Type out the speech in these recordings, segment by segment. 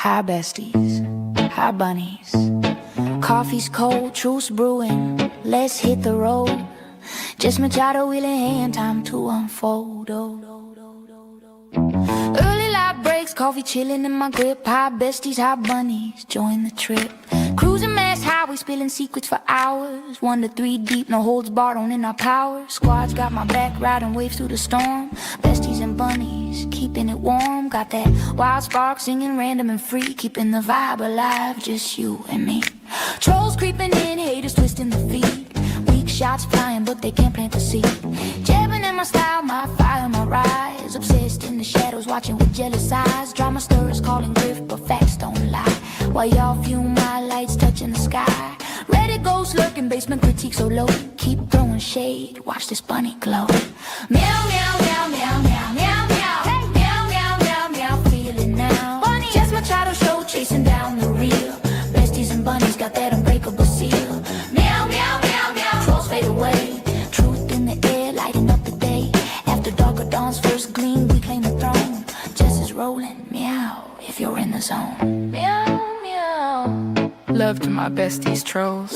Hi besties, hi bunnies. Coffee's cold, truth's brewing. Let's hit the road. Just Machado wheel in hand, time to unfold. Early light breaks, coffee chilling in my grip. Hi besties, hi bunnies, join the trip. Cruising mass highway, spilling secrets for hours. 1 to 3 deep, no holds barred, owning our power. Squad's got my back, riding waves through the storm. Besties and bunnies, keeping it warm. Got that wild spark, singing random and free. Keeping the vibe alive, just you and me. Trolls creeping in, haters twisting the feet. Weak shots flying, but they can't plant the seed. Jabbing in my style, my fire, my rise. Obsessed in the shadows, watching with jealous eyes. Drama stirrers calling grift, but facts don't lie. While y'all fume, my lights touching the sky. Reddit ghosts lurking, basement critique so low. Keep throwing shade, watch this bunny glow. Meow, meow, meow, meow, meow, meow, meow. Hey. Meow, meow, meow, meow, feel it now. Bunny. Just Machado show, chasing down the real. Besties and bunnies got that unbreakable seal. Meow, meow, meow, meow, trolls fade away. Truth in the air, lighting up the day. After dark or dawn's first gleam, we claim the throne. Just is rolling, meow, if you're in the zone. Meow. Love to my besties trolls.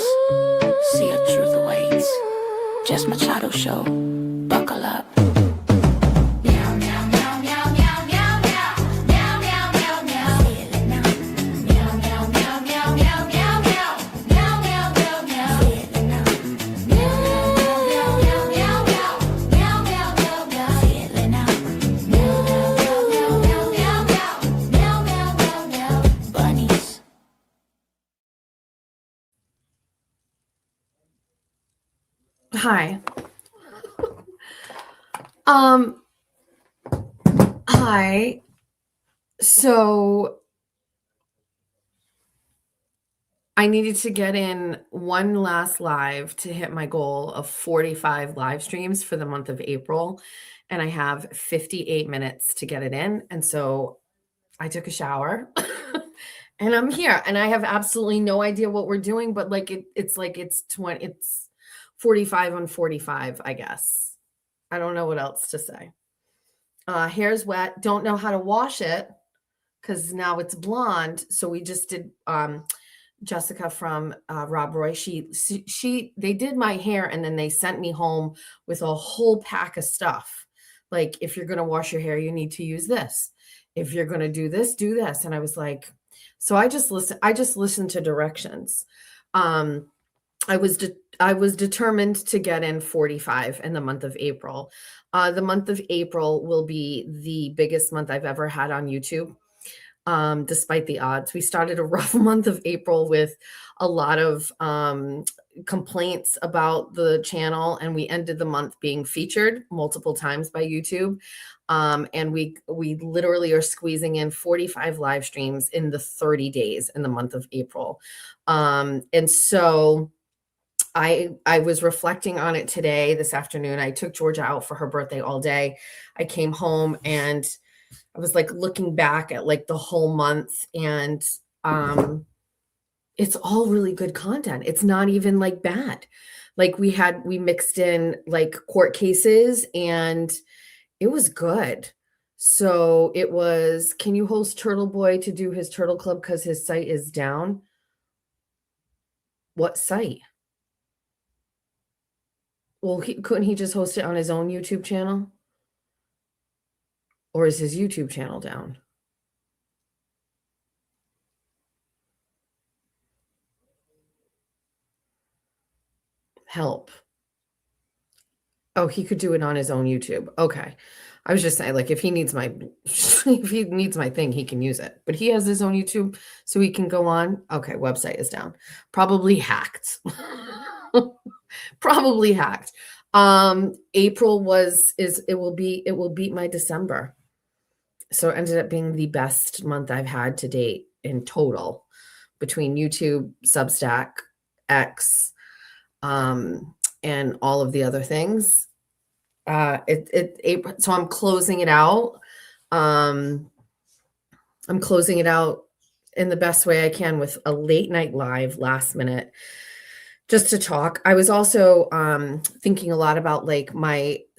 See a truth awaits. Just Machado show. Buckle up. Meow, meow, meow, meow, meow, meow, meow. Meow, meow, meow, meow. Feel it now. Meow, meow, meow, meow, meow, meow, meow. Meow, meow, meow, meow. Feel it now. Meow, meow, meow, meow, meow. Meow, meow, meow, meow. Feel it now. Meow, meow, meow, meow, meow, meow. Meow, meow, meow, meow. Bunnies. Hi. Hi. So I needed to get in one last live to hit my goal of 45 live streams for the month of April. And I have 58 minutes to get it in. And so I took a shower and I'm here and I have absolutely no idea what we're doing, but it's 45 on 45, I guess. I don't know what else to say. Hair's wet. Don't know how to wash it because now it's blonde. So we just did Jessica from Rob Roy. They did my hair and then they sent me home with a whole pack of stuff. Like, if you're going to wash your hair, you need to use this. If you're going to do this, do this. And I was like, so I just listened to directions. I was determined to get in 45 in the month of April. The month of April will be the biggest month I've ever had on YouTube, despite the odds. We started a rough month of April with a lot of complaints about the channel, and we ended the month being featured multiple times by YouTube. And we literally are squeezing in 45 live streams in the 30 days in the month of April. And so I was reflecting on it today, this afternoon. I took Georgia out for her birthday all day. I came home and I was like looking back at like the whole month, and it's all really good content. It's not even like bad. Like we mixed in like court cases and it was good. So it was, can you host Turtle Boy to do his Turtle Club because his site is down? What site? Well, couldn't he just host it on his own YouTube channel? Or is his YouTube channel down? Help. Oh, he could do it on his own YouTube. Okay. I was just saying, like, if he needs my thing, he can use it. But he has his own YouTube, so he can go on. Okay, website is down. Probably hacked. Probably hacked. April it will beat my December. So it ended up being the best month I've had to date in total between YouTube, Substack, X, and all of the other things. So I'm closing it out. I'm closing it out in the best way I can with a late night live last minute just to talk. I was also thinking a lot about like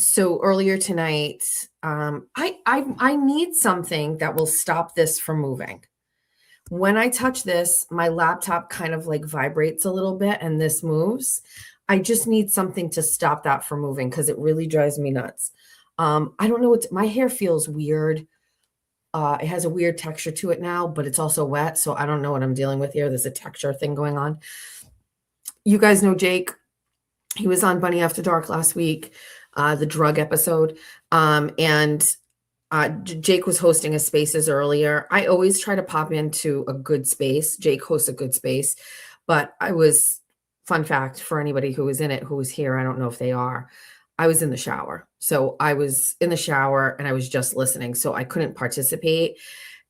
so earlier tonight, I need something that will stop this from moving. When I touch this, my laptop kind of like vibrates a little bit and this moves. I just need something to stop that from moving because it really drives me nuts. I don't know what my hair feels weird. It has a weird texture to it now, but it's also wet. So I don't know what I'm dealing with here. There's a texture thing going on. You guys know Jake. He was on Bunny After Dark last week, the drug episode. And Jake was hosting a spaces earlier. I always try to pop into a good space. Jake hosts a good space, but fun fact for anybody who was in it, who was here, I don't know if they are, I was in the shower. So I was in the shower and I was just listening. So I couldn't participate.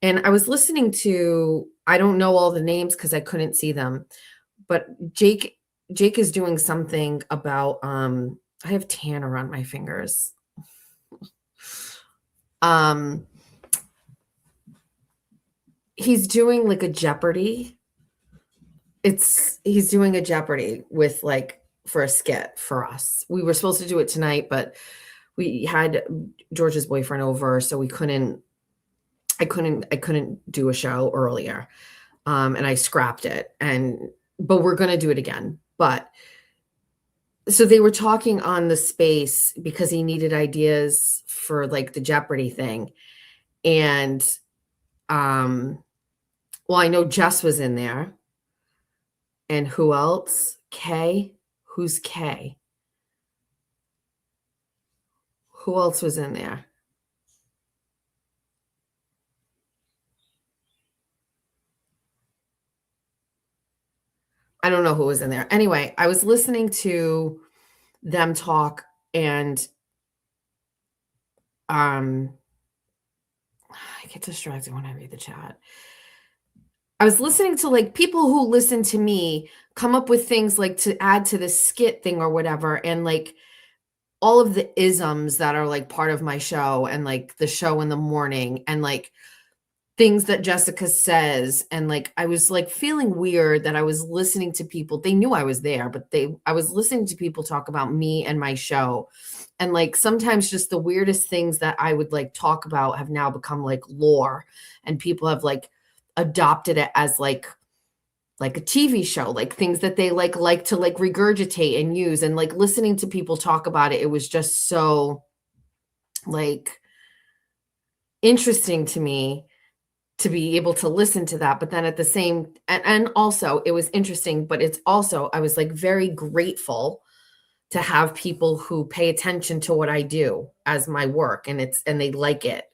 And I was listening to, I don't know all the names because I couldn't see them, but Jake is doing something about, I have tan around my fingers. He's doing like a Jeopardy. He's doing a Jeopardy with like for a skit for us. We were supposed to do it tonight, but we had George's boyfriend over, so I couldn't do a show earlier. And I scrapped it. But we're gonna do it again. But so they were talking on the space because he needed ideas for like the Jeopardy thing. And well, I know Jess was in there. And who else? Kay? Who's Kay? Who else was in there? I don't know who was in there. Anyway, I was listening to them talk and I get distracted when I read the chat. I was listening to like people who listen to me come up with things like to add to the skit thing or whatever. And like all of the isms that are like part of my show and like the show in the morning and like things that Jessica says. And like, I was like feeling weird that I was listening to people. They knew I was there, but I was listening to people talk about me and my show. And like, sometimes just the weirdest things that I would like talk about have now become like lore and people have like adopted it as like a TV show, like things that they like to like regurgitate and use. And like listening to people talk about it, it was just so like interesting to me to be able to listen to that. But then at the same, and also it was interesting, but it's also, I was like very grateful to have people who pay attention to what I do as my work and they like it.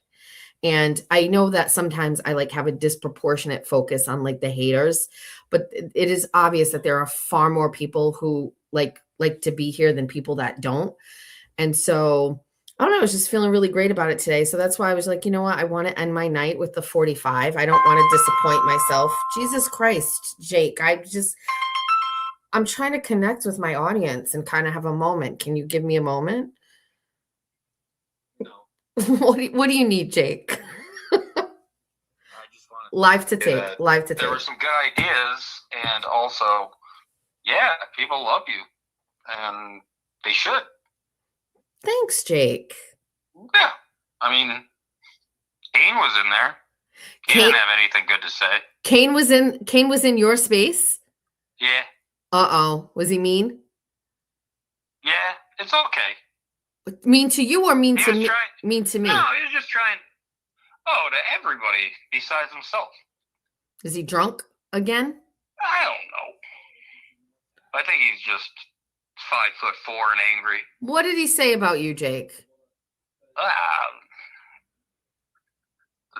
And I know that sometimes I like have a disproportionate focus on like the haters, but it is obvious that there are far more people who like to be here than people that don't. And so I don't know, I was just feeling really great about it today. So that's why I was like, you know what? I want to end my night with the 45. I don't want to disappoint myself. Jesus Christ, Jake. I'm trying to connect with my audience and kind of have a moment. Can you give me a moment? No. What do you need, Jake? I just want Live to tape. Live to there were tape. some good ideas, and also, yeah, people love you, and they should. Thanks, Jake. Yeah, I mean, Kane was in there. He Kane- didn't have anything good to say. Kane was in your space? Yeah, Uh-oh. Was he mean? yeah, it's okay. Mean to you or mean He to was me? trying. Mean to me. No, he was just trying. Oh, to everybody besides himself. Is he drunk again? I don't know. I think he's just 5'4" and angry. What did he say about you, Jake?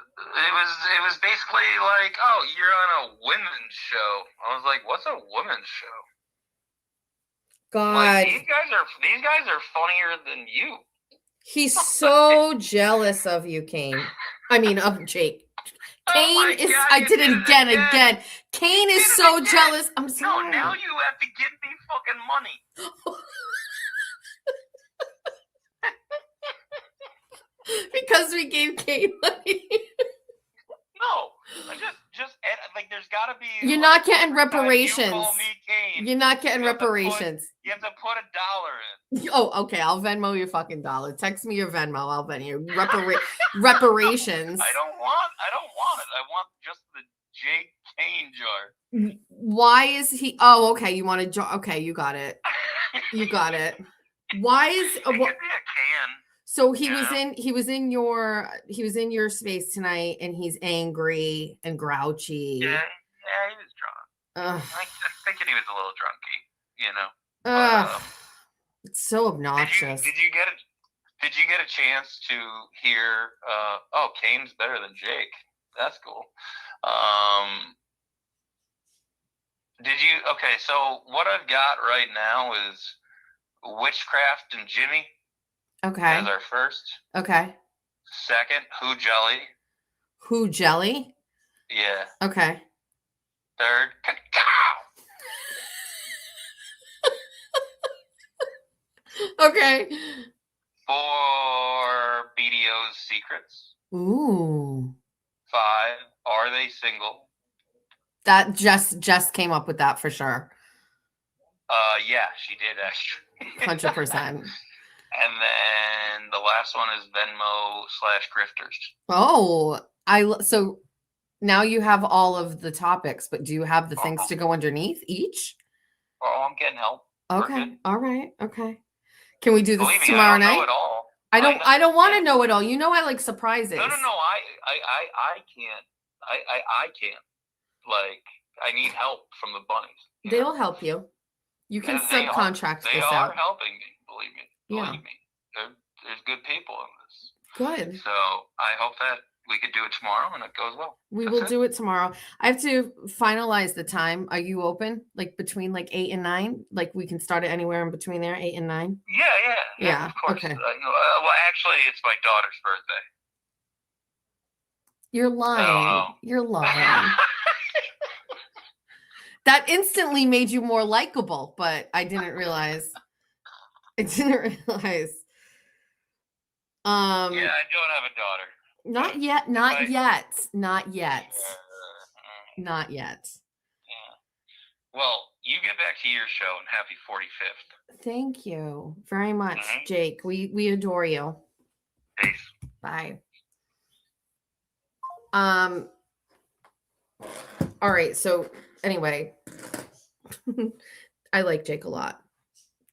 It was basically like, oh, you're on a women's show. I was like, what's a women's show? God. Like, these guys are funnier than you. He's so jealous of you, Kane. I mean, of Jake. Kane is, God, I did it again. Kane is so again. jealous. I'm No, sorry. now you have to give me fucking money. Because we gave Kane money. No, just like there's got to be. You're like, not getting every time reparations. You call me Kane, You're not getting you have to put- reparations. You have to put $1 in. Oh, okay. I'll Venmo your fucking dollar. Text me your Venmo. I'll Venmo you reparations. I don't want it. I want just the Jake jar. Why is he? Oh, okay. You want a jar? Okay, you got it. You got it. Why is It could be a can. so he was in your space tonight, and he's angry and grouchy. Yeah, he was drunk. Ugh. I'm thinking he was a little drunky, you know. Ugh. It's so obnoxious. Did you get a chance to hear? Oh, Kane's better than Jake. That's cool. Did you? Okay, so what I've got right now is Witchcraft and Jimmy. Okay. As our first. Okay. Second, Who Jelly. Who Jelly? Yeah. Okay. Third, Cacao. Okay. 4, BDO's Secrets. Ooh. 5, Are They Single? That Jess came up with that for sure. Yeah, she did actually. 100%. And then the last one is Venmo/Grifters. Oh, so now you have all of the topics, but do you have the things to go underneath each? Oh, I'm getting help. Okay. All right. Okay. Can we do this Believe me, tomorrow I don't night? know it all. I don't want to know it all. You know, I like surprises. No. I can't. I can't. Like, I need help from the bunnies. They'll help you. You can subcontract this out. They are helping me. Believe me. Believe me. There's good people in this. Good. So I hope that we could do it tomorrow and it goes well. We will do it tomorrow. I have to finalize the time. Are you open? Like between like 8 and 9? Like we can start it anywhere in between there, 8 and 9? Yeah. Of course. Okay. Well, actually, it's my daughter's birthday. You're lying. You're lying. That instantly made you more likable, but I didn't realize. Yeah, I don't have a daughter. Not yet. Not yet. Yeah. Well, you get back to your show and happy 45th. Thank you very much, Jake. We adore you. Peace. Bye. All right. So anyway, I like Jake a lot.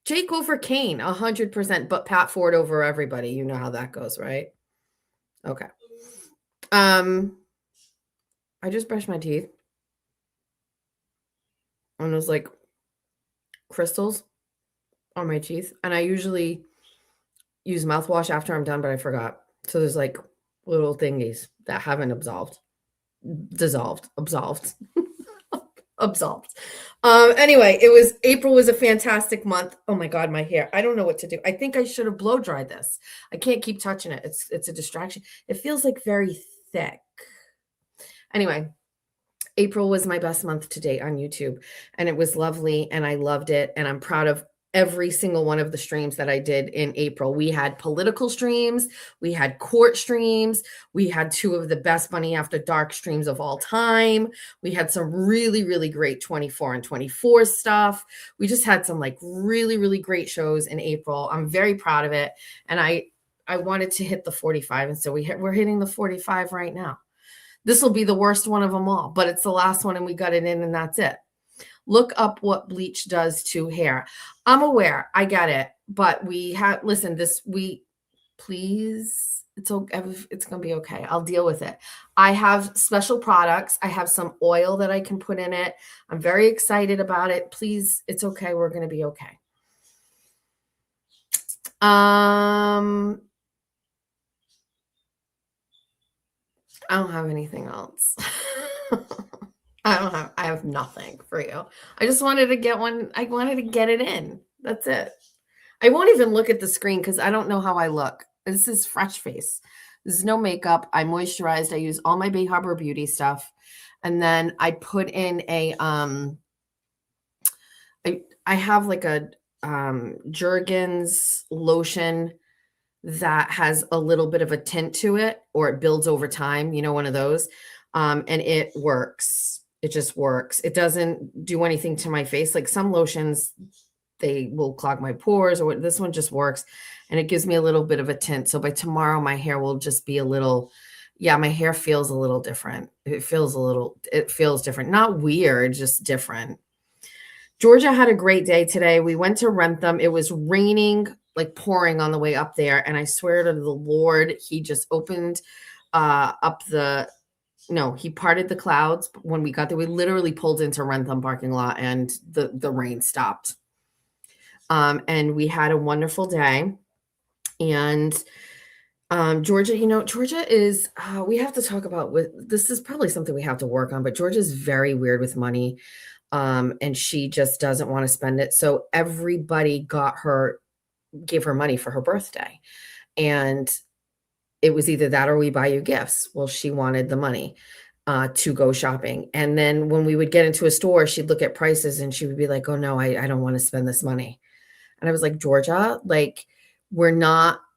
Jake over Kane, 100%, but Pat Ford over everybody. You know how that goes, right? Okay. I just brushed my teeth. And there's like crystals on my teeth. And I usually use mouthwash after I'm done, but I forgot. So there's like little thingies that haven't absolved. Anyway, April was a fantastic month. Oh my God, my hair. I don't know what to do. I think I should have blow dried this. I can't keep touching it. It's a distraction. It feels like very thick. Anyway, April was my best month to date on YouTube, and it was lovely, and I loved it, and I'm proud of every single one of the streams that I did in April. We had political streams, we had court streams, we had 2 of the best Bunny After Dark streams of all time. We had some really, really great 24 and 24 stuff. We just had some like really, really great shows in April. I'm very proud of it, and I wanted to hit the 45, and so we're hitting the 45 right now. This will be the worst one of them all, but it's the last one and we got it in and that's it. Look up what bleach does to hair. I'm aware. I get it. But please, it's going to be okay. I'll deal with it. I have special products. I have some oil that I can put in it. I'm very excited about it. Please, it's okay. We're going to be okay. I don't have anything else. I have nothing for you. I just wanted to get one. I wanted to get it in. That's it. I won't even look at the screen because I don't know how I look. This is fresh face. This is no makeup. I moisturized. I use all my Bay Harbor Beauty stuff. And then I put in I have like a Jergens lotion that has a little bit of a tint to it, or it builds over time, one of those. And it works. It just works. It doesn't do anything to my face. Like some lotions, they will clog my pores, or this one just works. And it gives me a little bit of a tint. So by tomorrow, my hair will just be a little, Yeah, my hair feels a little different. It feels different. Not weird, just different. Georgia had a great day today. We went to Rentham. It was raining, like pouring on the way up there. And I swear to the Lord, he just opened up he parted the clouds. When we got there, we literally pulled into Rentham parking lot and the rain stopped. And we had a wonderful day. And Georgia, Georgia is, we have to talk about this is probably something we have to work on, but Georgia's very weird with money. And she just doesn't want to spend it. So everybody gave her money for her birthday. And it was either that or we buy you gifts. Well, she wanted the money to go shopping. And then when we would get into a store, she'd look at prices and she would be like, oh no, I don't want to spend this money. And I was like, Georgia, like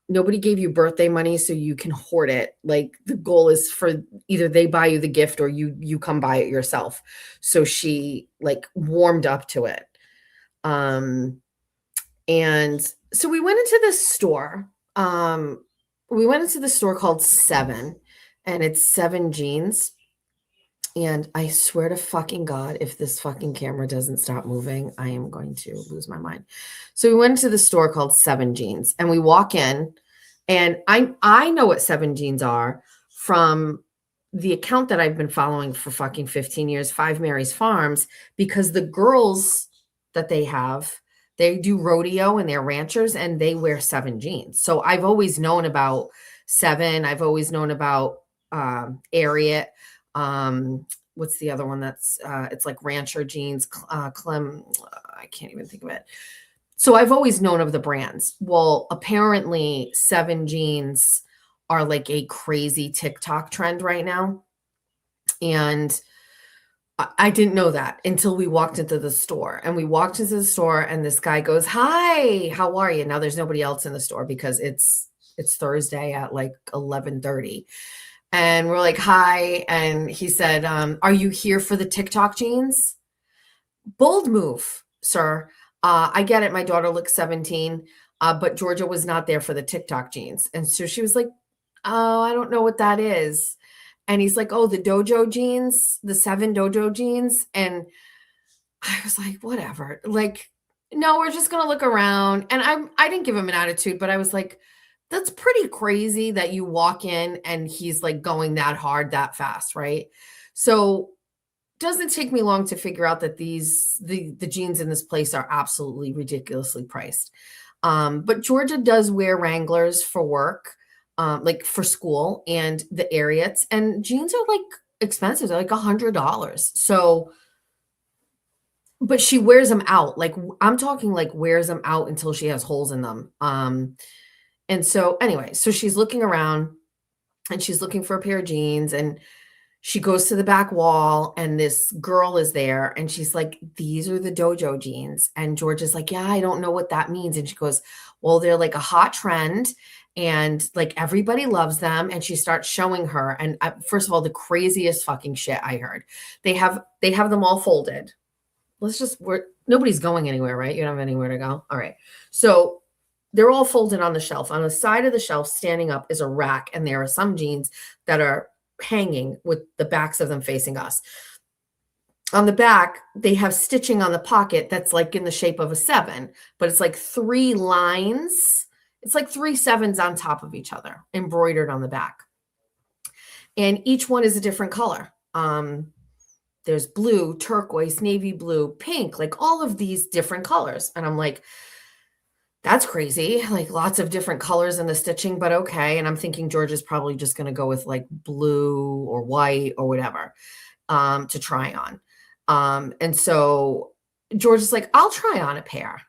nobody gave you birthday money so you can hoard it. Like the goal is for either they buy you the gift or you come buy it yourself. So she like warmed up to it. And so we went into this store. We went into the store called Seven, and it's Seven Jeans. And I swear to fucking God, if this fucking camera doesn't stop moving, I am going to lose my mind. So we went to the store called Seven Jeans, and we walk in, and I know what Seven Jeans are from the account that I've been following for fucking 15 years, Five Mary's Farms, because the girls that they have, they do rodeo and they're ranchers and they wear Seven Jeans. So I've always known about Seven. I've always known about Ariat. What's the other one that's it's like rancher jeans, Clem, I can't even think of it. So I've always known of the brands. Well, apparently Seven Jeans are like a crazy TikTok trend right now. And I didn't know that until we walked into the store. And we walked into the store and this guy goes, hi, how are you? Now there's nobody else in the store because it's Thursday at like 11:30. And we're like, hi. And he said, are you here for the TikTok jeans? Bold move, sir. I get it. My daughter looks 17, but Georgia was not there for the TikTok jeans. And so she was like, oh, I don't know what that is. And he's like, oh, the dojo jeans, the Seven dojo jeans. And I was like, whatever. Like, no, we're just going to look around. And I didn't give him an attitude, but I was like, that's pretty crazy that you walk in and he's like going that hard, that fast, right? So doesn't take me long to figure out that the jeans in this place are absolutely ridiculously priced. But Georgia does wear Wranglers for work, like for school, and the Ariats, and jeans are like expensive. They're like $100. So, but she wears them out. Like I'm talking like wears them out until she has holes in them. And so anyway, so she's looking around and she's looking for a pair of jeans, and she goes to the back wall and this girl is there and she's like, these are the dojo jeans. And Georgia's like, yeah, I don't know what that means. And she goes, well, they're like a hot trend and like everybody loves them. And she starts showing her. And first of all, the craziest fucking shit I heard. They have them all folded. Nobody's going anywhere, right? You don't have anywhere to go. All right. So they're all folded on the shelf. On the side of the shelf, standing up, is a rack. And there are some jeans that are hanging with the backs of them facing us. On the back, they have stitching on the pocket that's like in the shape of a 7, but it's like 3 lines. It's like 3 sevens on top of each other, embroidered on the back. And each one is a different color. There's blue, turquoise, navy blue, pink, like all of these different colors. And I'm like, that's crazy. Like lots of different colors in the stitching, but okay. And I'm thinking Georgia's probably just going to go with like blue or white or whatever to try on. And so Georgia's like, I'll try on a pair.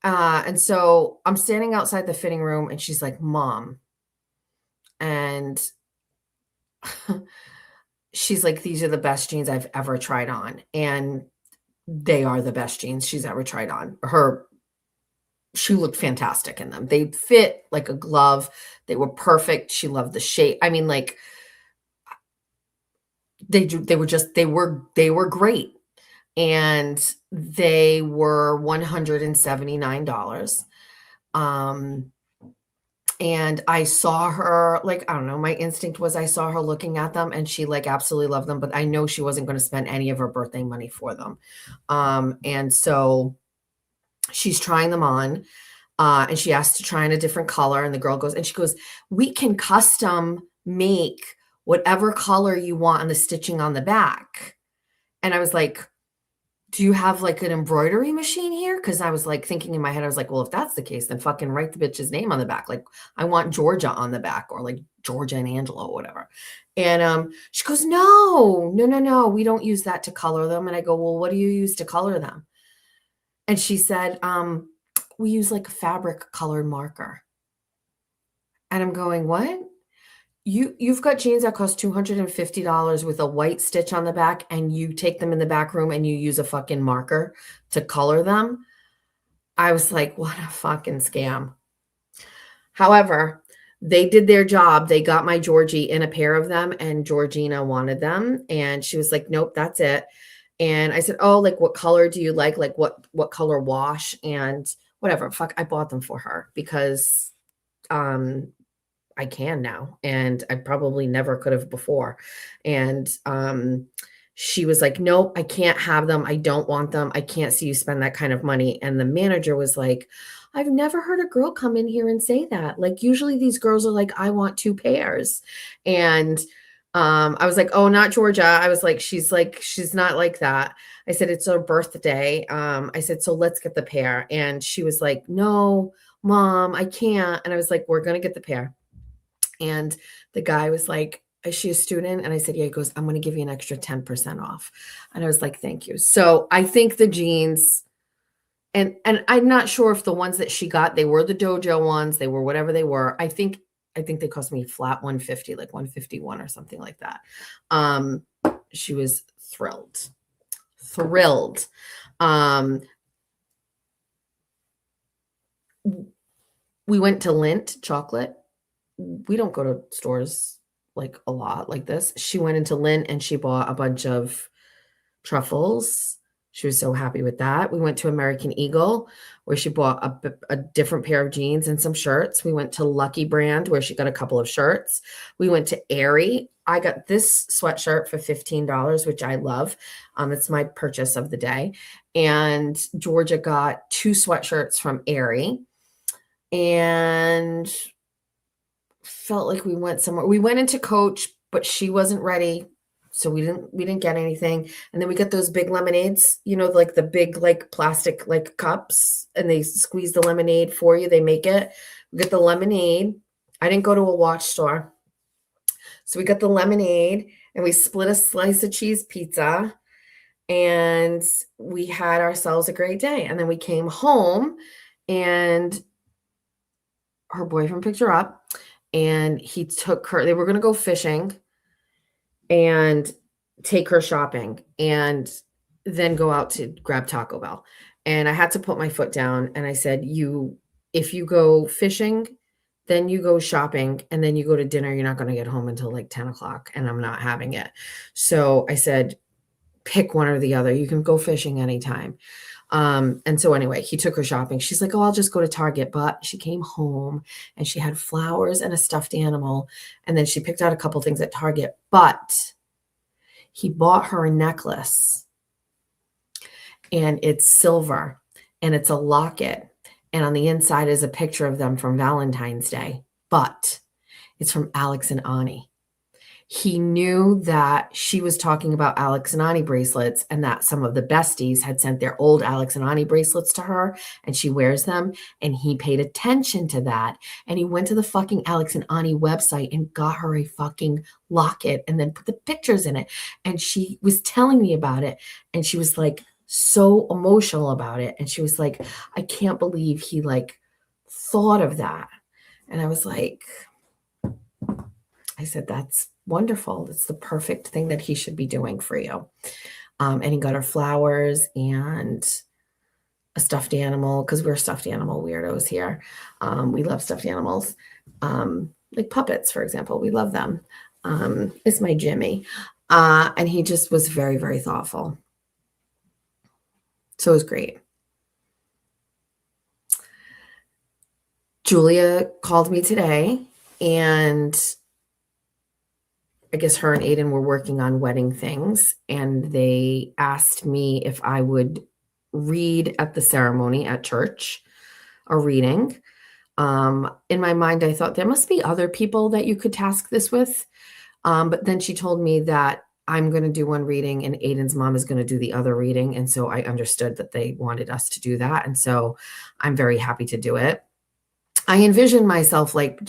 And so I'm standing outside the fitting room and she's like, Mom. And she's like, these are the best jeans I've ever tried on. And they are the best jeans she's ever tried on. She looked fantastic in them. They fit like a glove. They were perfect. She loved the shape. I mean, like they were great. And they were $179. And I saw her, like, I don't know, my instinct was I saw her looking at them and she like absolutely loved them, but I know she wasn't going to spend any of her birthday money for them. And so she's trying them on, and she asked to try in a different color. And the girl goes, and she goes, we can custom make whatever color you want on the stitching on the back. And I was like, do you have like an embroidery machine here? Because I was like thinking in my head, I was like, well, if that's the case, then fucking write the bitch's name on the back. Like I want Georgia on the back, or like Georgia and Angela or whatever. And she goes, no, we don't use that to color them. And I go, well, what do you use to color them? And she said, we use like a fabric colored marker. And I'm going, what? You've got jeans that cost $250 with a white stitch on the back, and you take them in the back room and you use a fucking marker to color them. I was like, what a fucking scam. However, they did their job. They got my Georgie in a pair of them, and Georgina wanted them. And she was like, nope, that's it. And I said, oh, like what color do you like? Like what color wash? And whatever. Fuck, I bought them for her because I can now, and I probably never could have before. And she was like, nope, I can't have them. I don't want them. I can't see you spend that kind of money. And the manager was like, I've never heard a girl come in here and say that. Like usually these girls are like, I want 2 pairs. And I was like, oh, not Georgia. I was like, she's not like that. I said, it's her birthday. I said, so let's get the pair. And she was like, no, Mom, I can't. And I was like, we're going to get the pair. And the guy was like, is she a student? And I said, yeah. He goes, I'm going to give you an extra 10% off. And I was like, thank you. So I think the jeans, and I'm not sure if the ones that she got, they were the dojo ones, they were whatever they were. I think they cost me flat 150, like 151 or something like that. She was thrilled. We went to Lindt chocolate. We don't go to stores like a lot like this. She went into Lindt and she bought a bunch of truffles. She was so happy with that. We went to American Eagle where she bought a different pair of jeans and some shirts. We went to Lucky Brand where she got a couple of shirts. We went to Aerie. I got this sweatshirt for $15, which I love. It's my purchase of the day. And Georgia got 2 sweatshirts from Aerie. And felt like we went somewhere. We went into Coach, but she wasn't ready, so we didn't get anything. And then we got those big lemonades, you know, like the big like plastic like cups, and they squeeze the lemonade for you. They make it. We got the lemonade. I didn't go to a watch store, so we got the lemonade, and we split a slice of cheese pizza, and we had ourselves a great day. And then we came home, and her boyfriend picked her up. And he took her, they were going to go fishing and take her shopping and then go out to grab Taco Bell. And I had to put my foot down. And I said, if you go fishing, then you go shopping, and then you go to dinner, you're not going to get home until like 10 o'clock. And I'm not having it. So I said, pick one or the other. You can go fishing anytime. And so anyway, he took her shopping. She's like, oh, I'll just go to Target. But she came home and she had flowers and a stuffed animal. And then she picked out a couple things at Target, but he bought her a necklace, and it's silver, and it's a locket. And on the inside is a picture of them from Valentine's Day, but it's from Alex and Ani. He knew that she was talking about Alex and Ani bracelets, and that some of the besties had sent their old Alex and Ani bracelets to her, and she wears them. And he paid attention to that. And he went to the fucking Alex and Ani website and got her a fucking locket and then put the pictures in it. And she was telling me about it. And she was like so emotional about it. And she was like, I can't believe he like thought of that. And I was like, I said, that's wonderful. It's the perfect thing that he should be doing for you. And he got her flowers and a stuffed animal, because we're stuffed animal weirdos here. We love stuffed animals, like puppets, for example. We love them. It's my Jimmy. And he just was very, very thoughtful. So it was great. Julia called me today, and I guess her and Aiden were working on wedding things, and they asked me if I would read at the ceremony at church, a reading. In my mind, I thought there must be other people that you could task this with. But then she told me that I'm going to do one reading and Aiden's mom is going to do the other reading. And so I understood that they wanted us to do that. And so I'm very happy to do it. I envision myself like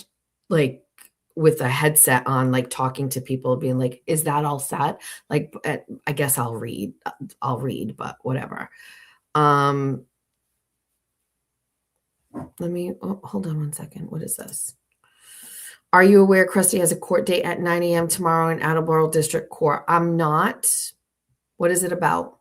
with a headset on, like talking to people, being like, is that all set? Like, I guess I'll read, but whatever. Let me, hold on one second. What is this? Are you aware Krusty has a court date at 9 a.m. tomorrow in Attleboro District Court? I'm not. What is it about?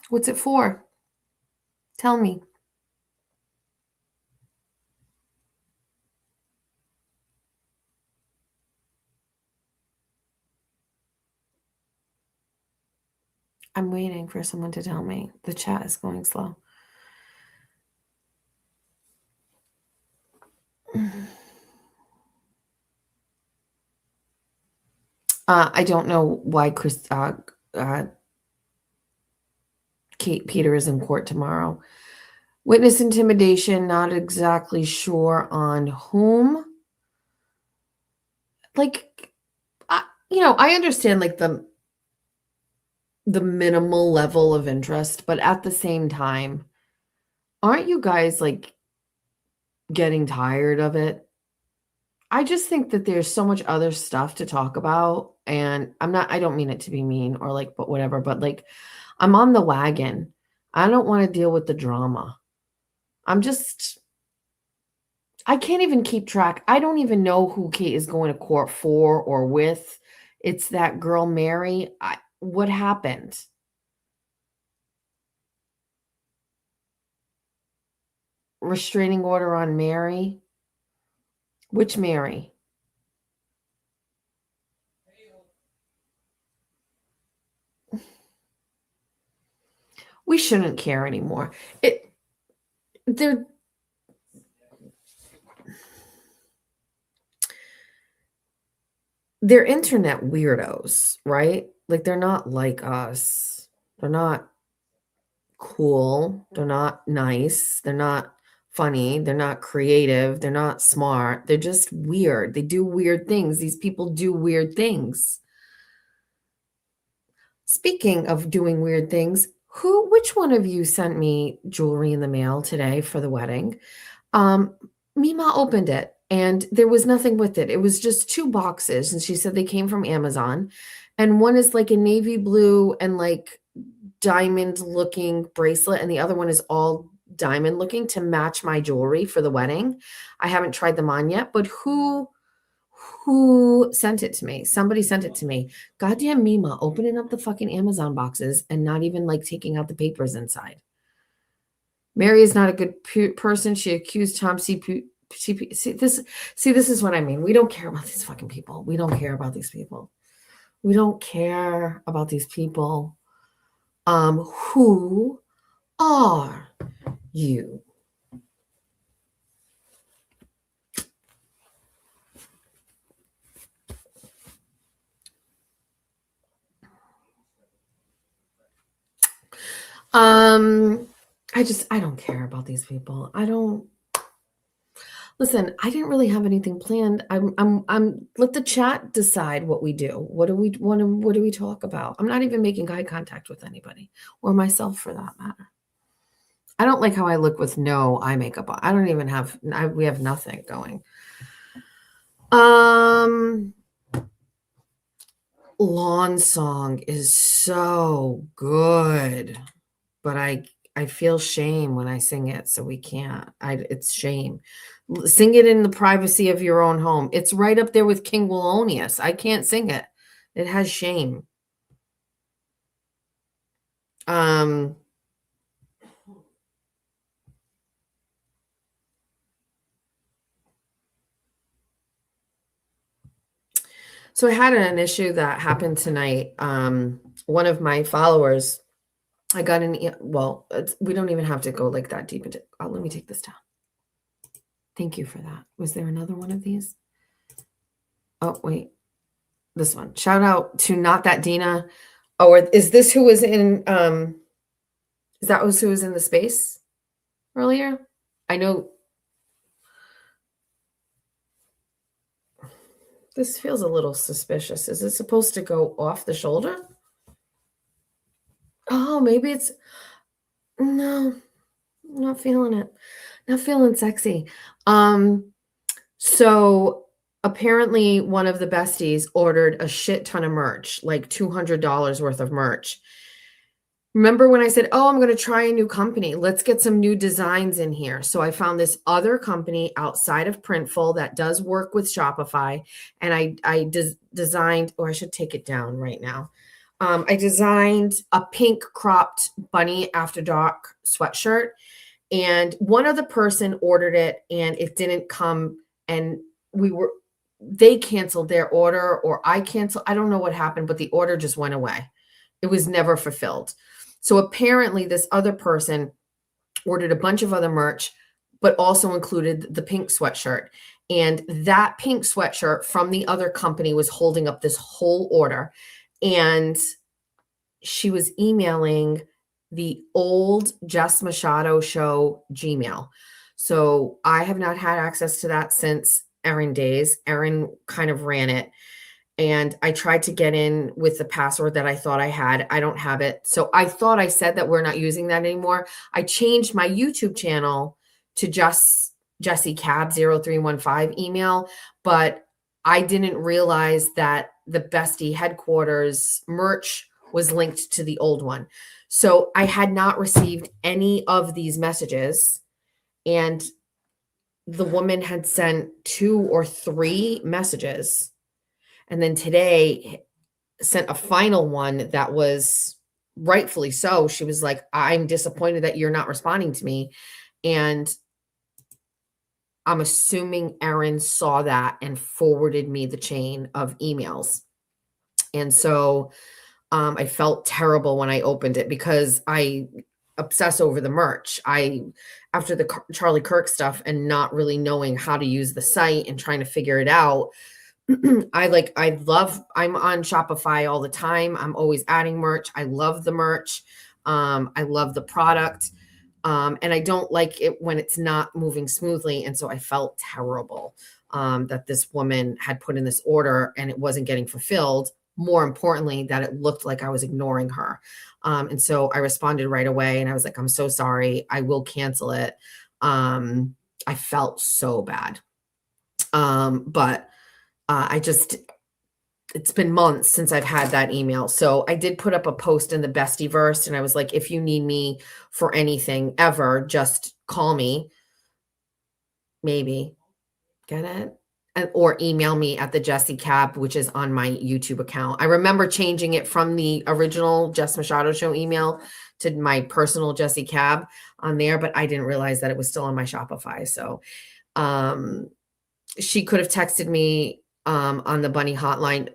What's it for? Tell me. I'm waiting for someone to tell me. The chat is going slow. I don't know why Kate Peter is in court tomorrow. Witness intimidation, not exactly sure on whom. Like, I understand like the minimal level of interest, but at the same time, aren't you guys like getting tired of it? I just think that there's so much other stuff to talk about, and I don't mean it to be mean or like, but whatever, but like, I'm on the wagon. I don't want to deal with the drama. I can't even keep track. I don't even know who Kate is going to court for or with. It's that girl, Mary. What happened? Restraining order on Mary? Which Mary? We shouldn't care anymore. They're internet weirdos, right? Like, they're not like us. They're not cool. They're not nice. They're not funny. They're not creative. They're not smart. They're just weird. They do weird things. These people do weird things. Speaking of doing weird things, which one of you sent me jewelry in the mail today for the wedding? Mima opened it and there was nothing with it. It was just 2 boxes, and she said they came from Amazon. And one is like a navy blue and like diamond looking bracelet, and the other one is all diamond looking to match my jewelry for the wedding. I haven't tried them on yet, but who sent it to me? Somebody sent it to me. Goddamn Mima opening up the fucking Amazon boxes and not even like taking out the papers inside. Mary is not a good person. She accused Tom CP. See, this is what I mean. We don't care about these fucking people. We don't care about these people. We don't care about these people. Who are you? I don't care about these people. Listen, I didn't really have anything planned. I'm let the chat decide what we do. What do we talk about? I'm not even making eye contact with anybody or myself for that matter. I don't like how I look with no eye makeup on. I don't even have, we have nothing going. Lawn Song is so good, but I feel shame when I sing it, so we can't. It's shame. Sing it in the privacy of your own home. It's right up there with King Wallonius. I can't sing it. It has shame. So I had an issue that happened tonight. One of my followers, I got well, we don't even have to go like that deep into, let me take this down. Thank you for that. Was there another one of these? Oh, wait, this one. Shout out to Not That Dina. Oh, is this who was in, is that who was in the space earlier? I know. This feels a little suspicious. Is it supposed to go off the shoulder? Oh, maybe it's, no, not feeling it. Not feeling sexy. So apparently one of the besties ordered a shit ton of merch, like $200 worth of merch. Remember when I said, oh, I'm going to try a new company. Let's get some new designs in here. So I found this other company outside of Printful that does work with Shopify. And I designed, or I should take it down right now. I designed a pink cropped bunny after dark sweatshirt. And one other person ordered it and it didn't come, and they canceled their order, or I canceled. I don't know what happened, but the order just went away. It was never fulfilled. So apparently this other person ordered a bunch of other merch, but also included the pink sweatshirt. And that pink sweatshirt from the other company was holding up this whole order. And she was emailing the old Jess Machado show Gmail. So I have not had access to that since Erin days. Erin kind of ran it. And I tried to get in with the password that I thought I had. I don't have it. So I thought I said that we're not using that anymore. I changed my YouTube channel to just Jessie Cab 0315 email, but I didn't realize that the Bestie headquarters merch was linked to the old one. So I had not received any of these messages. And the woman had sent 2 or 3 messages. And then today sent a final one that was rightfully so. She was like, I'm disappointed that you're not responding to me. And I'm assuming Erin saw that and forwarded me the chain of emails. And so I felt terrible when I opened it because I obsess over the merch. After the Charlie Kirk stuff and not really knowing how to use the site and trying to figure it out, I'm on Shopify all the time. I'm always adding merch. I love the merch. I love the product. And I don't like it when it's not moving smoothly. And so I felt terrible that this woman had put in this order and it wasn't getting fulfilled. More importantly, that it looked like I was ignoring her. And so I responded right away and I was like, I'm so sorry. I will cancel it. I felt so bad. But it's been months since I've had that email. So I did put up a post in the Bestieverse and I was like, if you need me for anything ever, just call me. Maybe. Get it? Or email me at the Jessie Cab, which is on my YouTube account. I remember changing it from the original Jess Machado show email to my personal Jessie Cab on there, but I didn't realize that it was still on my Shopify. So she could have texted me on the bunny hotline.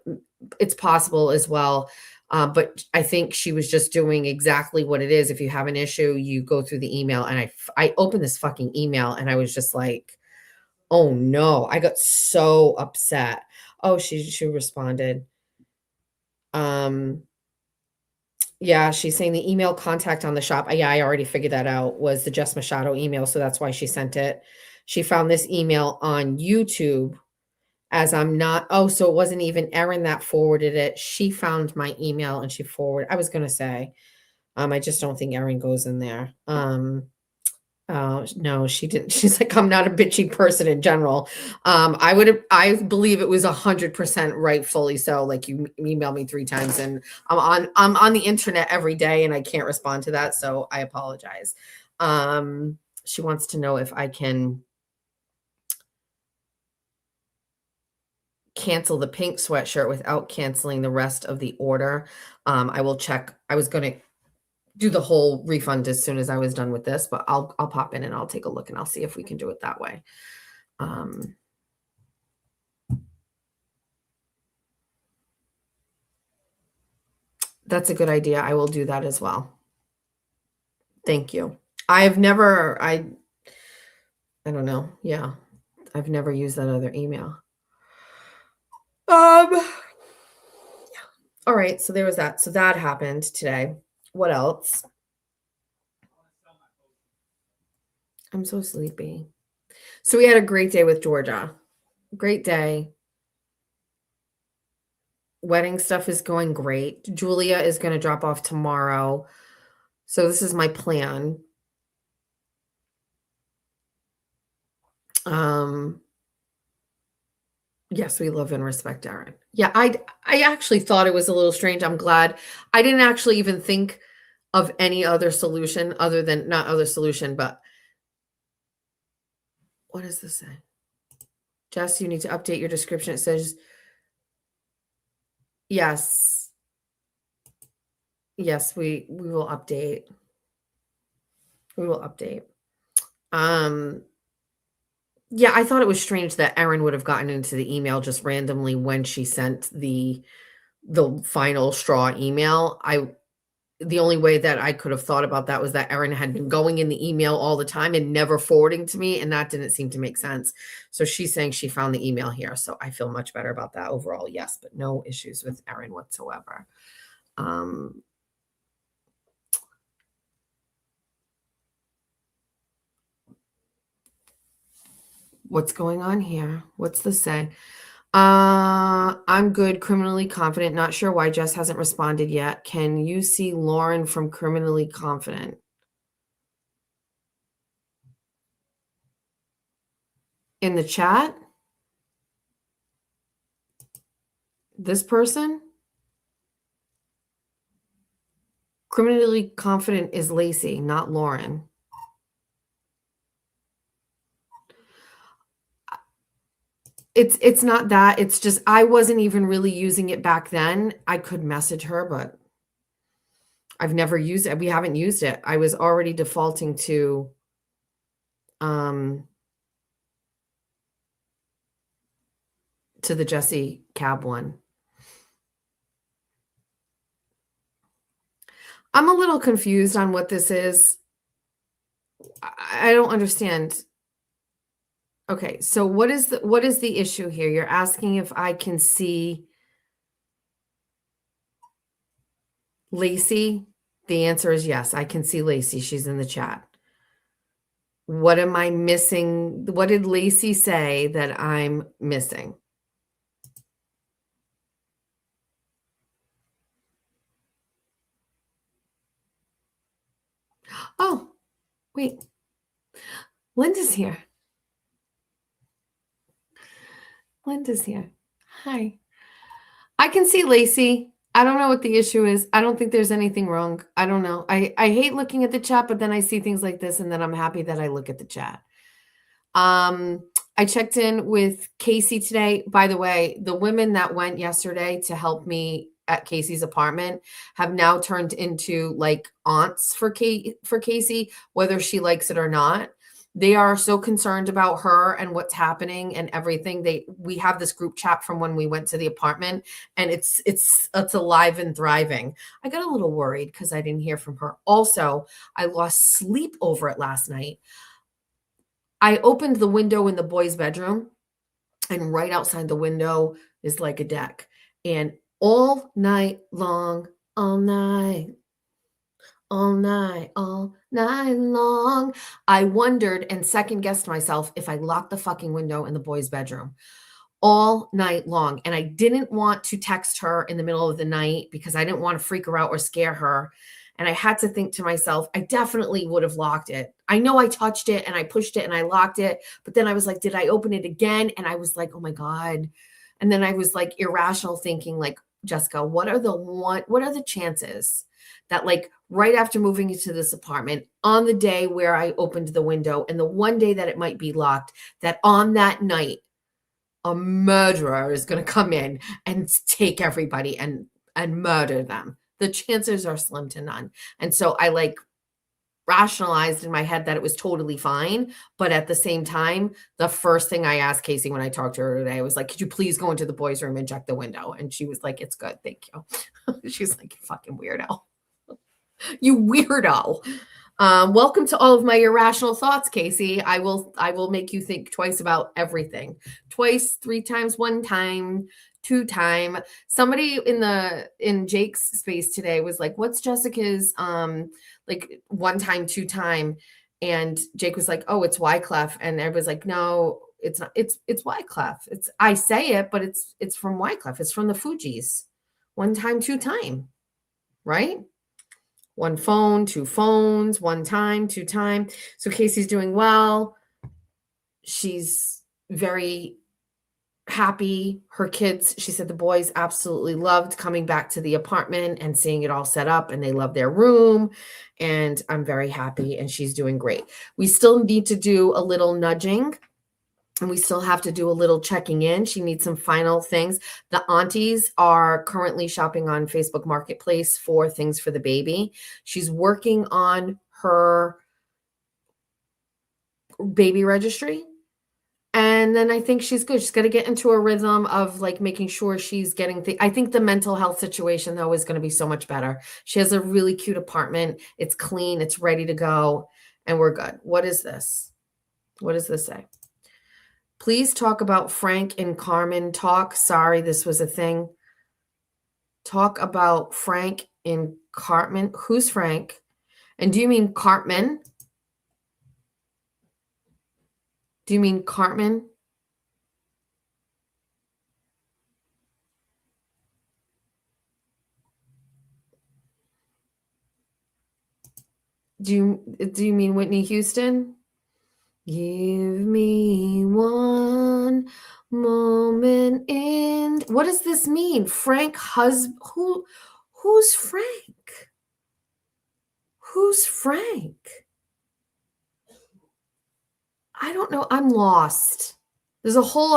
It's possible as well. But I think she was just doing exactly what it is. If you have an issue, you go through the email. And I opened this fucking email and I was just like, oh no, I got so upset. Oh, she responded. Yeah, she's saying the email contact on the shop. Yeah, I already figured that out, was the Jess Machado email. So that's why she sent it. She found this email on YouTube as I'm not. Oh, so it wasn't even Erin that forwarded it. She found my email and she forwarded. I was going to say, I just don't think Erin goes in there. Oh, no, she didn't. She's like, I'm not a bitchy person in general. I believe it was 100% rightfully so. Like, you emailed me 3 times and I'm on the internet every day and I can't respond to that. So I apologize. She wants to know if I can cancel the pink sweatshirt without canceling the rest of the order. I will check. I was going to do the whole refund as soon as I was done with this, but I'll pop in and I'll take a look and I'll see if we can do it that way. That's a good idea. I will do that as well. Thank you. I don't know. Yeah. I've never used that other email. Yeah. All right. So there was that. So that happened today. What else? I'm so sleepy. So we had a great day with Georgia. Great day. Wedding stuff is going great. Julia is going to drop off tomorrow. So this is my plan. Yes, we love and respect Aaron. Yeah, I actually thought it was a little strange. I'm glad. I didn't actually even think of any other solution other than, not other solution, but what does this say? Jess, you need to update your description. It says, yes. Yes, we will update. We will update. Yeah, I thought it was strange that Erin would have gotten into the email just randomly when she sent the final straw email. The only way that I could have thought about that was that Erin had been going in the email all the time and never forwarding to me, and that didn't seem to make sense. So she's saying she found the email here, so I feel much better about that overall. Yes, but no issues with Erin whatsoever. What's going on here? What's this say? I'm good, criminally confident. Not sure why Jess hasn't responded yet. Can you see Lauren from Criminally Confident? In the chat? This person? Criminally Confident is Lacey, not Lauren. It's not that. It's just I wasn't even really using it back then. I could message her, but I've never used it. We haven't used it. I was already defaulting to the Jesse Cab one. I'm a little confused on what this is. I don't understand. Okay, so what is the issue here? You're asking if I can see Lacey? The answer is yes, I can see Lacey. She's in the chat. What am I missing? What did Lacey say that I'm missing? Oh, wait. Linda's here. Linda's here. Hi. I can see Lacey. I don't know what the issue is. I don't think there's anything wrong. I don't know. I hate looking at the chat, but then I see things like this, and then I'm happy that I look at the chat. I checked in with Casey today. By the way, the women that went yesterday to help me at Casey's apartment have now turned into like aunts for Casey, whether she likes it or not. They are so concerned about her and what's happening and everything. We have this group chat from when we went to the apartment, and it's alive and thriving. I got a little worried because I didn't hear from her. Also, I lost sleep over it last night. I opened the window in the boys' bedroom, and right outside the window is like a deck. And all night long, all night long, I wondered and second guessed myself if I locked the fucking window in the boys' bedroom all night long. And I didn't want to text her in the middle of the night because I didn't want to freak her out or scare her. And I had to think to myself, I definitely would have locked it. I know I touched it and I pushed it and I locked it. But then I was like, did I open it again? And I was like, oh my God. And then I was like irrational thinking like, Jessica, what are the chances that like right after moving into this apartment on the day where I opened the window and the one day that it might be locked, that on that night, a murderer is going to come in and take everybody and murder them? The chances are slim to none. And so I like rationalized in my head that it was totally fine. But at the same time, the first thing I asked Casey when I talked to her today, I was like, could you please go into the boys' room and check the window? And she was like, it's good. Thank you. She's like, you fucking weirdo. You weirdo. Welcome to all of my irrational thoughts, Casey. I will make you think twice about everything. Twice, 3 times, 1 time, 2 time. Somebody in Jake's space today was like, what's Jessica's like 1 time, 2 time? And Jake was like, oh, it's Wyclef. And everybody's like, no, it's not. It's Wyclef. I say it, but it's from Wyclef. It's from the Fugees. 1 time, 2 time, right? 1 phone, 2 phones, 1 time, 2 time. So Casey's doing well. She's very happy. Her kids, she said the boys absolutely loved coming back to the apartment and seeing it all set up, and they love their room. And I'm very happy, and she's doing great. We still need to do a little nudging, and we still have to do a little checking in. She needs some final things. The aunties are currently shopping on Facebook Marketplace for things for the baby. She's working on her baby registry. And then I think she's good. She's got to get into a rhythm of like making sure she's getting things. I think the mental health situation, though, is going to be so much better. She has a really cute apartment. It's clean. It's ready to go. And we're good. What is this? What does this say? Please talk about Frank and Carmen talk. Sorry, this was a thing. Talk about Frank and Cartman. Who's Frank? And do you mean Cartman? Do you mean Cartman? Do you mean Whitney Houston? Give me one moment in. What does this mean? Frank who's Frank? Who's Frank? I don't know. I'm lost. There's a whole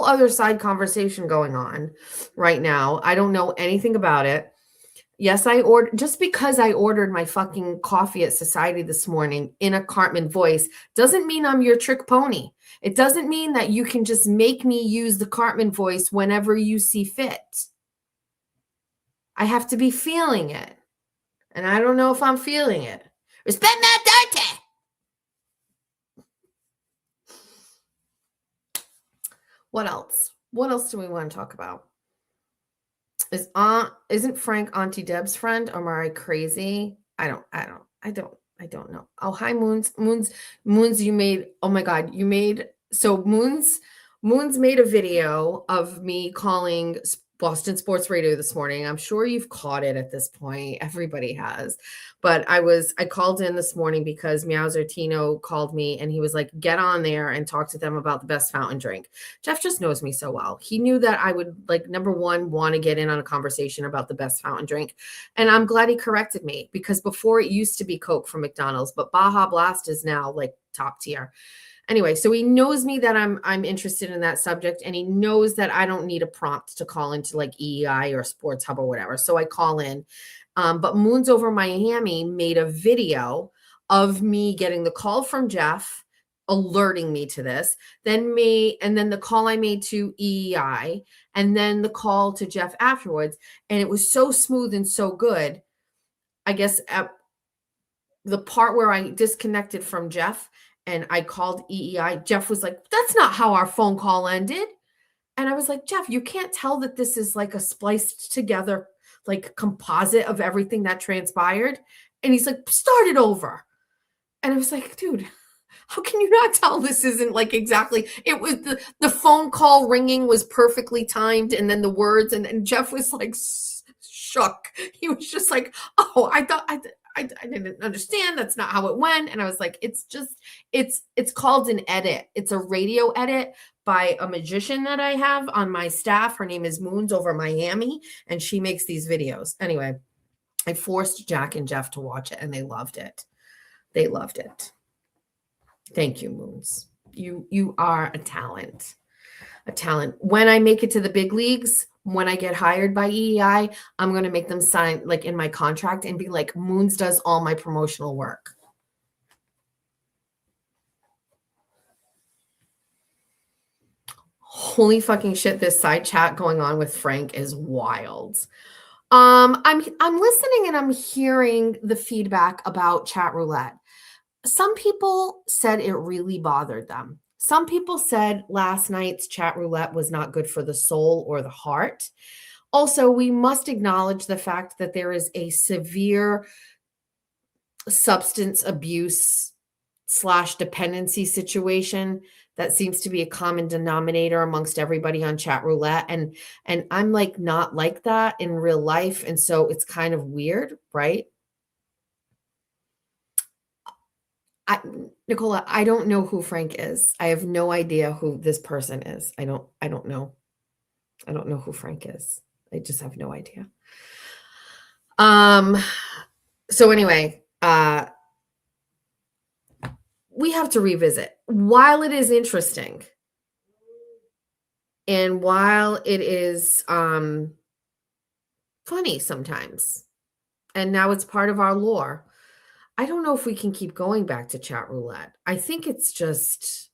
other side conversation going on right now. I don't know anything about it. Yes, just because I ordered my fucking coffee at Society this morning in a Cartman voice doesn't mean I'm your trick pony. It doesn't mean that you can just make me use the Cartman voice whenever you see fit. I have to be feeling it. And I don't know if I'm feeling it. Respect my dirty. What else? What else do we want to talk about? Isn't Frank Auntie Deb's friend? Or am I crazy? I don't know. Oh, hi, Moons. You made, oh my God, Moons made a video of me calling Boston Sports Radio this morning. I'm sure you've caught it at this point. Everybody has. But I called in this morning because Meowser Tino called me and he was like, get on there and talk to them about the best fountain drink. Jeff just knows me so well. He knew that I would, like, number one, want to get in on a conversation about the best fountain drink. And I'm glad he corrected me, because before it used to be Coke from McDonald's, but Baja Blast is now like top tier. Anyway, so he knows me that I'm interested in that subject, and he knows that I don't need a prompt to call into like EEI or Sports Hub or whatever. So I call in. But Moons Over Miami made a video of me getting the call from Jeff, alerting me to this, and then the call I made to EEI, and then the call to Jeff afterwards. And it was so smooth and so good. I guess at the part where I disconnected from Jeff and I called EEI, Jeff was like, that's not how our phone call ended. And I was like, Jeff, you can't tell that this is like a spliced together, like, composite of everything that transpired? And he's like, start it over. And I was like, dude, how can you not tell this isn't like exactly? It was the phone call ringing was perfectly timed, and then the words, and Jeff was like shook. He was just like, oh, I didn't understand. That's not how it went. And I was like, it's called an edit. It's a radio edit by a magician that I have on my staff. Her name is Moons Over Miami, and she makes these videos. Anyway, I forced Jack and Jeff to watch it, and they loved it. They loved it. Thank you, Moons. You are a talent. A talent. When I make it to the big leagues, When I get hired by EEI, I'm going to make them sign like in my contract and be like, Moons does all my promotional work. Holy fucking shit, this side chat going on with Frank is wild. I'm listening and I'm hearing the feedback about chat roulette. Some people said it really bothered them. Some people said last night's chat roulette was not good for the soul or the heart. Also, we must acknowledge the fact that there is a severe substance abuse / dependency situation that seems to be a common denominator amongst everybody on chat roulette. And I'm like not like that in real life. And so it's kind of weird, right? Nicola, I don't know who Frank is. I have no idea who this person is. I don't know. I don't know who Frank is. I just have no idea. So anyway, we have to revisit. While it is interesting and while it is funny sometimes, and now it's part of our lore, I don't know if we can keep going back to chat roulette. I think it's just...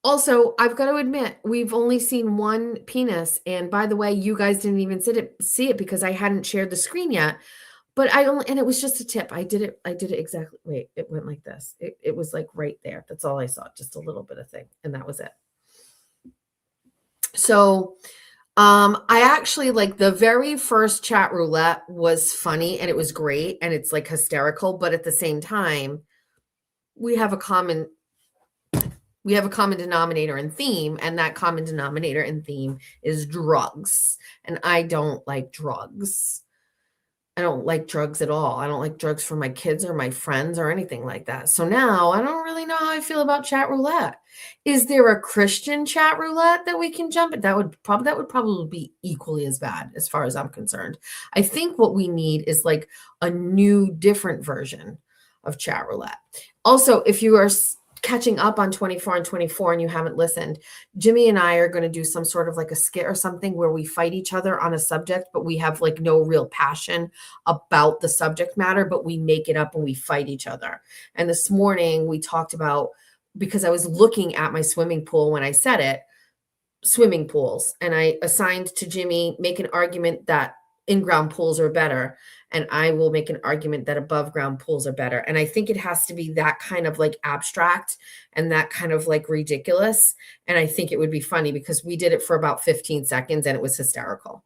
Also, I've got to admit, we've only seen one penis. And by the way, you guys didn't even see it because I hadn't shared the screen yet. But and it was just a tip. I did it exactly. Wait, it went like this. It was like right there. That's all I saw. Just a little bit of thing. And that was it. So I actually like the very first chat roulette was funny and it was great. And it's like hysterical. But at the same time, we have a common denominator and theme, and that common denominator and theme is drugs. And I don't like drugs. I don't like drugs at all. I don't like drugs for my kids or my friends or anything like that. So now I don't really know how I feel about chat roulette. Is there a Christian chat roulette that we can jump at? That would probably be equally as bad as far as I'm concerned. I think what we need is like a new, different version of chat roulette. Also, if you are catching up on 24 and 24 and you haven't listened, Jimmy and I are going to do some sort of like a skit or something where we fight each other on a subject, but we have like no real passion about the subject matter, but we make it up and we fight each other. And this morning we talked about, because I was looking at my swimming pool when I said it, swimming pools, and I assigned to Jimmy, make an argument that in-ground pools are better, and I will make an argument that above ground pools are better. And I think it has to be that kind of like abstract and that kind of like ridiculous. And I think it would be funny because we did it for about 15 seconds and it was hysterical.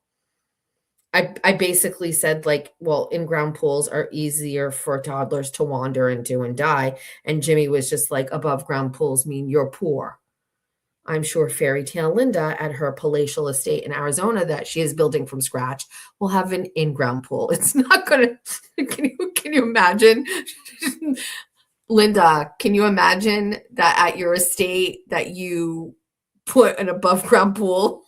I basically said like, well, in-ground pools are easier for toddlers to wander into and die. And Jimmy was just like, above ground pools mean you're poor. I'm sure Fairy Tale Linda at her palatial estate in Arizona that she is building from scratch will have an in-ground pool. It's not going to, can you imagine? Linda, can you imagine that at your estate that you put an above ground pool?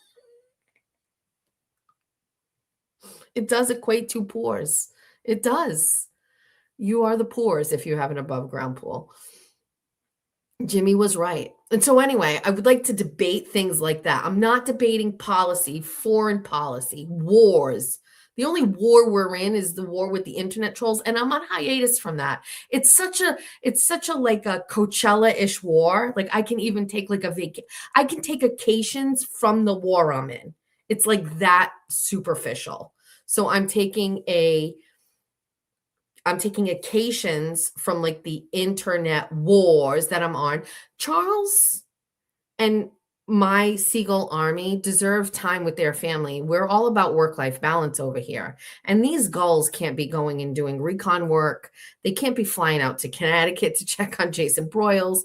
It does equate to poors. It does. You are the poors if you have an above ground pool. Jimmy was right. And so anyway, I would like to debate things like that. I'm not debating policy, foreign policy, wars. The only war we're in is the war with the internet trolls, and I'm on hiatus from that. It's such a like a Coachella-ish war. Like I can even take like I can take vacations from the war I'm in. It's like that superficial. So I'm taking occasions from like the internet wars that I'm on. Charles and my Seagull army deserve time with their family. We're all about work-life balance over here. And these gulls can't be going and doing recon work. They can't be flying out to Connecticut to check on Jason Broyles.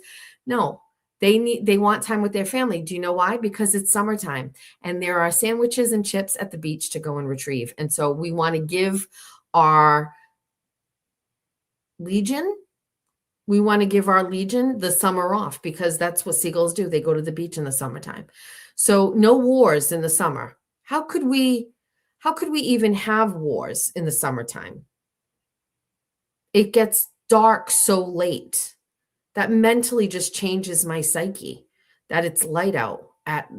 No, they want time with their family. Do you know why? Because it's summertime and there are sandwiches and chips at the beach to go and retrieve. And so we want to give our Legion, we want to give our Legion the summer off because that's what seagulls do. They go to the beach in the summertime. So no wars in the summer. How could we even have wars in the summertime? It gets dark so late. That mentally just changes my psyche that it's light out at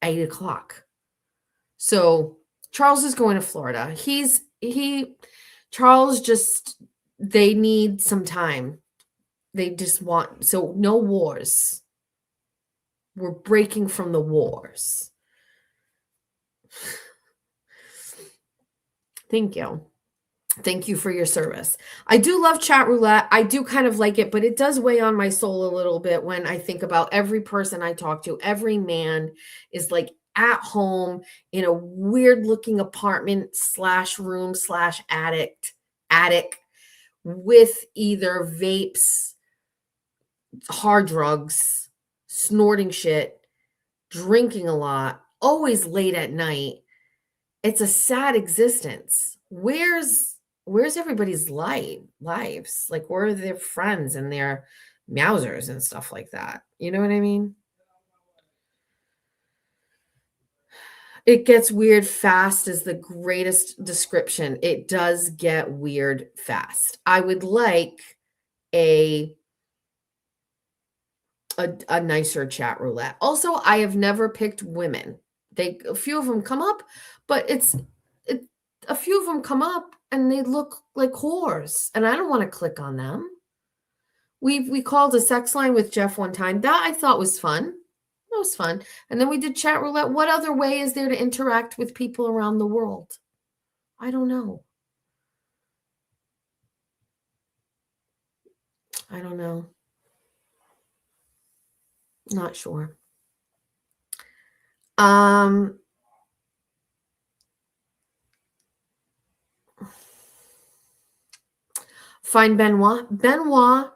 8 o'clock. So Charles is going to Florida. Charles just, they need some time. They just want, so no wars. We're breaking from the wars. Thank you. Thank you for your service. I do love chat roulette. I do kind of like it, but it does weigh on my soul a little bit when I think about every person I talk to. Every man is like at home in a weird looking apartment / room / attic with either vapes, hard drugs, snorting shit, drinking a lot, always late at night. It's a sad existence. Where's everybody's lives? Like, where are their friends and their meowsers and stuff like that? You know what I mean? It gets weird fast is the greatest description. It does get weird fast. I would like a nicer chat roulette. Also, I have never picked women. A few of them come up, but a few of them come up and they look like whores, and I don't want to click on them. We called a sex line with Jeff one time. That I thought was fun. That was fun. And then we did chat roulette. What other way is there to interact with people around the world? I don't know. I don't know. Not sure. Find Benoit. Benoit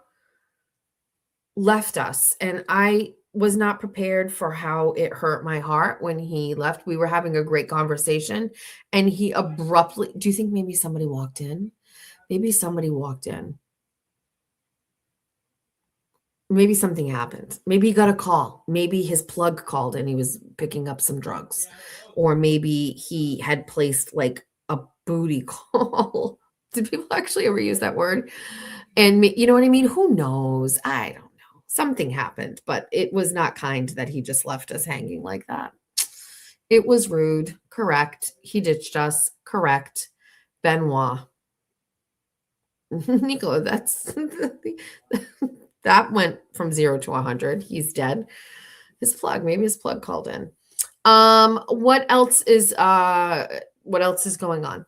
left us, and I was not prepared for how it hurt my heart when he left. We were having a great conversation, and he abruptly, do you think maybe somebody walked in? Maybe somebody walked in. Maybe something happened. Maybe he got a call. Maybe his plug called and he was picking up some drugs. Or maybe he had placed like a booty call. Did people actually ever use that word? And you know what I mean? Who knows? I don't know. Something happened, but it was not kind that he just left us hanging like that. It was rude. Correct. He ditched us. Correct. Benoit. Nico, that's that went from 0 to 100. He's dead. Maybe his plug called in. What else is going on?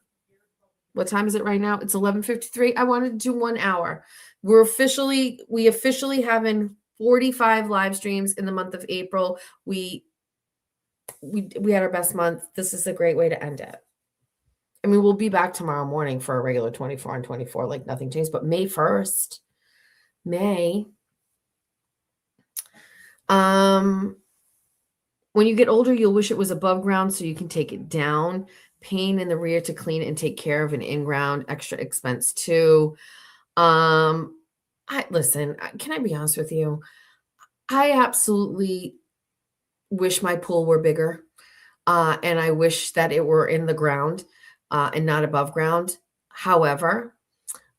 What time is it right now? It's 11:53. I wanted to do 1 hour. We officially having 45 live streams in the month of April. We had our best month. This is a great way to end it. I mean, we'll be back tomorrow morning for a regular 24 and 24, like nothing changed, but May 1st. When you get older, you'll wish it was above ground so you can take it down. Pain in the rear to clean and take care of an in-ground, extra expense too. Listen, can I be honest with you? I absolutely wish my pool were bigger. And I wish that it were in the ground and not above ground. However,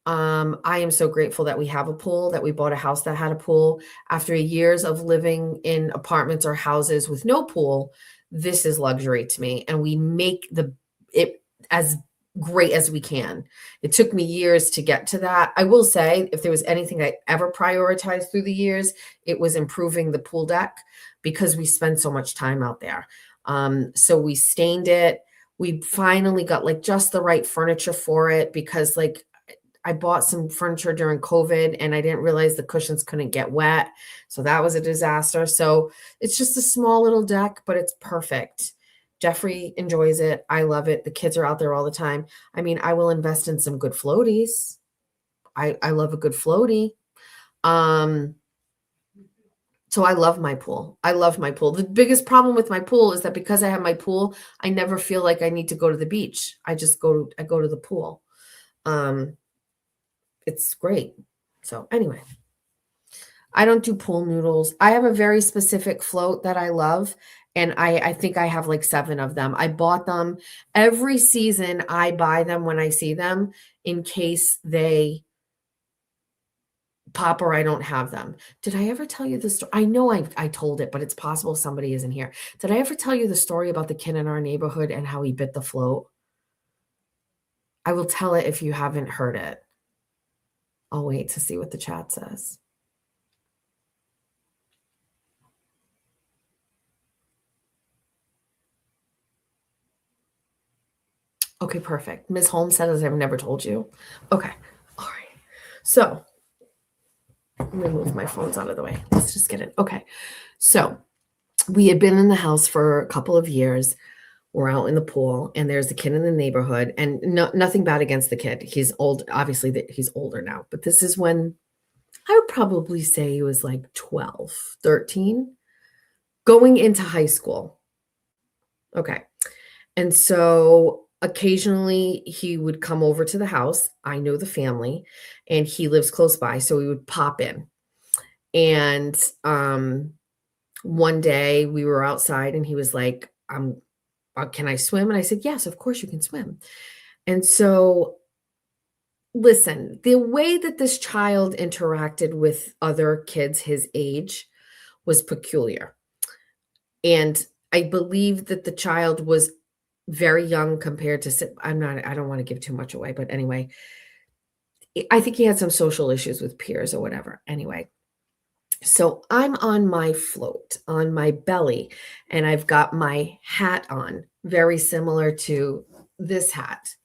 I am so grateful that we have a pool, that we bought a house that had a pool. After years of living in apartments or houses with no pool, this is luxury to me. And we make it as great as we can. It took me years to get to that. I will say, if there was anything I ever prioritized through the years, it was improving the pool deck because we spend so much time out there. So we stained it. We finally got like just the right furniture for it because like I bought some furniture during COVID and I didn't realize the cushions couldn't get wet. So that was a disaster. So it's just a small little deck, but it's perfect. Jeffrey enjoys it. I love it. The kids are out there all the time. I mean, I will invest in some good floaties. I love a good floaty. So I love my pool. The biggest problem with my pool is that because I have my pool, I never feel like I need to go to the beach. I go to the pool. It's great. So anyway, I don't do pool noodles. I have a very specific float that I love. And I think I have like 7 of them. I bought them every season. I buy them when I see them in case they Pop or I don't have them. Did I ever tell you the story? I know I told it, but it's possible somebody isn't here. Did I ever tell you the story about the kid in our neighborhood and how he bit the float? I will tell it if you haven't heard it. I'll wait to see what the chat says. Okay, perfect. Ms. Holmes says I've never told you. Okay. All right. So let me move my phones out of the way. Let's just get it. Okay. So we had been in the house for a couple of years. We're out in the pool, and there's a kid in the neighborhood, and nothing bad against the kid. He's old. Obviously, he's older now, but this is when I would probably say he was like 12, 13, going into high school. Okay. And so occasionally he would come over to the house. I know the family, and he lives close by, so we would pop in. And one day we were outside, and he was like, can I swim? And I said, yes, of course you can swim. And so, listen, the way that this child interacted with other kids his age was peculiar. And I believe that the child was very young compared to, I don't want to give too much away, but anyway, I think he had some social issues with peers or whatever. Anyway, so I'm on my float, on my belly, and I've got my hat on, very similar to this hat.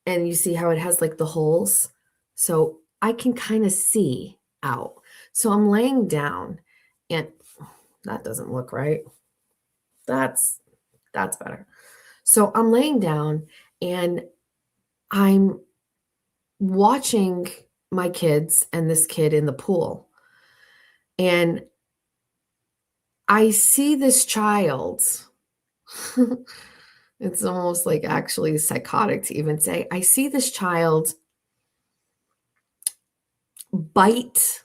And you see how it has like the holes? So I can kind of see out. So I'm laying down, and that doesn't look right. That's better. So I'm laying down, and I'm watching my kids and this kid in the pool. And I see this child. It's almost like actually psychotic to even say. I see this child bite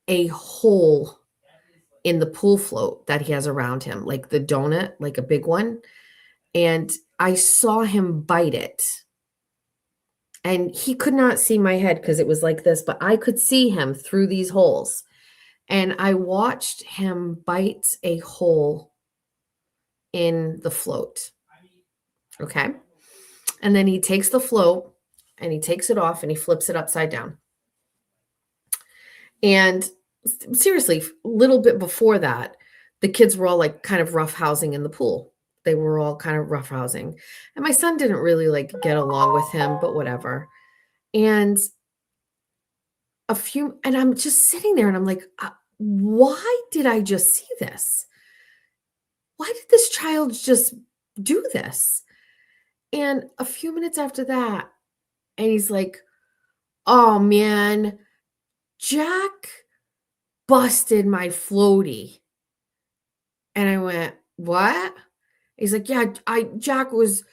a hole in the pool float that he has around him, like the donut, like a big one. And I saw him bite it. And he could not see my head because it was like this, but I could see him through these holes. And I watched him bite a hole in the float. Okay. And then he takes the float and he takes it off and he flips it upside down. And seriously, a little bit before that, the kids were all like kind of roughhousing in the pool. They were all kind of roughhousing. And my son didn't really like get along with him, but whatever. And I'm just sitting there and I'm like, why did I just see this? Why did this child just do this? And a few minutes after that, and he's like, oh man, Jack busted my floaty. And I went, what? He's like, yeah, Jack was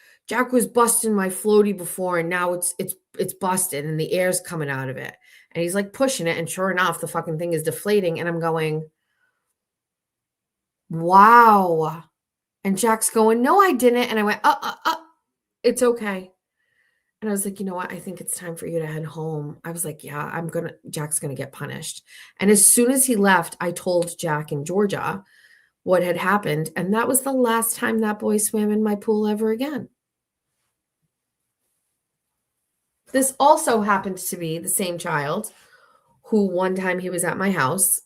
busting my floaty before, and now it's busted and the air's coming out of it. And he's like pushing it, and sure enough, the fucking thing is deflating. And I'm going, wow. And Jack's going, no, I didn't. And I went, it's okay. And I was like, you know what? I think it's time for you to head home. I was like, yeah, Jack's going to get punished. And as soon as he left, I told Jack and Georgia what had happened. And that was the last time that boy swam in my pool ever again. This also happened to be the same child who one time he was at my house.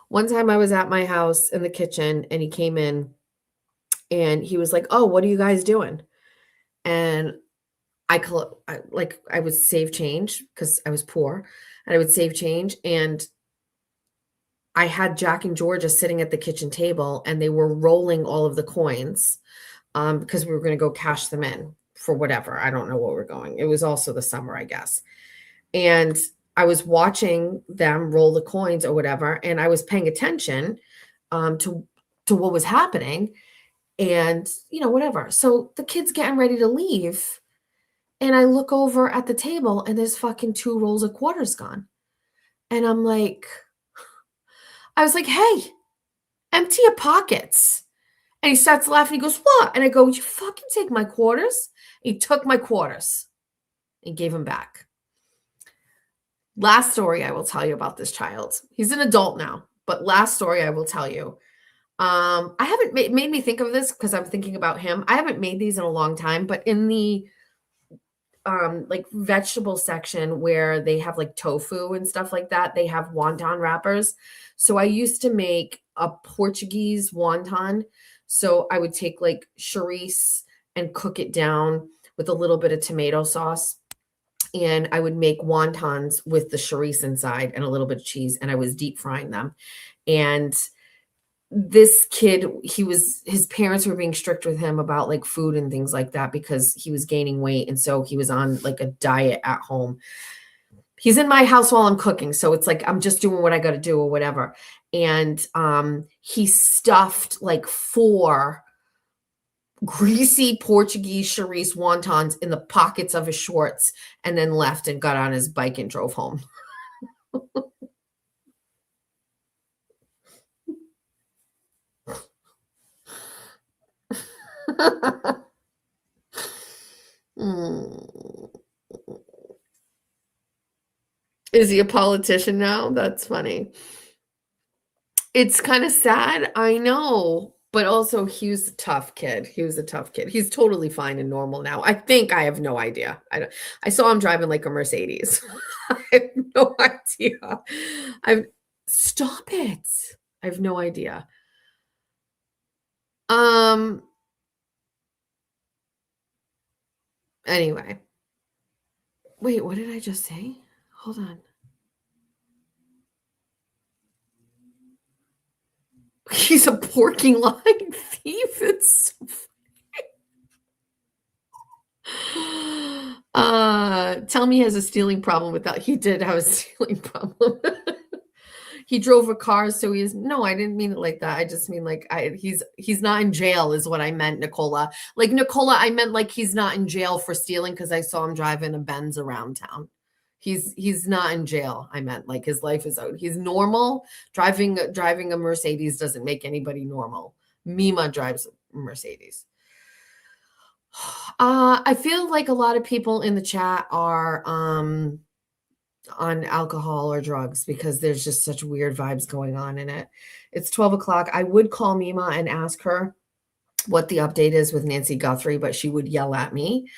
One time I was at my house in the kitchen, and he came in and he was like, oh, what are you guys doing? And I would save change because I was poor, and I would save change. And I had Jack and Georgia sitting at the kitchen table, and they were rolling all of the coins because we were going to go cash them in for whatever. I don't know what we're going. It was also the summer, I guess. And I was watching them roll the coins or whatever, and I was paying attention to what was happening, and whatever. So the kid's getting ready to leave, and I look over at the table, and there's fucking 2 rolls of quarters gone. And I was like, hey, empty your pockets. And he starts laughing. He goes, what? And I go, you fucking take my quarters? He took my quarters. and gave him back. Last story I will tell you about this child. He's an adult now, but last story I will tell you. I haven't made me think of this because I'm thinking about him. I haven't made these in a long time, but in the like vegetable section where they have like tofu and stuff like that, they have wonton wrappers. So I used to make a Portuguese wonton. So I would take like chorizo and cook it down with a little bit of tomato sauce. And I would make wontons with the chorizo inside and a little bit of cheese, and I was deep frying them. And this kid, his parents were being strict with him about like food and things like that because he was gaining weight. And so he was on like a diet at home. He's in my house while I'm cooking. So it's like, I'm just doing what I got to do or whatever. And he stuffed like 4 greasy Portuguese chorizo wontons in the pockets of his shorts and then left and got on his bike and drove home. Is he a politician now? That's funny. It's kind of sad, I know, but also he was a tough kid. He was a tough kid. He's totally fine and normal now. I think. I have no idea. I saw him driving like a Mercedes. I have no idea. Stop it. I have no idea. Anyway. Wait, what did I just say? Hold on. He's a parking lot thief. It's so funny. Tell me he has a stealing problem with that. He did have a stealing problem. He drove a car, so no, I didn't mean it like that. I just mean like he's not in jail is what I meant, Nicola. Like Nicola, I meant like he's not in jail for stealing because I saw him driving a Benz around town. He's not in jail. I meant like his life is out. He's normal. Driving a Mercedes doesn't make anybody normal. Mima drives a Mercedes. I feel like a lot of people in the chat are on alcohol or drugs because there's just such weird vibes going on in it. It's 12 o'clock. I would call Mima and ask her what the update is with Nancy Guthrie, but she would yell at me.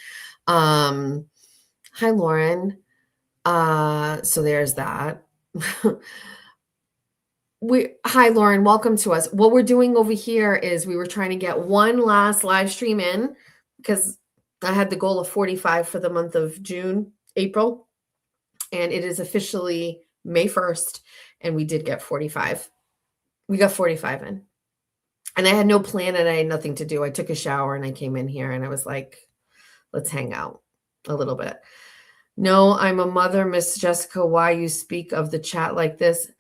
Hi, Lauren. So there's that. Hi, Lauren. Welcome to us. What we're doing over here is we were trying to get one last live stream in because I had the goal of 45 for the month of April. And it is officially May 1st, and we did get 45. We got 45 in. And I had no plan and I had nothing to do. I took a shower and I came in here and I was like, let's hang out a little bit. No, I'm a mother, Miss Jessica. Why you speak of the chat like this?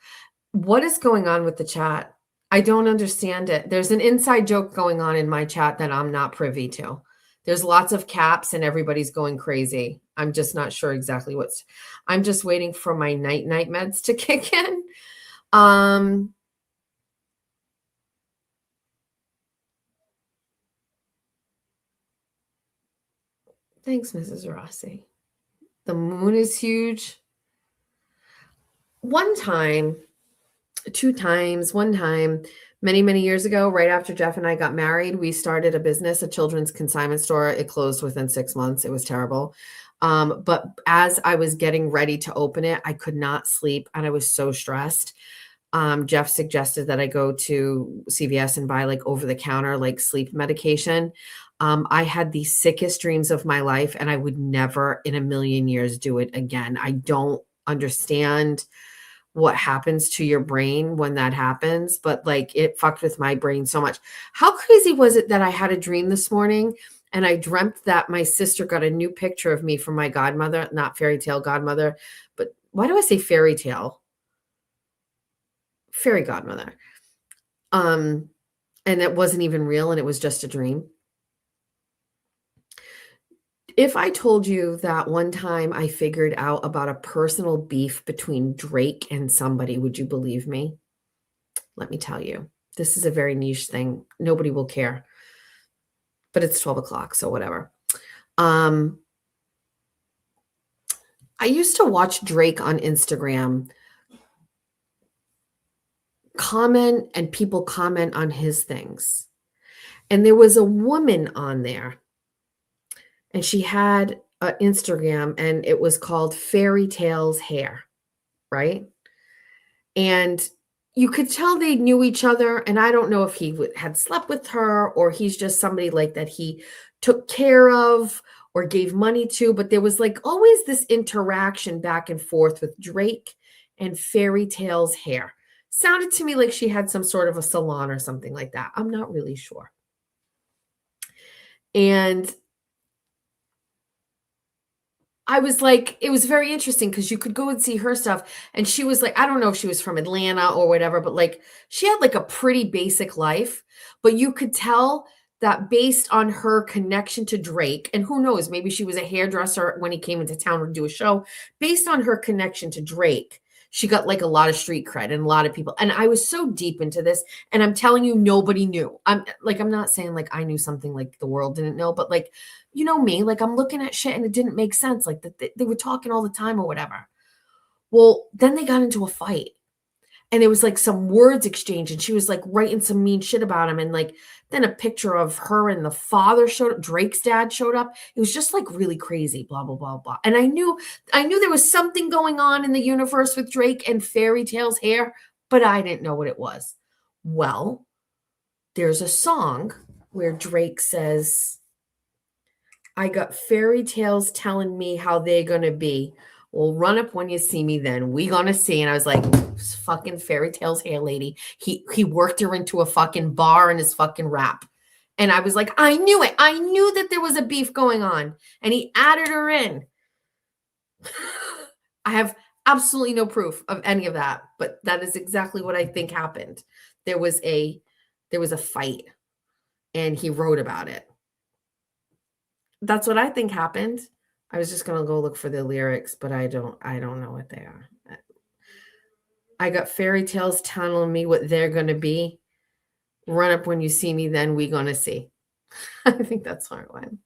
What is going on with the chat? I don't understand it. There's an inside joke going on in my chat that I'm not privy to. There's lots of caps and everybody's going crazy. I'm just not sure exactly I'm just waiting for my night meds to kick in. Thanks, Mrs. Rossi. The moon is huge. One time, many, many years ago, right after Jeff and I got married, we started a business, a children's consignment store. It closed within 6 months. It was terrible. But as I was getting ready to open it, I could not sleep and I was so stressed. Jeff suggested that I go to CVS and buy like over the counter, like sleep medication. I had the sickest dreams of my life and I would never in a million years do it again. I don't understand what happens to your brain when that happens, but like it fucked with my brain so much. How crazy was it that I had a dream this morning and I dreamt that my sister got a new picture of me from my godmother, not fairy tale godmother, but why do I say fairy tale? Fairy godmother. And it wasn't even real and it was just a dream. If I told you that one time I figured out about a personal beef between Drake and somebody, would you believe me? Let me tell you, this is a very niche thing. Nobody will care, but it's 12 o'clock, so whatever. I used to watch Drake on Instagram comment, and people comment on his things. And there was a woman on there, and she had an Instagram, and it was called Fairy Tales Hair, right? And you could tell they knew each other. And I don't know if he had slept with her or he's just somebody like that he took care of or gave money to. But there was like always this interaction back and forth with Drake and Fairy Tales Hair. Sounded to me like she had some sort of a salon or something like that. I'm not really sure. And I was like, it was very interesting because you could go and see her stuff. And she was like, I don't know if she was from Atlanta or whatever, but like she had like a pretty basic life. But you could tell that based on her connection to Drake, and who knows, maybe she was a hairdresser when he came into town to do a show. Based on her connection to Drake, she got like a lot of street cred and a lot of people. And I was so deep into this. And I'm telling you, nobody knew. I'm not saying like I knew something like the world didn't know, but like, you know me, like I'm looking at shit and it didn't make sense. Like they were talking all the time or whatever. Well, then they got into a fight and there was like some words exchange and she was like writing some mean shit about him. And like, then a picture of her and the father showed up. Drake's dad showed up. It was just like really crazy, blah, blah, blah, blah. And I knew there was something going on in the universe with Drake and Fairy Tales Hair, but I didn't know what it was. Well, there's a song where Drake says, I got fairy tales telling me how they're going to be. Well, run up when you see me then. We going to see. And I was like, fucking Fairy Tales Hair lady. He worked her into a fucking bar in his fucking rap. And I was like, I knew it. I knew that there was a beef going on. And he added her in. I have absolutely no proof of any of that. But that is exactly what I think happened. There was a fight. And he wrote about it. That's what I think happened. I was just going to go look for the lyrics, but I don't know what they are. I got fairy tales telling me what they're going to be. Run up when you see me, then we going to see. I think that's where it went.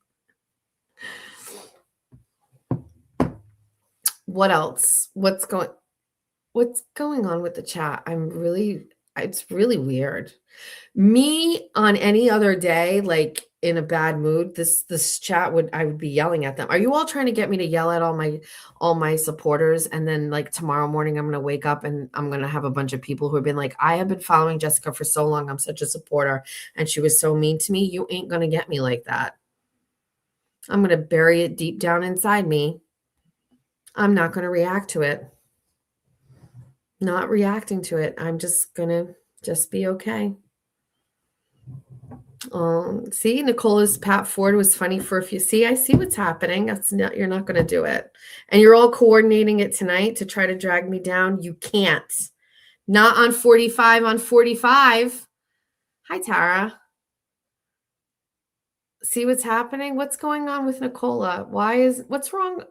What else? What's going on with the chat? It's really weird. Me on any other day, like in a bad mood, this chat I would be yelling at them. Are you all trying to get me to yell at all my supporters? And then like tomorrow morning, I'm going to wake up and I'm going to have a bunch of people who have been like, I have been following Jessica for so long. I'm such a supporter. And she was so mean to me. You ain't going to get me like that. I'm going to bury it deep down inside me. I'm not going to react to it. Not reacting to it. I'm just going to be okay. See, Nicola's Pat Ford was funny for a few. See, I see what's happening. You're not going to do it. And you're all coordinating it tonight to try to drag me down. You can't. Not on 45 on 45. Hi, Tara. See what's happening? What's going on with Nicola? What's wrong?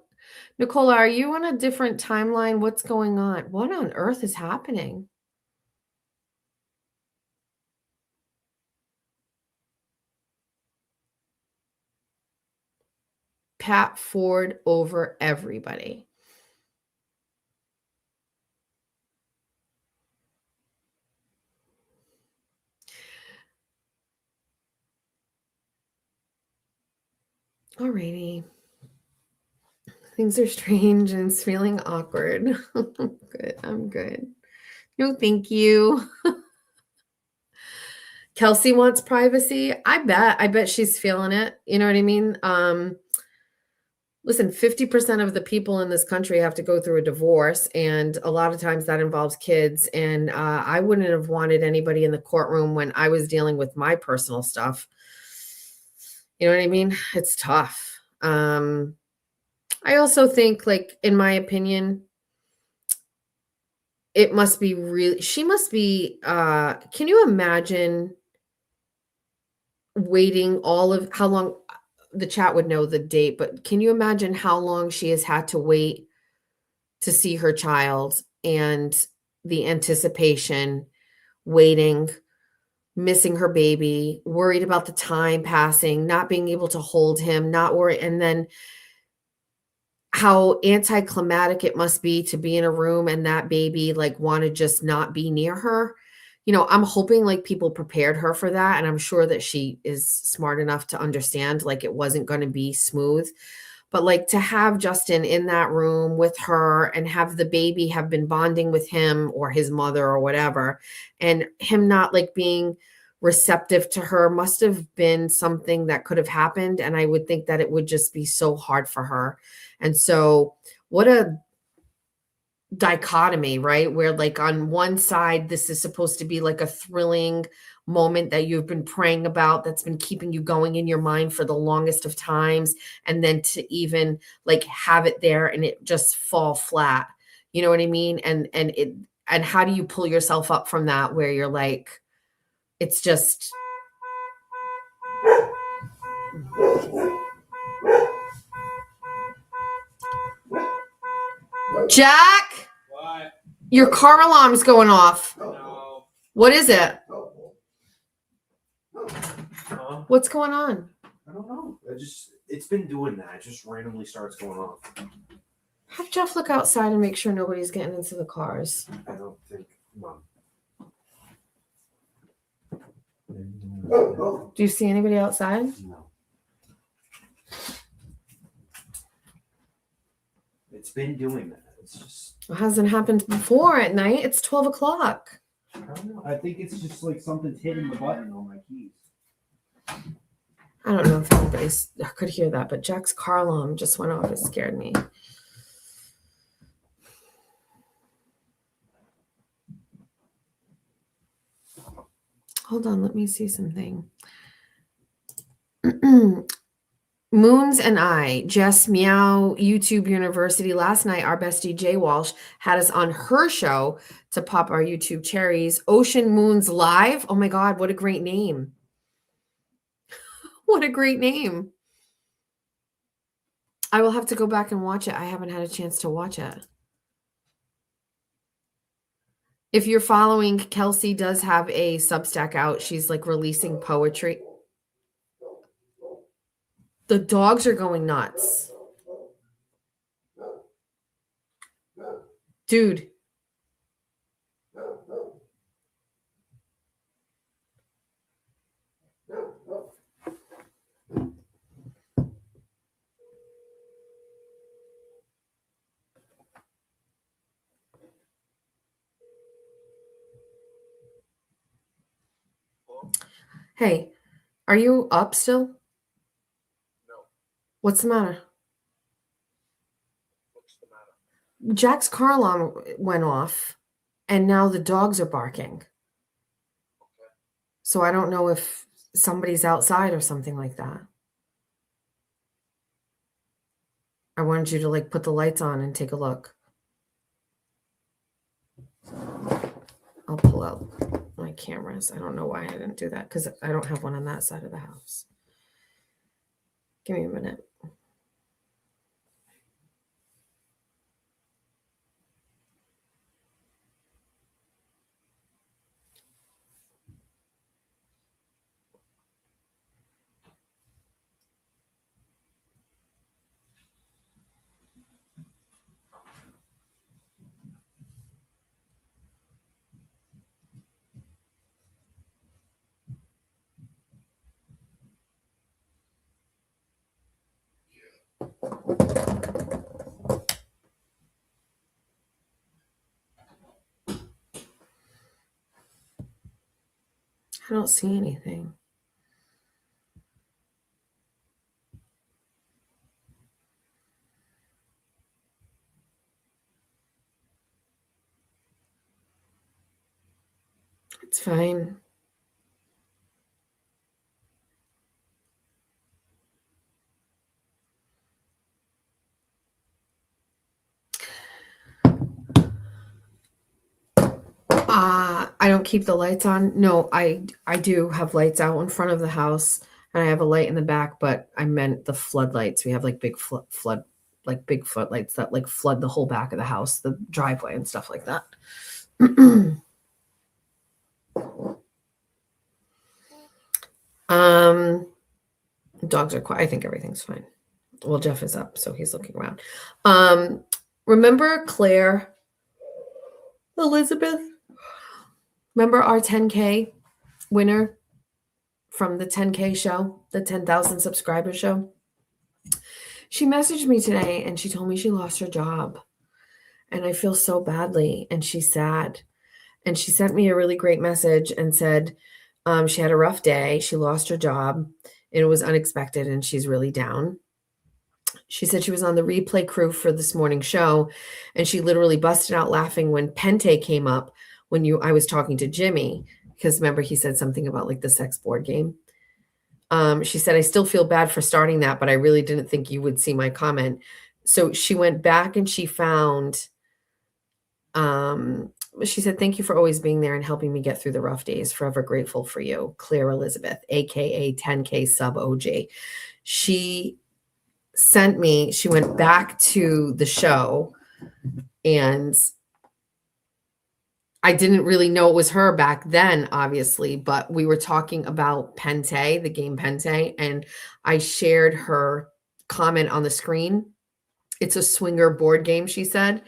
Nicola, are you on a different timeline? What's going on? What on earth is happening? Pat Ford over everybody. Alrighty. Things are strange and it's feeling awkward. Good. I'm good. No, thank you. Kelsey wants privacy. I bet she's feeling it. You know what I mean? Listen, 50% of the people in this country have to go through a divorce, and a lot of times that involves kids. And I wouldn't have wanted anybody in the courtroom when I was dealing with my personal stuff. You know what I mean? It's tough. I also think, like, in my opinion, it must be really, she must be, can you imagine waiting how long? The chat would know the date, but can you imagine how long she has had to wait to see her child and the anticipation, waiting, missing her baby, worried about the time passing, not being able to hold him, not worry. And then how anticlimactic it must be to be in a room and that baby like want to just not be near her. I'm hoping like people prepared her for that, and I'm sure that she is smart enough to understand like it wasn't going to be smooth. But like to have Justin in that room with her and have the baby have been bonding with him or his mother or whatever, and him not like being receptive to her must have been something that could have happened. And I would think that it would just be so hard for her. And so, what a dichotomy, right? Where, like, on one side, this is supposed to be like a thrilling moment that you've been praying about, that's been keeping you going in your mind for the longest of times. And then to even like have it there and it just fall flat. You know what I mean? And how do you pull yourself up from that where you're like, it's just. Jack, What? your car alarm's going off. No. What is it? Huh? What's going on? I don't know. It's been doing that. It just randomly starts going off. Have Jeff look outside and make sure nobody's getting into the cars. I don't think. Mom. Do you see anybody outside? No. It's been doing that. It's just. It hasn't happened before at night. It's 12 o'clock. I don't know. I think it's just like something's hitting the button on my keys. I don't know if anybody could hear that, but Jack's car alarm just went off. It scared me. Hold on, let me see something. Moons and I, Jess Meow, YouTube University. Last night, our bestie Jay Walsh had us on her show to pop our YouTube cherries. Ocean Moons Live. Oh my God, what a great name. What a great name. I will have to go back and watch it. I haven't had a chance to watch it. If you're following, Kelsey does have a Substack out. She's like releasing poetry. The dogs are going nuts. Dude. Hey, are you up still? No. What's the matter? What's the matter? Jack's car alarm went off, and now the dogs are barking. Okay. So I don't know if somebody's outside or something like that. I wanted you to like put the lights on and take a look. I'll pull out my cameras. I don't know why I didn't do that because I don't have one on that side of the house. Give me a minute. I don't see anything. It's fine. I don't keep the lights on. No, I do have lights out in front of the house, and I have a light in the back, but I meant the floodlights. We have like big big floodlights that like flood the whole back of the house, the driveway and stuff like that. Dogs are quiet. I think everything's fine. Well, Jeff is up, so he's looking around. Remember Claire Elizabeth? Remember our 10K winner from the 10K show, the 10,000 subscriber show? She messaged me today and she told me she lost her job. And I feel so badly, and she's sad. And she sent me a really great message and said she had a rough day. She lost her job, and it was unexpected, and she's really down. She said she was on the replay crew for this morning's show, and she literally busted out laughing when Pente came up when I was talking to Jimmy, because remember he said something about like the sex board game. She said, I still feel bad for starting that, but I really didn't think you would see my comment. So she went back and she found, she said, thank you for always being there and helping me get through the rough days. Forever grateful for you. Claire Elizabeth, AKA 10K sub OG. She went back to the show, and I didn't really know it was her back then, obviously, but we were talking about Pente, the game Pente, and I shared her comment on the screen. It's a swinger board game, she said.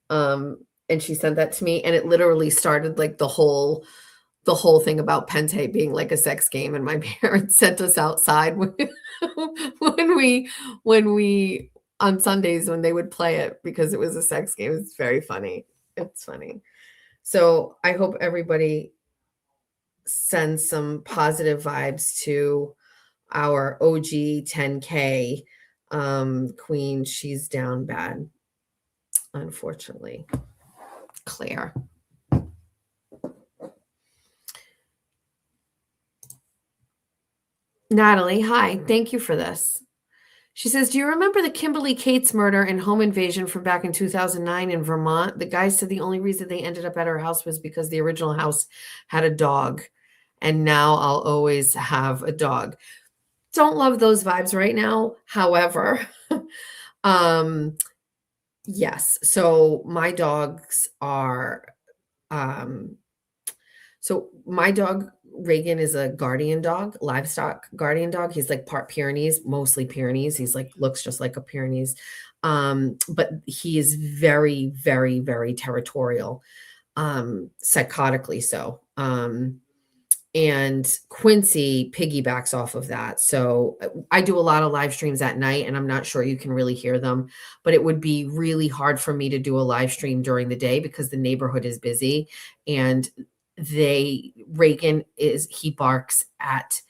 And she sent that to me, and it literally started like the whole thing about Pente being like a sex game, and my parents sent us outside when we on Sundays when they would play it because it was a sex game. It's very funny. It's funny. So I hope everybody sends some positive vibes to our OG 10K queen. She's down bad, unfortunately. Claire. Natalie, hi. Thank you for this. She says, do you remember the Kimberly Cates murder and home invasion from back in 2009 in Vermont? The guy said the only reason they ended up at her house was because the original house had a dog. And now I'll always have a dog. Don't love those vibes right now. However, yes. So my dogs are, so my dog Reagan is a guardian dog, livestock guardian dog. He's like part Pyrenees, mostly Pyrenees. He's like, looks just like a Pyrenees. But he is very, very, very territorial, psychotically so. And Quincy piggybacks off of that. So I do a lot of live streams at night, and I'm not sure you can really hear them, but it would be really hard for me to do a live stream during the day because the neighborhood is busy, and Reagan he barks at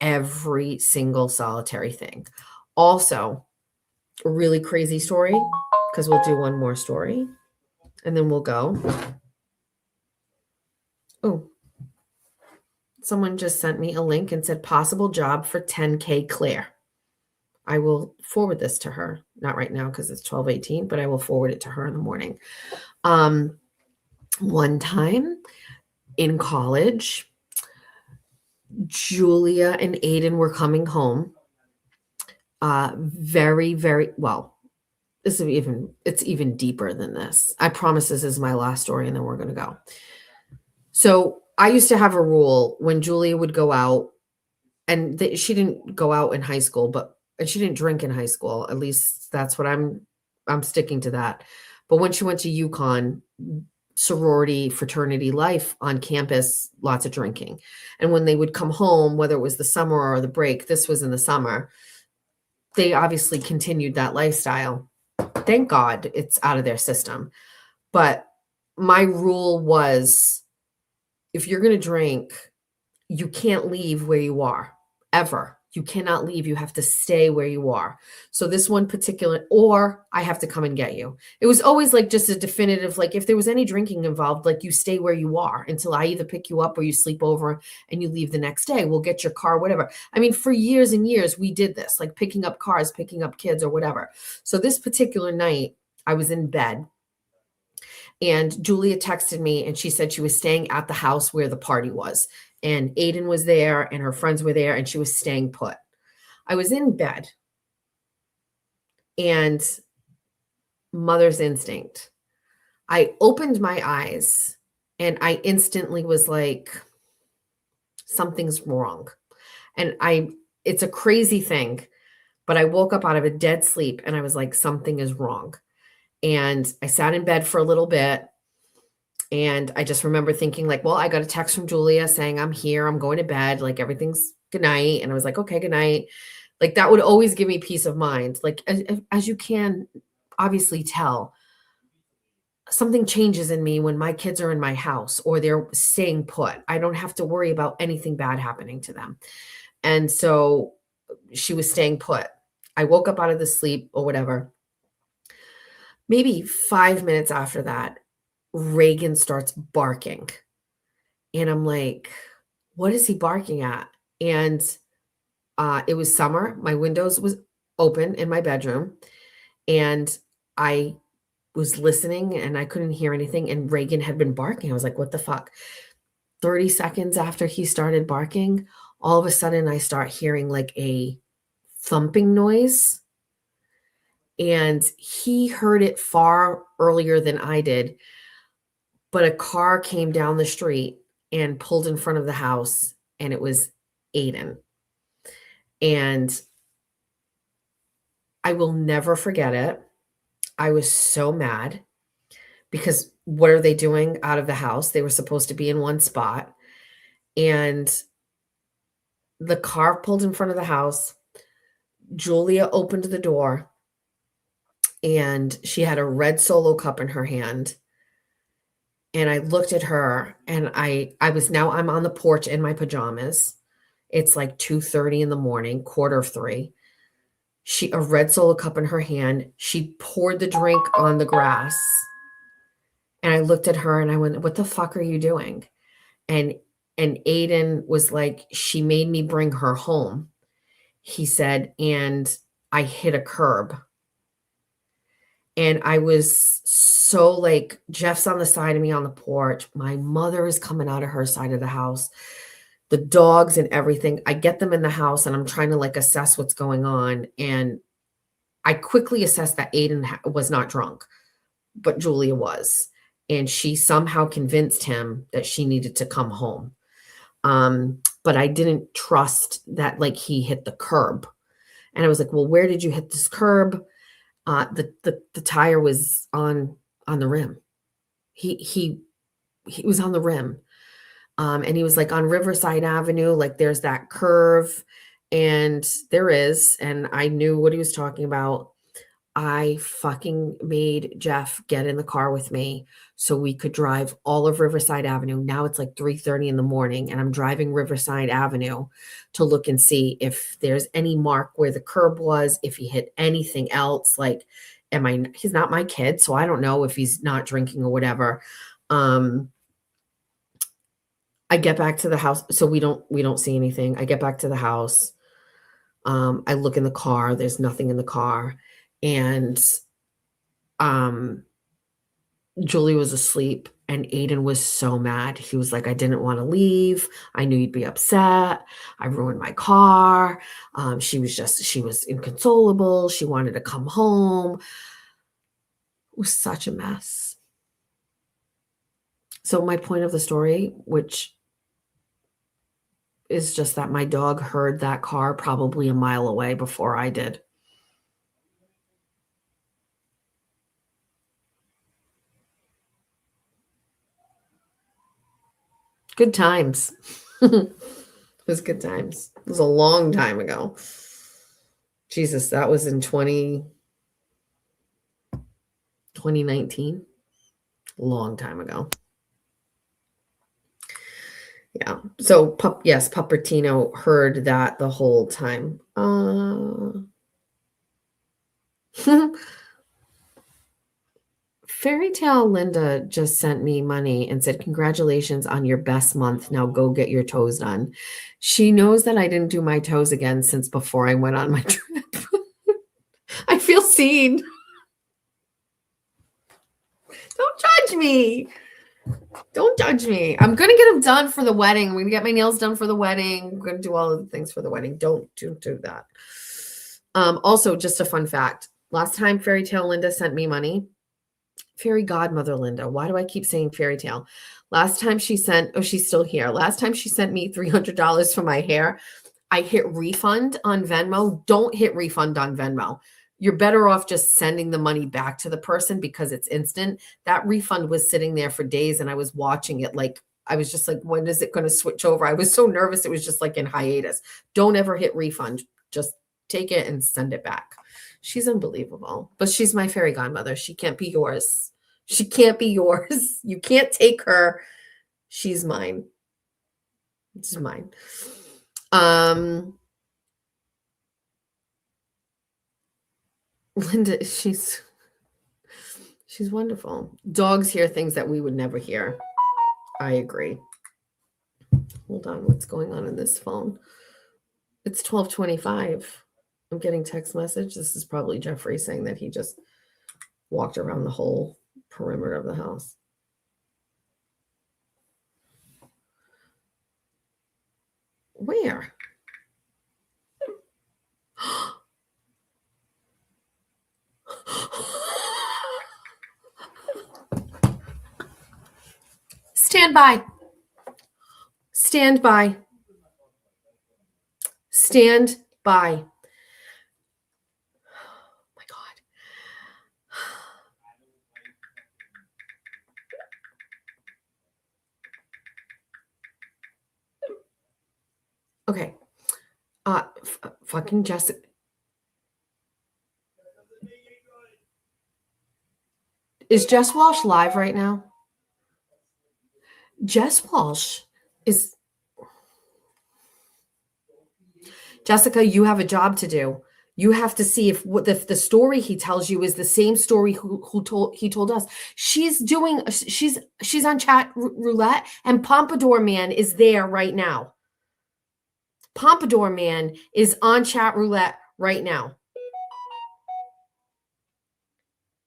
every single solitary thing. Also, a really crazy story, because we'll do one more story and then we'll go. Oh, someone just sent me a link and said possible job for 10K Claire. I will forward this to her. Not right now because it's 12:18, but I will forward it to her in the morning. One time in college, Julia and Aiden were coming home. Very, very well. It's even deeper than this. I promise this is my last story, and then we're going to go. So I used to have a rule when Julia would go out, and she didn't go out in high school, and she didn't drink in high school. At least that's what I'm sticking to that. But when she went to UConn, sorority, fraternity life on campus, lots of drinking. And when they would come home, whether it was the summer or the break, this was in the summer, they obviously continued that lifestyle. Thank God it's out of their system. But my rule was, if you're going to drink, you can't leave where you are, ever. You cannot leave. You have to stay where you are. So this one particular, or I have to come and get you. It was always like just a definitive, like if there was any drinking involved, like you stay where you are until I either pick you up or you sleep over and you leave the next day. We'll get your car, whatever. I mean, for years and years, we did this, like picking up cars, picking up kids or whatever. So this particular night, I was in bed. And Julia texted me and she said she was staying at the house where the party was. And Aiden was there and her friends were there and she was staying put. I was in bed and mother's instinct. I opened my eyes and I instantly was like, something's wrong. And it's a crazy thing. But I woke up out of a dead sleep and I was like, something is wrong. And I sat in bed for a little bit. And I just remember thinking like, well, I got a text from Julia saying, I'm here, I'm going to bed, like everything's good night. And I was like, okay, good night. Like that would always give me peace of mind. Like as you can obviously tell, something changes in me when my kids are in my house or they're staying put. I don't have to worry about anything bad happening to them. And so she was staying put. I woke up out of the sleep or whatever. Maybe 5 minutes after that, Reagan starts barking. And I'm like, what is he barking at? And it was summer. My windows was open in my bedroom. And I was listening and I couldn't hear anything. And Reagan had been barking. I was like, what the fuck? 30 seconds after he started barking, all of a sudden I start hearing like a thumping noise. And he heard it far earlier than I did. But a car came down the street and pulled in front of the house, and it was Aiden. And I will never forget it. I was so mad because what are they doing out of the house? They were supposed to be in one spot. And the car pulled in front of the house. Julia opened the door, and she had a red Solo cup in her hand. And I looked at her, and I'm on the porch in my pajamas. It's like 2:30 in the morning, 2:45. A red Solo cup in her hand. She poured the drink on the grass. And I looked at her and I went, what the fuck are you doing? And Aiden was like, she made me bring her home. He said, and I hit a curb. And I was so like, Jeff's on the side of me on the porch. My mother is coming out of her side of the house. The dogs and everything. I get them in the house and I'm trying to like assess what's going on. And I quickly assessed that Aiden was not drunk, but Julia was. And she somehow convinced him that she needed to come home. But I didn't trust that like he hit the curb. And I was like, well, where did you hit this curb? The tire was on the rim. He was on the rim. And he was like on Riverside Avenue, like there's that curve, and there is, and I knew what he was talking about. I fucking made Jeff get in the car with me so we could drive all of Riverside Avenue. Now it's like 3:30 in the morning, and I'm driving Riverside Avenue to look and see if there's any mark where the curb was, if he hit anything else. Like, he's not my kid, so I don't know if he's not drinking or whatever. I get back to the house. So we don't see anything. I get back to the house. I look in the car. There's nothing in the car. And Julie was asleep and Aiden was so mad. He was like, I didn't want to leave. I knew you'd be upset. I ruined my car. She was inconsolable. She wanted to come home. It was such a mess. So my point of the story, which is just that my dog heard that car probably a mile away before I did. Good times. It was good times. It was a long time ago. Jesus, that was in 2019. Long time ago. Yeah. So, Puppertino heard that the whole time. Fairy Tale Linda just sent me money and said, congratulations on your best month. Now go get your toes done. She knows that I didn't do my toes again since before I went on my trip. I feel seen. Don't judge me. Don't judge me. I'm going to get them done for the wedding. I'm going to get my nails done for the wedding. I'm going to do all of the things for the wedding. Don't do that. Also, just a fun fact. Last time Fairy Tale Linda sent me money, Fairy Godmother Linda. Why do I keep saying fairy tale? Last time she sent, she's still here. Last time she sent me $300 for my hair. I hit refund on Venmo. Don't hit refund on Venmo. You're better off just sending the money back to the person because it's instant. That refund was sitting there for days and I was watching it like, I was just like, when is it going to switch over? I was so nervous. It was just like in hiatus. Don't ever hit refund. Just take it and send it back. She's unbelievable, but she's my fairy godmother. She can't be yours. She can't be yours. You can't take her. She's mine. This is mine. Linda, she's wonderful. Dogs hear things that we would never hear. I agree. Hold on, what's going on in this phone? It's 12:25. I'm getting text message. This is probably Jeffrey saying that he just walked around the whole perimeter of the house. Where? Stand by. Stand by. Stand by. Oh my God. Okay. Fucking Jessica. Is Jess Walsh live right now? Jess Walsh is... Jessica, you have a job to do. You have to see if the story he tells you is the same story he told us. She's on chat roulette, and Pompadour Man is there right now. Pompadour Man is on chat roulette right now.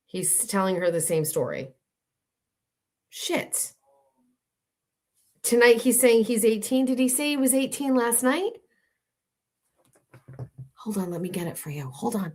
He's telling her the same story. Shit. Tonight he's saying he's 18. Did he say he was 18 last night? Hold on, let me get it for you. Hold on.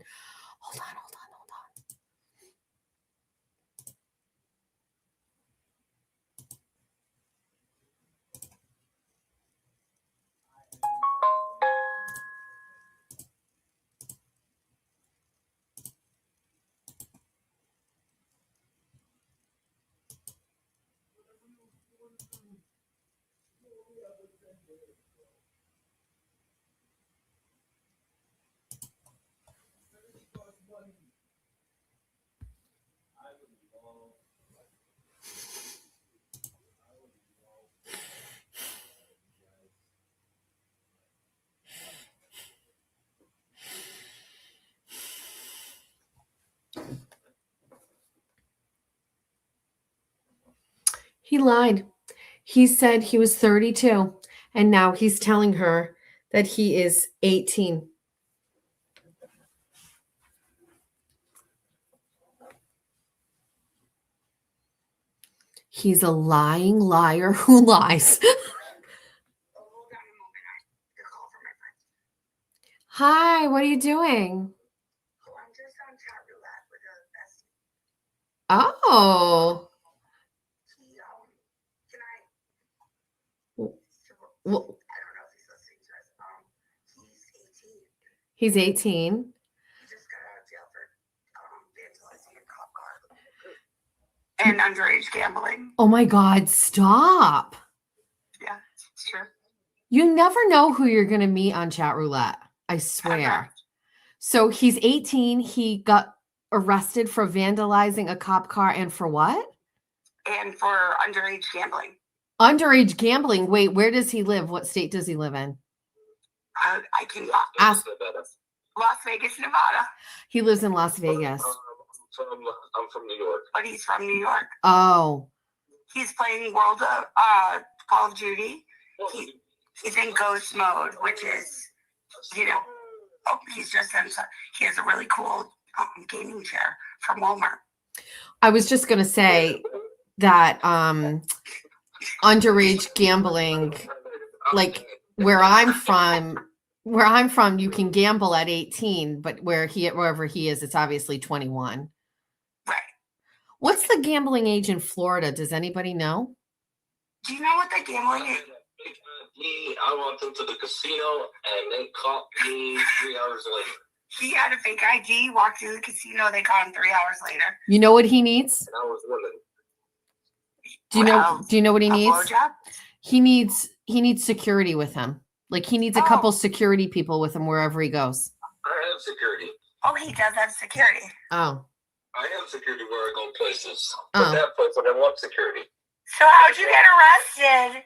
He lied. He said he was 32, and now he's telling her that he is 18. He's a lying liar who lies. Hi, what are you doing? I'm just on chat roulette with a bestie. Oh. Can I? Well, I don't know if he's listening to us. He's 18. he's 18. He just got out of jail for vandalizing a cop car and underage gambling. Oh my God, stop. Yeah, it's true. You never know who you're going to meet on chat roulette. I swear. So he's 18. He got arrested for vandalizing a cop car and for what? And for underage gambling. Underage gambling. Wait, where does he live? What state does he live in? I can Ask. Las Vegas, Nevada. He lives in Las Vegas. I'm from New York. But he's from New York. Oh. He's playing Call of Duty. He's in ghost mode, which is, he's just he has a really cool gaming chair from Walmart. I was just going to say that underage gambling, like where I'm from, you can gamble at 18, but wherever he is, it's obviously 21. Right. What's the gambling age in Florida? Does anybody know? Do you know what the gambling age? I walked into the casino and they caught me 3 hours later. He had a fake ID, walked to the casino, they caught him 3 hours later. You know what he needs? And I was willing. Do you know what he A needs? blowjob? He needs security with him. Like he needs a couple security people with him wherever he goes. I have security. Oh, he does have security. Oh. I have security where I go places. Oh. But that place, I don't want security. So how'd you get arrested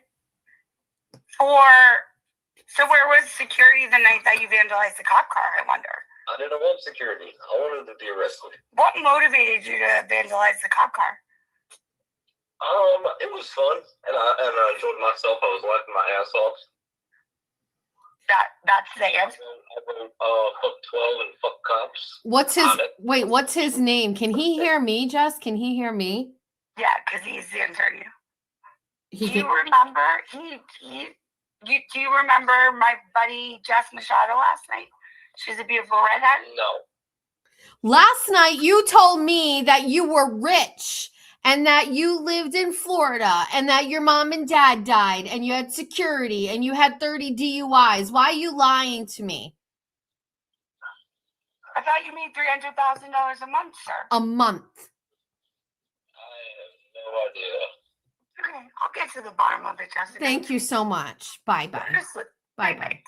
so where was security the night that you vandalized the cop car, I wonder? I didn't want security. I wanted to be arrested. What motivated you to vandalize the cop car? It was fun, and I enjoyed myself. I was laughing my ass off. That's the answer. I wrote, fuck 12 and fuck cops. What's his name? Can he hear me, Jess? Can he hear me? Yeah, because he's answering you. Do you remember my buddy Jess Machado last night? She's a beautiful redhead. No. Last night you told me that you were rich and that you lived in Florida and that your mom and dad died and you had security and you had 30 DUIs. Why are you lying to me? I thought you made $300,000 a month, sir. A month. I have no idea. Okay, I'll get to the bottom of it, Jessica. Thank you so much. Bye. Bye.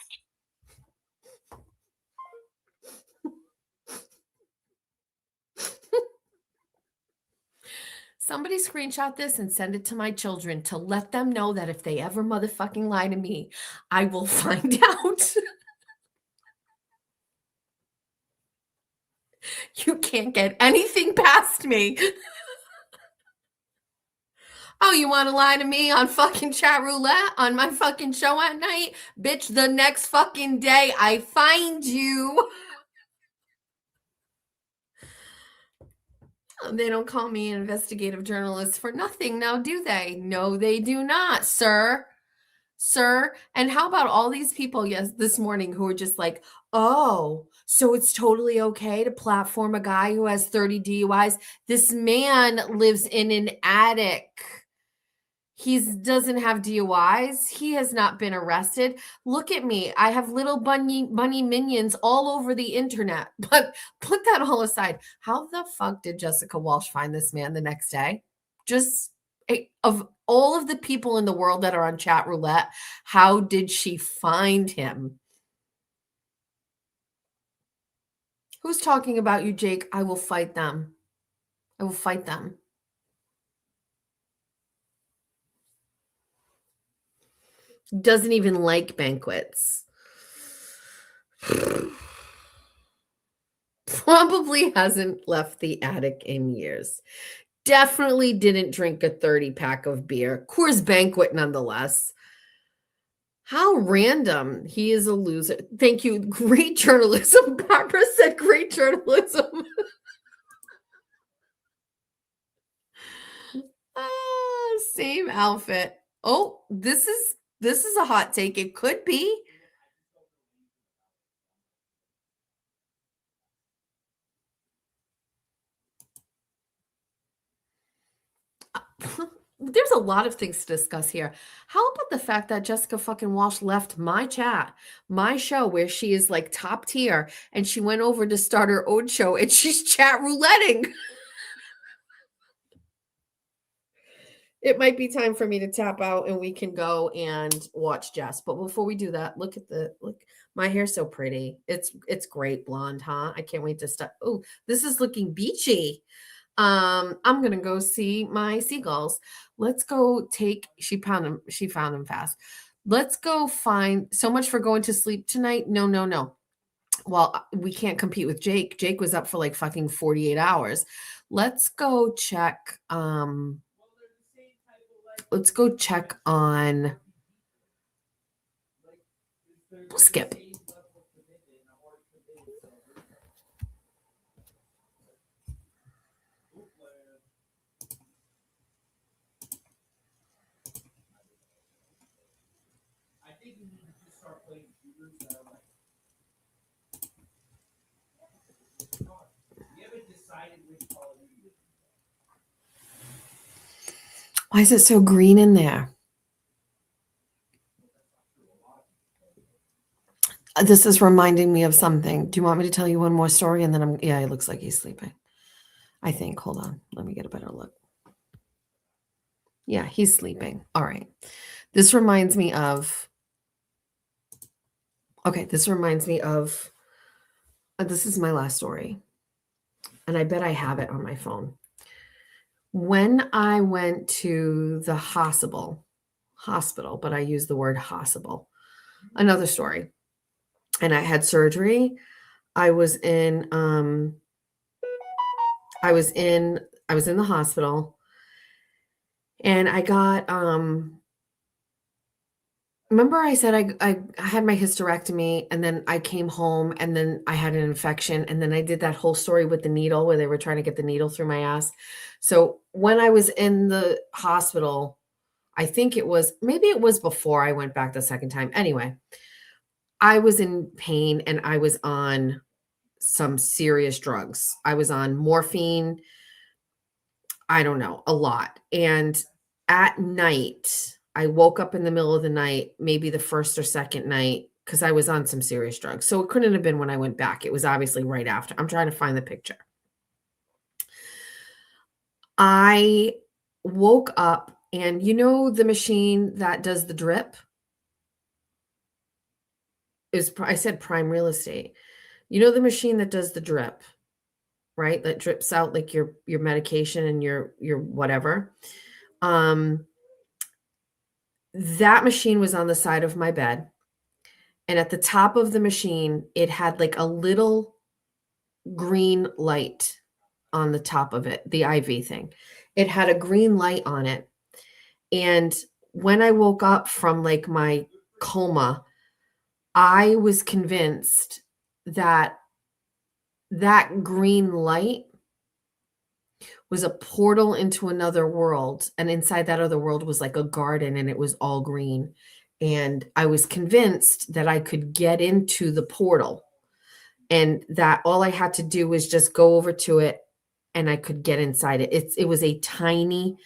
Somebody screenshot this and send it to my children to let them know that if they ever motherfucking lie to me, I will find out. You can't get anything past me. Oh, you want to lie to me on fucking chat roulette on my fucking show at night? Bitch, the next fucking day I find you. They don't call me an investigative journalist for nothing now, do they? No, they do not, sir. Sir. And how about all these people this morning who are just like, oh, so it's totally okay to platform a guy who has 30 DUIs? This man lives in an attic. He doesn't have DUIs. He has not been arrested. Look at me. I have little bunny minions all over the internet. But put that all aside. How the fuck did Jessica Walsh find this man the next day? Just of all of the people in the world that are on chat roulette, how did she find him? Who's talking about you, Jake? I will fight them. I will fight them. Doesn't even like banquets. Probably hasn't left the attic in years. Definitely didn't drink a 30-pack of beer. Coors Banquet nonetheless. How random. He is a loser. Thank you. Great journalism. Barbara said great journalism. Same outfit. Oh, this is a hot take. It could be. There's a lot of things to discuss here. How about the fact that Jessica fucking Walsh left my chat, my show where she is like top tier, and she went over to start her own show and she's chat rouletting. It might be time for me to tap out and we can go and watch Jess. But before we do that, look, my hair's so pretty. It's great blonde, huh? I can't wait to start. Oh, this is looking beachy. I'm gonna go see my seagulls. Let's go she found him fast. Let's go find. So much for going to sleep tonight. No. Well, we can't compete with Jake. Jake was up for like fucking 48 hours. Let's go check. Let's go check on. We'll skip. Why is it so green in there? This is reminding me of something. Do you want me to tell you one more story? And then yeah, it looks like he's sleeping. I think. Hold on. Let me get a better look. Yeah, he's sleeping. All right. This reminds me of, this is my last story. And I bet I have it on my phone. When I went to the hospital, but I use the word hospital. Another story. And I had surgery. I was in the hospital, and I got remember I said I had my hysterectomy, and then I came home, and then I had an infection, and then I did that whole story with the needle where they were trying to get the needle through my ass. So when I was in the hospital, I think maybe it was before I went back the second time. Anyway, I was in pain, and I was on some serious drugs. I was on morphine. I don't know, a lot. And at night, I woke up in the middle of the night, maybe the first or second night, because I was on some serious drugs. So it couldn't have been when I went back. It was obviously right after. I'm trying to find the picture. I woke up, and you know the machine that does the drip? I said prime real estate. You know the machine that does the drip, right? That drips out like your medication and your whatever. That machine was on the side of my bed. And at the top of the machine, it had like a little green light on the top of it, the IV thing. It had a green light on it. And when I woke up from like my coma, I was convinced that that green light was a portal into another world. And inside that other world was like a garden, and it was all green. And I was convinced that I could get into the portal, and that all I had to do was just go over to it, and I could get inside it. It was a tiny,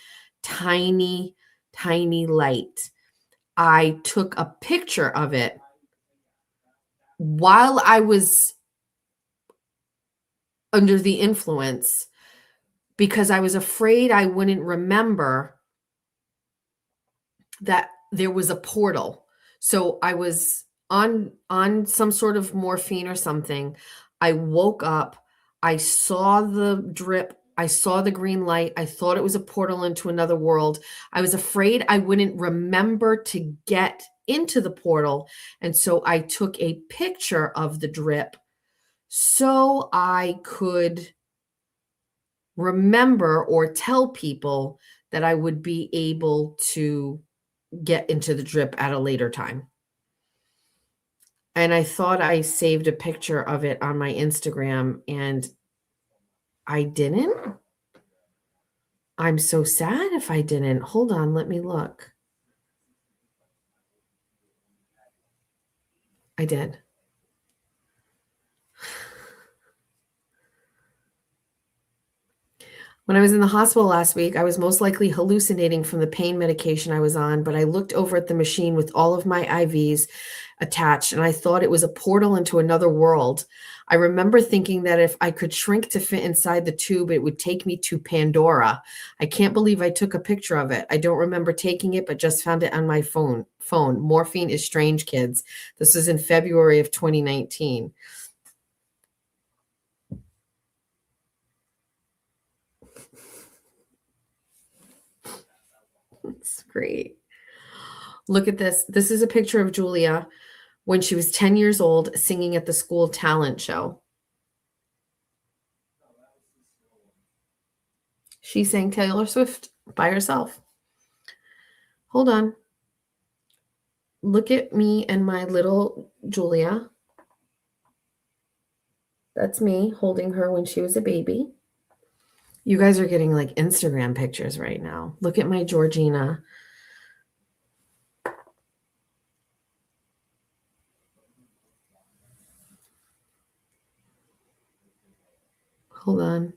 tiny, tiny light. I took a picture of it while I was under the influence, because I was afraid I wouldn't remember that there was a portal. So I was on some sort of morphine or something. I woke up, I saw the drip, I saw the green light. I thought it was a portal into another world. I was afraid I wouldn't remember to get into the portal. And so I took a picture of the drip so I could remember or tell people that I would be able to get into the drip at a later time. And I thought I saved a picture of it on my Instagram, and I didn't. I'm so sad if I didn't. Hold on, let me look. I did. When I was in the hospital last week, I was most likely hallucinating from the pain medication I was on, but I looked over at the machine with all of my IVs attached, and I thought it was a portal into another world. I remember thinking that if I could shrink to fit inside the tube, it would take me to Pandora. I can't believe I took a picture of it. I don't remember taking it, but just found it on my phone. Morphine is strange, kids. This was in February of 2019. It's great. Look at this. This is a picture of Julia when she was 10 years old singing at the school talent show. She sang Taylor Swift by herself. Hold on. Look at me and my little Julia. That's me holding her when she was a baby. You guys are getting like Instagram pictures right now. Look at my Georgina. Hold on.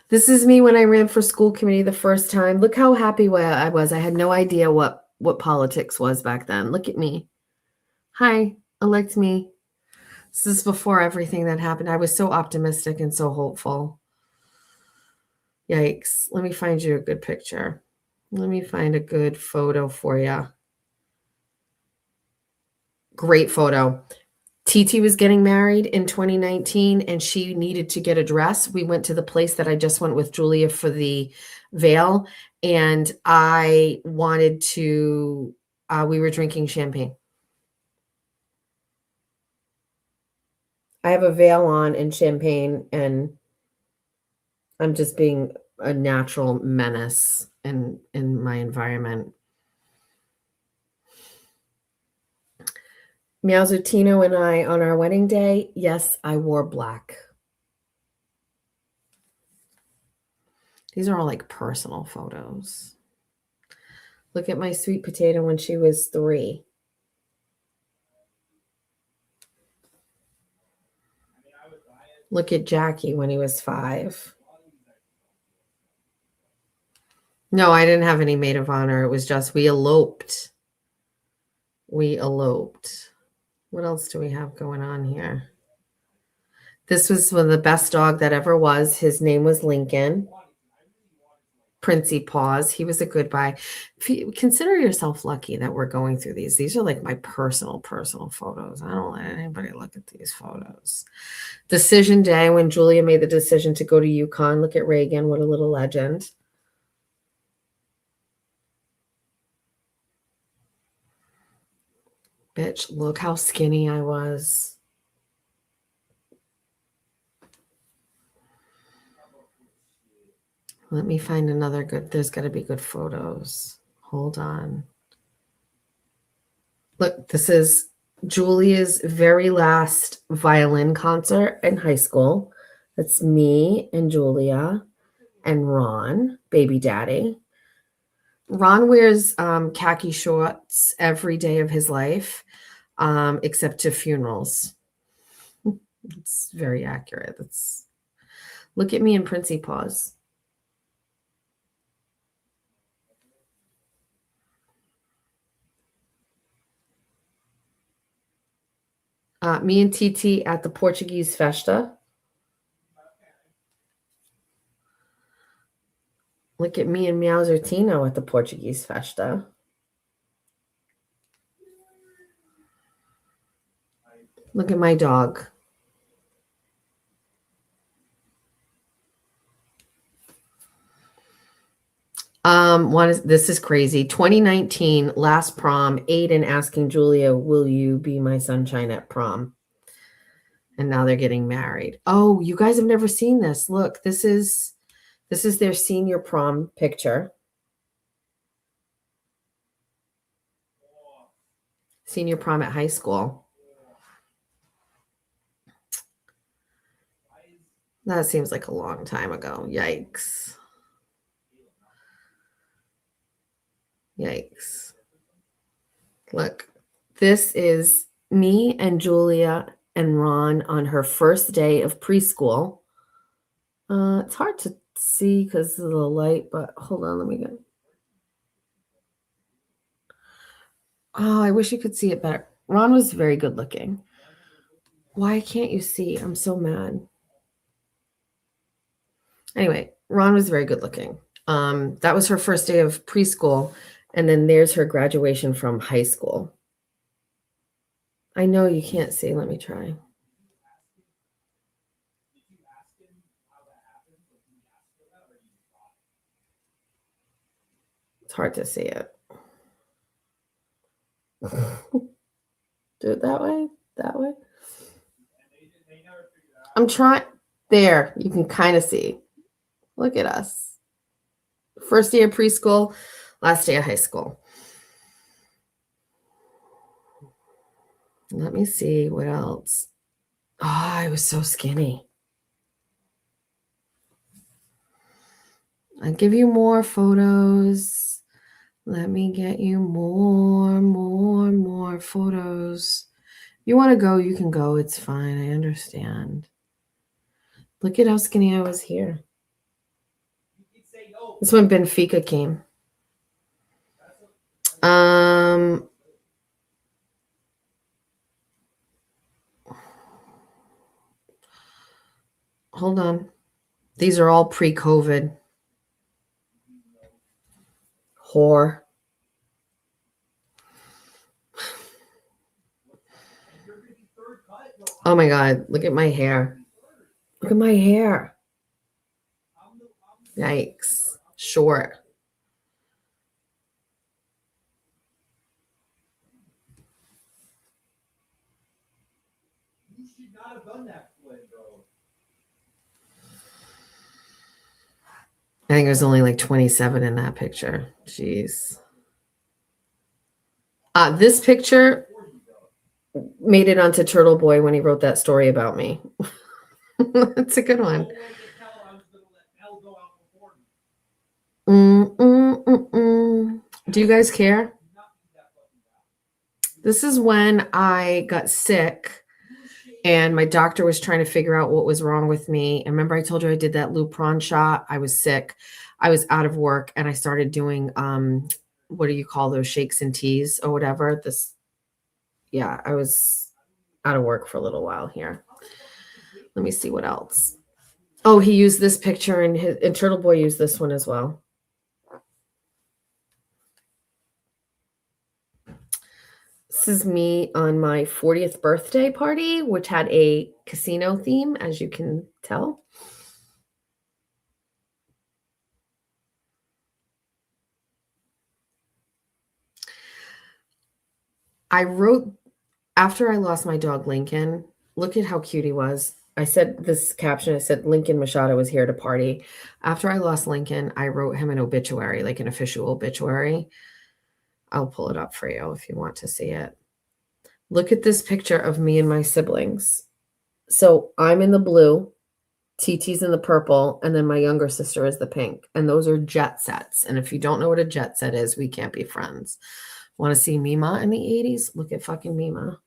This is me when I ran for school committee the first time. Look how happy I was. I had no idea what politics was back then. Look at me. Hi, Elect me. This is before everything that happened. I was so optimistic and so hopeful. Yikes. Let me find you a good picture. Let me find a good photo for you. Great photo. TT was getting married in 2019 and she needed to get a dress. We went to the place that I just went with Julia for the veil, and I wanted to, we were drinking champagne. I have a veil on and champagne, and I'm just being a natural menace in my environment. Meowzutino and I on our wedding day, yes, I wore black. These are all like personal photos. Look at my sweet potato when she was 3. Look at Jackie when he was 5. No, I didn't have any maid of honor. It was just we eloped. We eloped. What else do we have going on here? This was one of the best dog that ever was. His name was Lincoln. Princey Paws. He was a good buy. Consider yourself lucky that we're going through these. These are like my personal photos. I don't let anybody look at these photos. Decision day when Julia made the decision to go to UConn. Look at Reagan. What a little legend. Bitch, look how skinny I was. Let me find another good. There's got to be good photos. Hold on. Look, this is Julia's very last violin concert in high school. That's me and Julia and Ron, baby daddy. Ron wears khaki shorts every day of his life, except to funerals. It's very accurate. Look at me in Princey Paws. Me and TT at the Portuguese Festa. Look at me and Meowzertino at the Portuguese Festa. Look at my dog. This is crazy. 2019, last prom, Aiden asking Julia, will you be my sunshine at prom? And now they're getting married. Oh, you guys have never seen this. Look, this is their senior prom picture. Senior prom at high school. That seems like a long time ago. Yikes. Yikes. Look, this is me and Julia and Ron on her first day of preschool. It's hard to see because of the light, but hold on, let me go. Oh, I wish you could see it better. Ron was very good looking. Why can't you see? I'm so mad. Anyway, Ron was very good looking. That was her first day of preschool. And then there's her graduation from high school. I know you can't see. Let me try. It's hard to see it. Do it that way? That way? I'm trying. There, you can kind of see. Look at us. First day of preschool, last day of high school. Let me see what else. Oh, I was so skinny. I'll give you more photos. Let me get you more photos. You want to go, you can go. It's fine. I understand. Look at how skinny I was here. This when Benfica came. hold on. These are all pre-COVID. Whore. Oh my God, look at my hair. Look at my hair. Yikes. Short. You should not have done that, Flynn, bro. I think it was only like 27 in that picture. Jeez. This picture made it onto Turtle Boy when he wrote that story about me. That's a good one. Do you guys care? This is when I got sick and my doctor was trying to figure out what was wrong with me. And remember I told you I did that Lupron shot? I was sick. I was out of work and I started doing, what do you call those, shakes and teas or whatever? Yeah, I was out of work for a little while here. Let me see what else. Oh, he used this picture and Turtle Boy used this one as well. This is me on my 40th birthday party, which had a casino theme, as you can tell. I wrote, after I lost my dog, Lincoln, look at how cute he was. I said this caption, I said, Lincoln Machado was here to party. After I lost Lincoln, I wrote him an obituary, like an official obituary. I'll pull it up for you if you want to see it. Look at this picture of me and my siblings. So I'm in the blue, TT's in the purple, and then my younger sister is the pink. And those are jet sets. And if you don't know what a jet set is, we can't be friends. Want to see Mima in the 80s? Look at fucking Mima.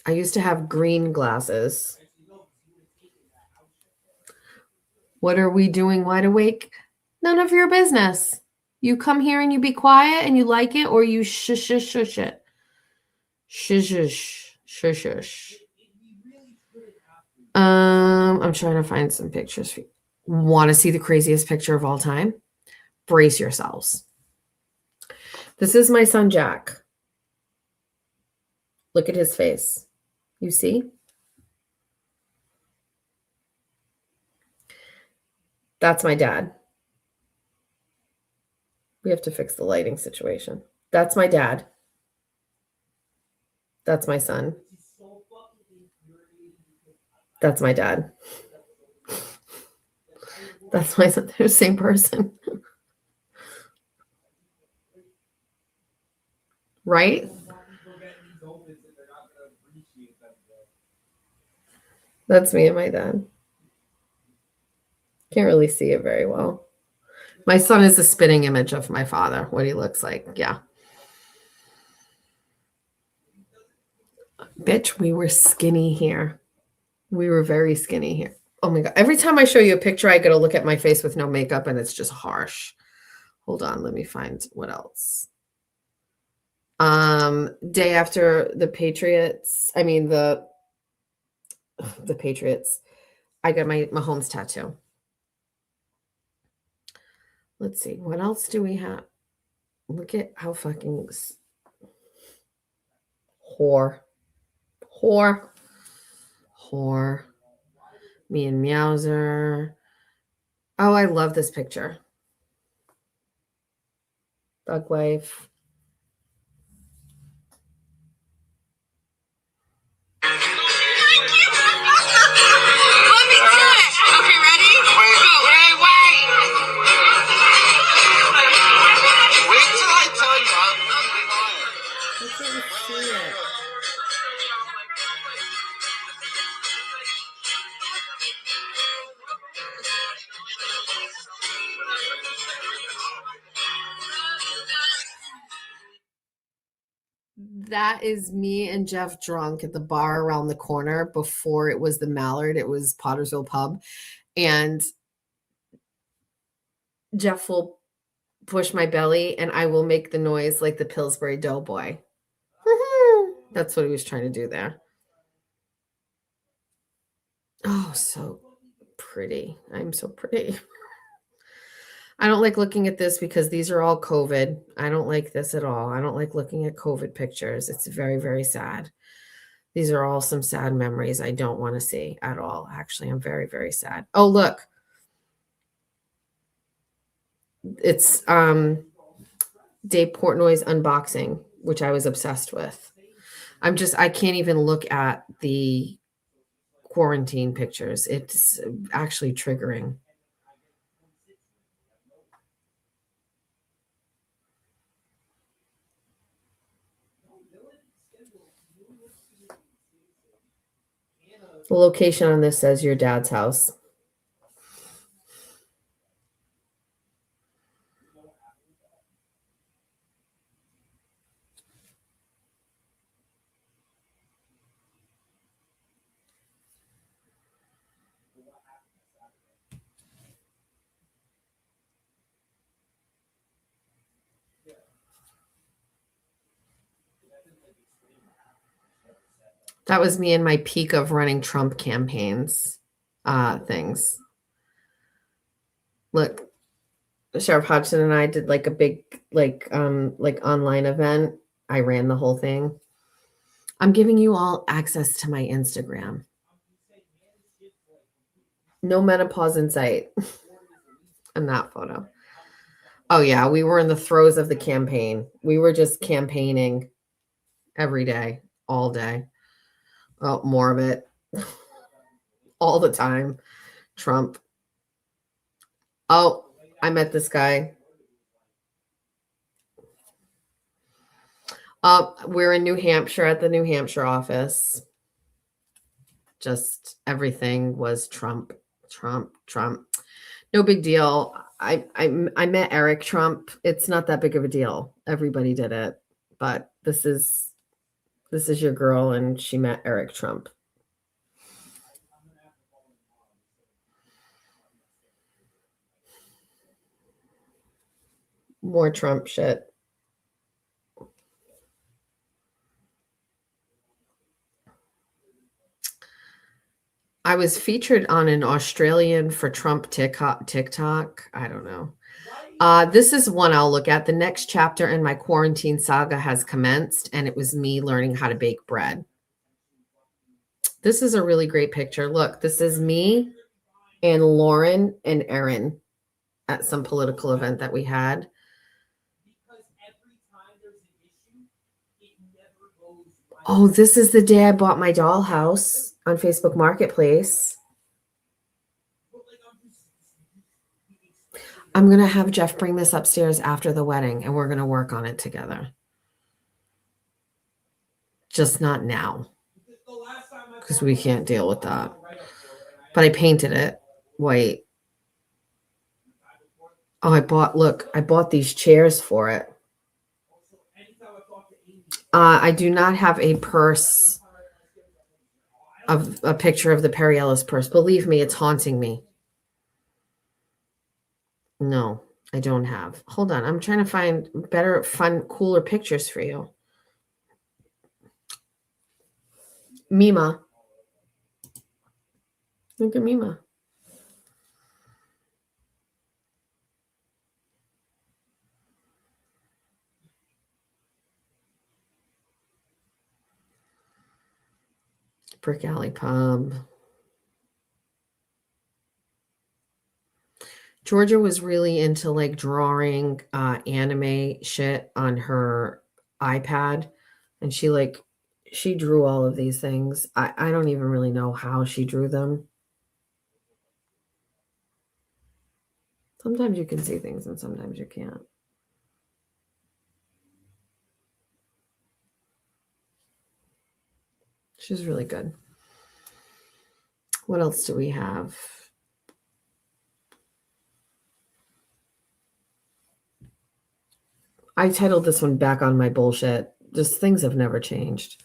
I used to have green glasses. What are we doing wide awake? None of your business. You come here and you be quiet and you like it, or you shush shush shush it. Shush shush shush shush. I'm trying to find some pictures for you. Want to see the craziest picture of all time? Brace yourselves. This is my son Jack. Look at his face. You see? That's my dad. We have to fix the lighting situation. That's my dad. That's my son. That's my dad. That's my son. They're the same person. Right? That's me and my dad. Can't really see it very well. My son is a spitting image of my father, what he looks like. Yeah. Bitch, we were skinny here. We were very skinny here. Oh my God. Every time I show you a picture, I got to look at my face with no makeup and it's just harsh. Hold on. Let me find what else. Day after the Patriots, the Patriots, I got my Mahomes tattoo. Let's see. What else do we have? Look at how fucking whore. Me and Meowser. Oh, I love this picture. Bug wife. That is me and Jeff drunk at the bar around the corner. Before it was the Mallard, it was Pottersville Pub. And Jeff will push my belly and I will make the noise like the Pillsbury Doughboy. That's what he was trying to do there. Oh, so pretty. I'm so pretty. I don't like looking at this because these are all COVID. I don't like this at all. I don't like looking at COVID pictures. It's very, very sad. These are all some sad memories I don't want to see at all. Actually, I'm very, very sad. Oh, look. It's Dave Portnoy's unboxing, which I was obsessed with. I can't even look at the quarantine pictures. It's actually triggering. The location on this says your dad's house. That was me in my peak of running Trump campaigns, things. Look, Sheriff Hodgson and I did like a big, like online event. I ran the whole thing. I'm giving you all access to my Instagram. No menopause in sight. In that photo. Oh yeah, we were in the throes of the campaign. We were just campaigning every day, all day. Oh, more of it. All the time. Trump. Oh, I met this guy. We're in New Hampshire at the New Hampshire office. Just everything was Trump. No big deal. I met Eric Trump. It's not that big of a deal. Everybody did it. But this is your girl, and she met Eric Trump. More Trump shit. I was featured on an Australian for Trump TikTok. I don't know. This is one I'll look at. The next chapter in my quarantine saga has commenced, and it was me learning how to bake bread. This is a really great picture. Look, this is me and Lauren and Erin at some political event that we had. Oh, this is the day I bought my dollhouse on Facebook Marketplace. I'm going to have Jeff bring this upstairs after the wedding, and we're going to work on it together. Just not now, because we can't deal with that. But I painted it white. Oh, I bought these chairs for it. I do not have a purse of a picture of the Perry Ellis purse. Believe me, it's haunting me. No, I don't have. Hold on. I'm trying to find better, fun, cooler pictures for you. Mima. Look at Mima. Brick Alley Pub. Georgia was really into like drawing anime shit on her iPad. And she drew all of these things. I don't even really know how she drew them. Sometimes you can see things and sometimes you can't. She's really good. What else do we have? I titled this one Back on My Bullshit. Just things have never changed.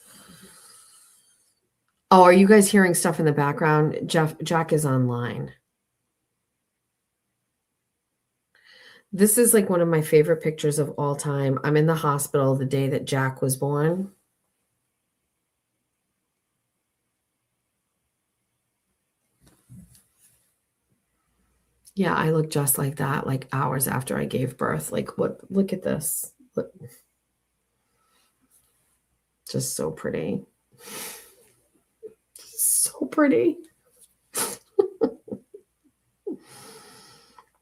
Oh, are you guys hearing stuff in the background? Jack is online. This is like one of my favorite pictures of all time. I'm in the hospital the day that Jack was born. Yeah, I look just like that, like hours after I gave birth. Like, what? Look at this. Look. Just so pretty. So pretty.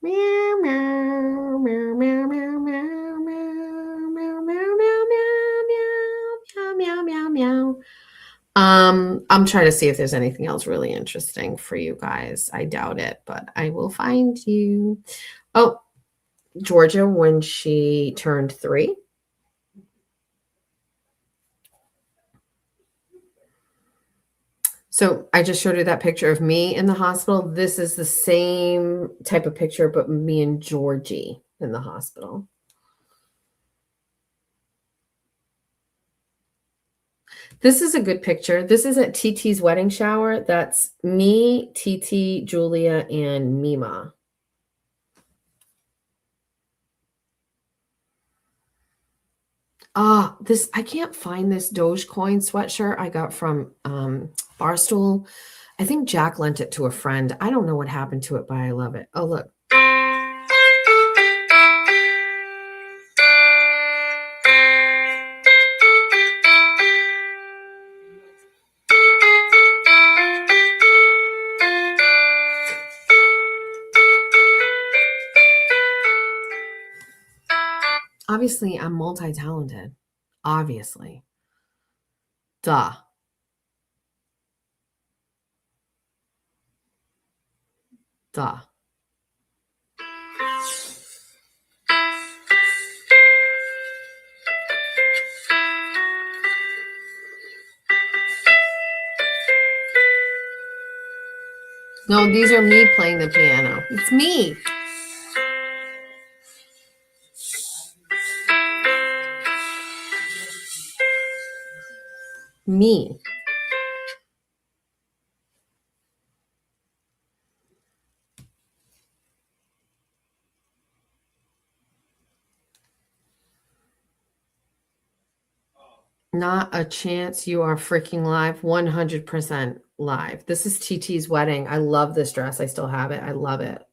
Meow, meow, meow, meow, meow, meow, meow, meow, meow, meow, meow, meow, meow, meow. I'm trying to see if there's anything else really interesting for you guys. I doubt it, but I will find you. Oh, Georgia, when she turned 3. So I just showed you that picture of me in the hospital. This is the same type of picture, but me and Georgie in the hospital. This is a good picture. This is at TT's wedding shower. That's me, TT, Julia, and Mima. This, I can't find this Dogecoin sweatshirt I got from Barstool. I think Jack lent it to a friend. I don't know what happened to it, but I love it. Oh, look. Obviously, I'm multi-talented. Obviously. Duh. Duh. No, these are me playing the piano. It's me. Me. Not a chance. You are freaking live. 100% live. This is TT's wedding. I love this dress. I still have it. I love it.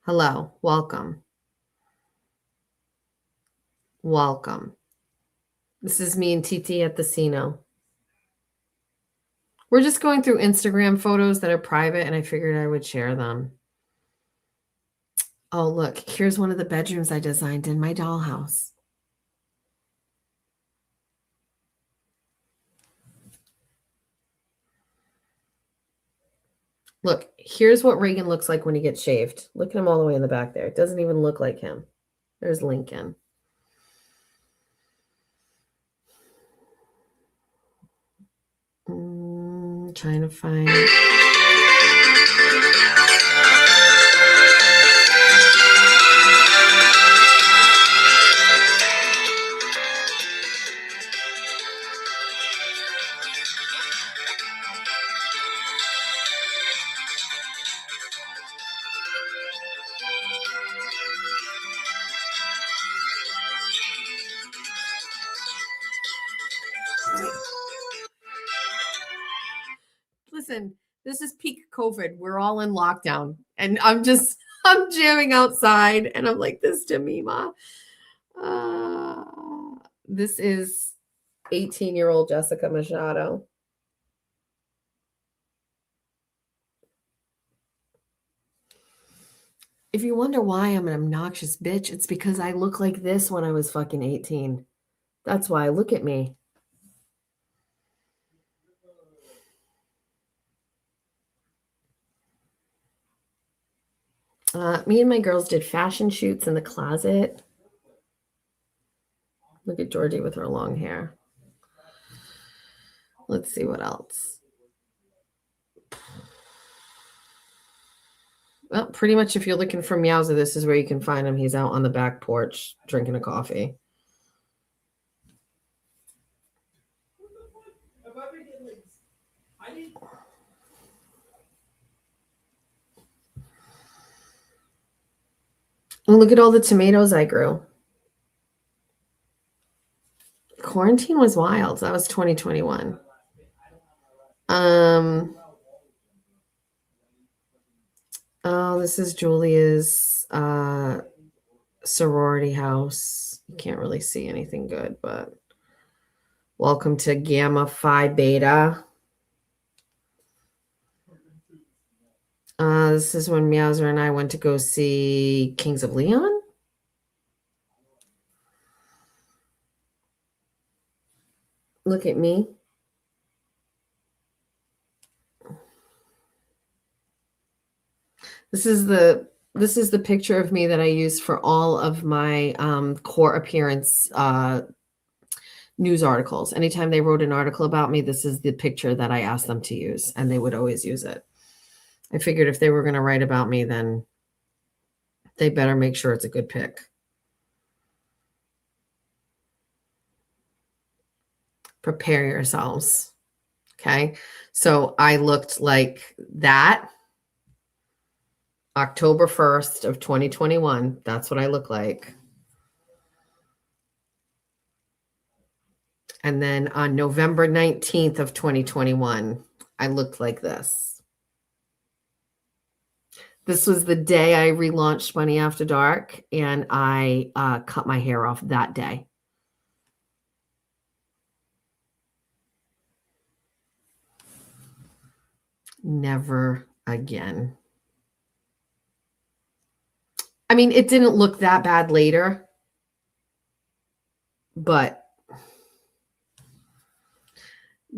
Hello. Welcome. Welcome. This is me and TT at the Cino. We're just going through Instagram photos that are private, and I figured I would share them. Oh, look. Here's one of the bedrooms I designed in my dollhouse. Look, here's what Reagan looks like when he gets shaved. Look at him all the way in the back there. It doesn't even look like him. There's Lincoln. Trying to find. Listen, this is peak COVID. We're all in lockdown. And I'm jamming outside. And I'm like this to Mima. This is 18-year-old Jessica Machado. If you wonder why I'm an obnoxious bitch, it's because I look like this when I was fucking 18. That's why. Look at me. Me and my girls did fashion shoots in the closet. Look at Georgie with her long hair. Let's see what else. Well, pretty much if you're looking for Meowza, this is where you can find him. He's out on the back porch drinking a coffee. And look at all the tomatoes I grew. Quarantine was wild. That was 2021. Oh, this is Julia's sorority house. You can't really see anything good, but welcome to Gamma Phi Beta. This is when Meowser and I went to go see Kings of Leon. Look at me. This is the picture of me that I use for all of my core appearance news articles. Anytime they wrote an article about me, this is the picture that I asked them to use, and they would always use it. I figured if they were going to write about me, then they better make sure it's a good pic. Prepare yourselves. Okay. So I looked like that October 1st of 2021. That's what I look like. And then on November 19th of 2021, I looked like this. This was the day I relaunched Bunny After Dark, and I cut my hair off that day. Never again. I mean, it didn't look that bad later, but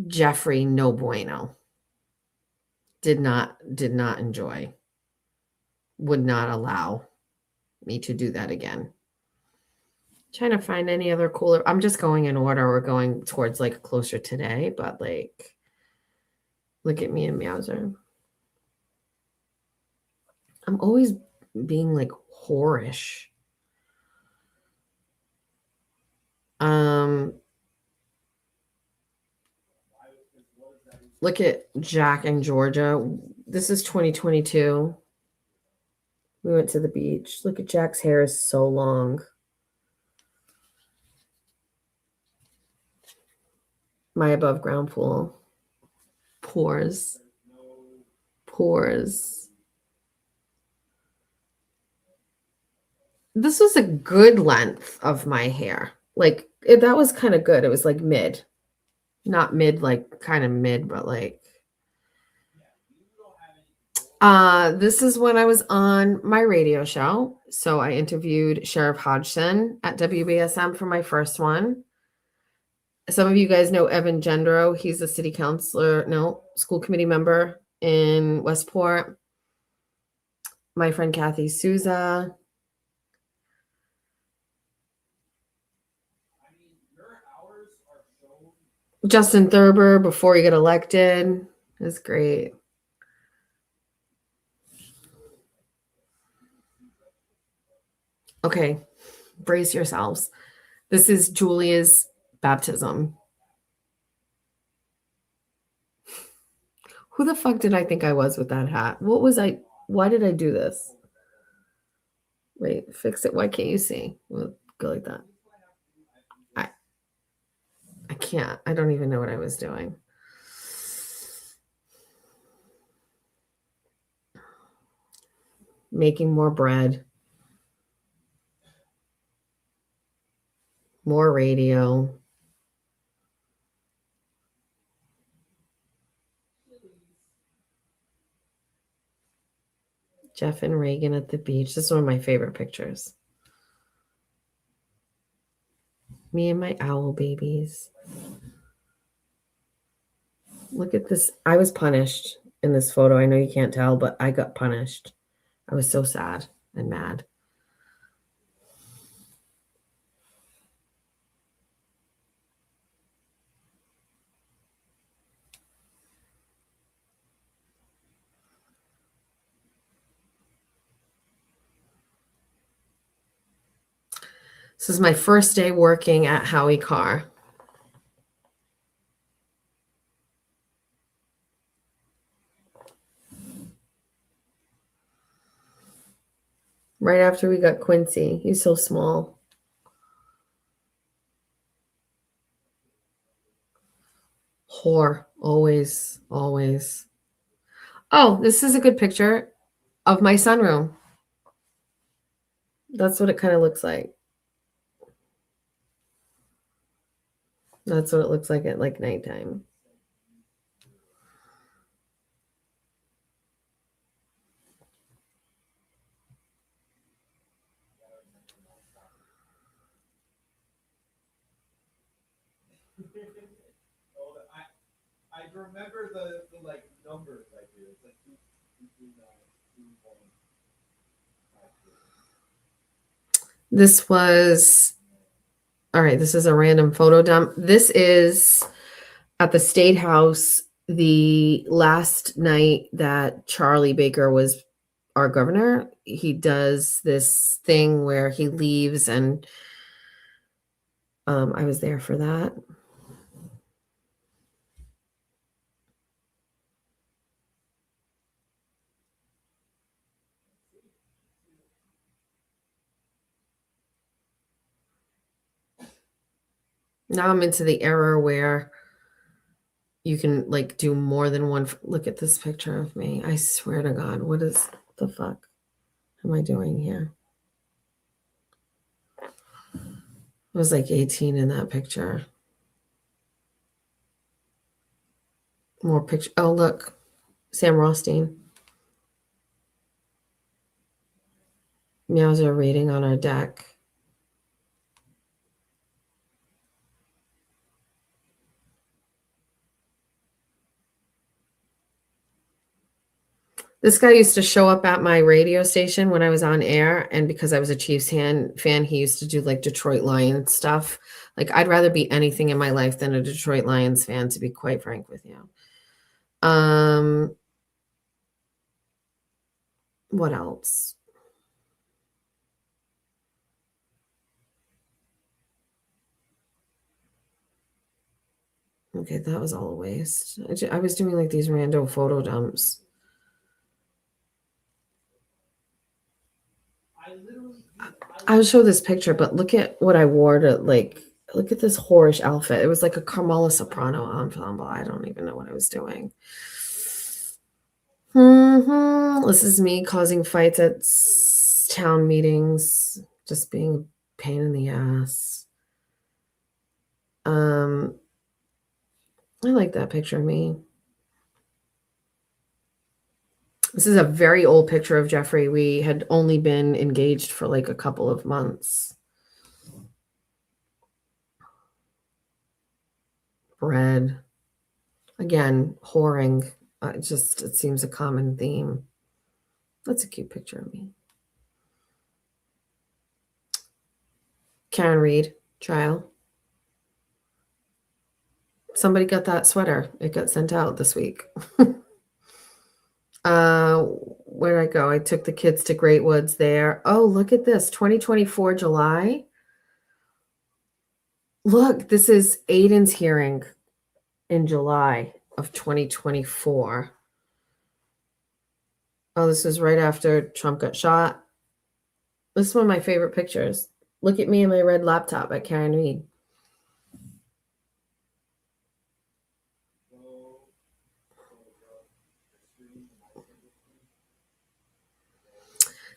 Jeffrey, no bueno. Did not enjoy. Would not allow me to do that again. Trying to find any other cooler. I'm just going in order. We're going towards like closer today, but like, look at me and Meowser. I'm always being like whorish. Look at Jack and Georgia. This is 2022. We went to the beach. Look at Jack's hair is so long. My above ground pool. Pores. This was a good length of my hair. Like that was kind of good. It was like mid. Not mid, like kind of mid, but like this is when I was on my radio show. So I interviewed Sheriff Hodgson at WBSM for my first one. Some of you guys know Evan Gendro. He's a city councilor, school committee member in Westport. My friend Kathy Souza. Justin Thurber before he got elected. That's great. Okay, brace yourselves. This is Julia's baptism. Who the fuck did I think I was with that hat? What was I? Why did I do this? Wait, fix it. Why can't you see? We'll go like that. I can't. I don't even know what I was doing. Making more bread. More radio. Jeff and Reagan at the beach. This is one of my favorite pictures. Me and my owl babies. Look at this. I was punished in this photo. I know you can't tell, but I got punished. I was so sad and mad. This is my first day working at Howie Carr. Right after we got Quincy. He's so small. Whore. Always, always. Oh, this is a good picture of my sunroom. That's what it kind of looks like. That's what it looks like at like nighttime. I remember the like numbers I do. It's like 2.9. This was, all right, this is a random photo dump. This is at the State House the last night that Charlie Baker was our governor. He does this thing where he leaves, and I was there for that. Now I'm into the era where you can like do more than one. Look at this picture of me. I swear to God, what is the fuck am I doing here? I was like 18 in that picture. More picture. Oh, look, Sam Rothstein. Meows are reading on our deck. This guy used to show up at my radio station when I was on air, and because I was a Chiefs fan, he used to do like Detroit Lions stuff. Like I'd rather be anything in my life than a Detroit Lions fan, to be quite frank with you. What else? Okay, that was all a waste. I was doing like these random photo dumps. I'll show this picture, but look at what I wore to like, look at this whorish outfit. It was like a Carmela Soprano ensemble. I don't even know what I was doing. This is me causing fights at town meetings, just being a pain in the ass. I like that picture of me. This is a very old picture of Jeffrey. We had only been engaged for like a couple of months. Bread. Again, whoring. It seems a common theme. That's a cute picture of me. Karen Reed, trial. Somebody got that sweater. It got sent out this week. Where'd I go? I took the kids to Great Woods there. Oh, look at this. 2024 July. Look, this is Aiden's hearing in July of 2024. Oh, this is right after Trump got shot. This is one of my favorite pictures. Look at me and my red laptop at Karen Reed.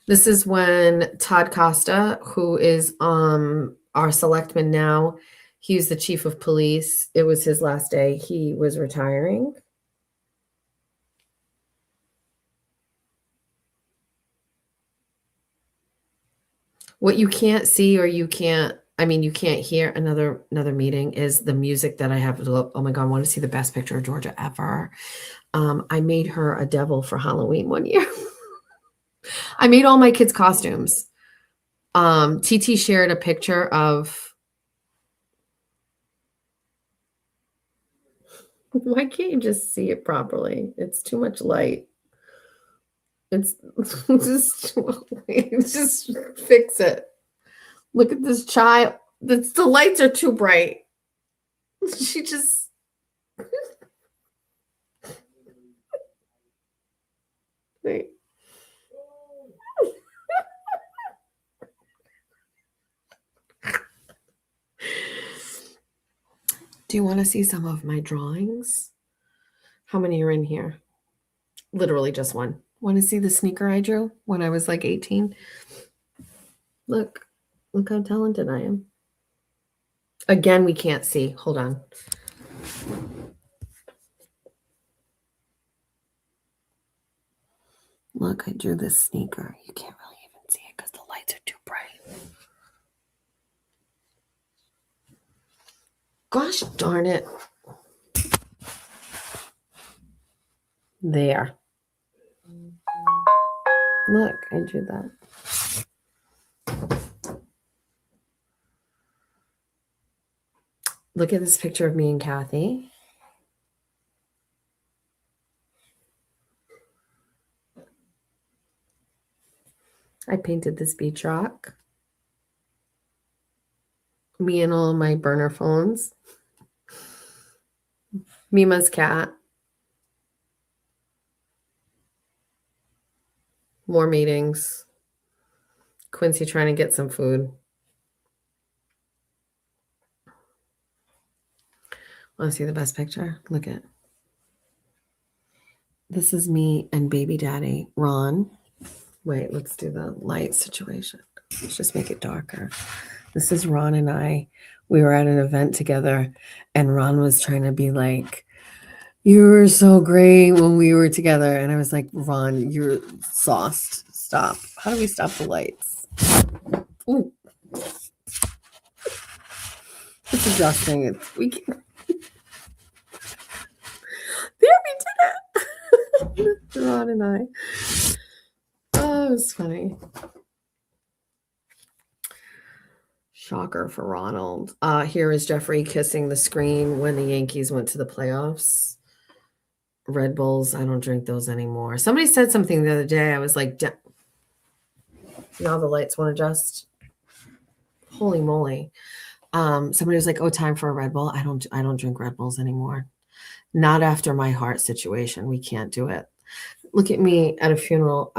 This is when Todd Costa, who is our selectman now, he was the chief of police. It was his last day. He was retiring. What you can't see, or you can't hear another meeting is the music that I have. Oh my God, I want to see the best picture of Georgia ever. I made her a devil for Halloween one year. I made all my kids' costumes. TT shared a picture of. Why can't you just see it properly? It's too much light. It's just fix it. Look at this child. The lights are too bright. She just. Wait. Do you want to see some of my drawings? How many are in here? Literally just one. Want to see the sneaker I drew when I was like 18? Look how talented I am. Again, we can't see. Hold on. Look, I drew this sneaker. You can't really even see it because the lights are too bright. Gosh darn it. There. Look, I drew that. Look at this picture of me and Kathy. I painted this beach rock. Me and all my burner phones. Mima's cat. More meetings. Quincy trying to get some food. Want to see the best picture? Look at. This is me and baby daddy, Ron. Wait, let's do the light situation. Let's just make it darker. This is Ron and I. We were at an event together, and Ron was trying to be like, you were so great when we were together. And I was like, Ron, you're sauced. Stop. How do we stop the lights? Ooh. It's adjusting. We can. There, we did it. Ron and I. Oh, it was funny. Shocker for Ronald. Here is Jeffrey kissing the screen when the Yankees went to the playoffs. Red Bulls, I don't drink those anymore. Somebody said something the other day. I was like, now the lights won't adjust. Holy moly. Somebody was like, oh, time for a Red Bull. I don't drink Red Bulls anymore. Not after my heart situation. We can't do it. Look at me at a funeral.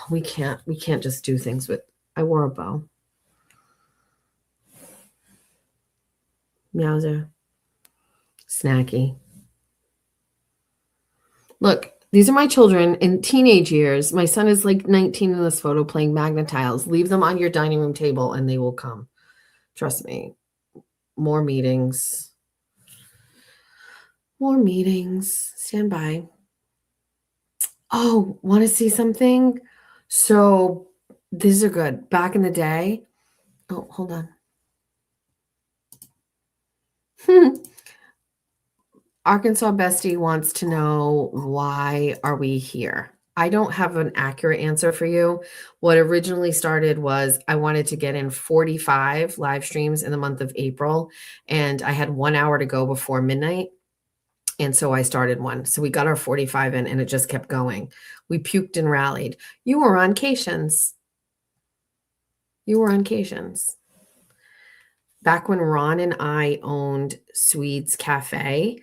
We can't just do things with, I wore a bow. Meowser. Snacky. Look, these are my children in teenage years. My son is like 19 in this photo playing Magna Tiles. Leave them on your dining room table and they will come. Trust me. More meetings. More meetings. Stand by. Oh, want to see something? So these are good. Back in the day. Oh, hold on. Arkansas Bestie wants to know, why are we here? I don't have an accurate answer for you. What originally started was I wanted to get in 45 live streams in the month of April, and I had 1 hour to go before midnight. And so I started one. So we got our 45 in, and it just kept going. We puked and rallied. You were on Cations. You were on Cations. Back when Ron and I owned Swedes Cafe,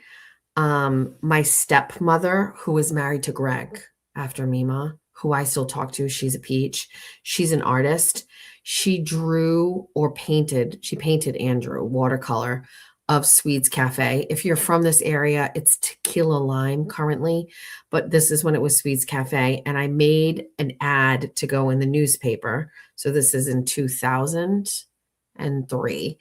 my stepmother, who was married to Greg after Mima, who I still talk to, she's a peach. She's an artist. She drew or painted, she painted Andrew watercolor of Swedes Cafe. If you're from this area, it's Tequila Lime currently, but this is when it was Swedes Cafe. And I made an ad to go in the newspaper. So this is in 2003.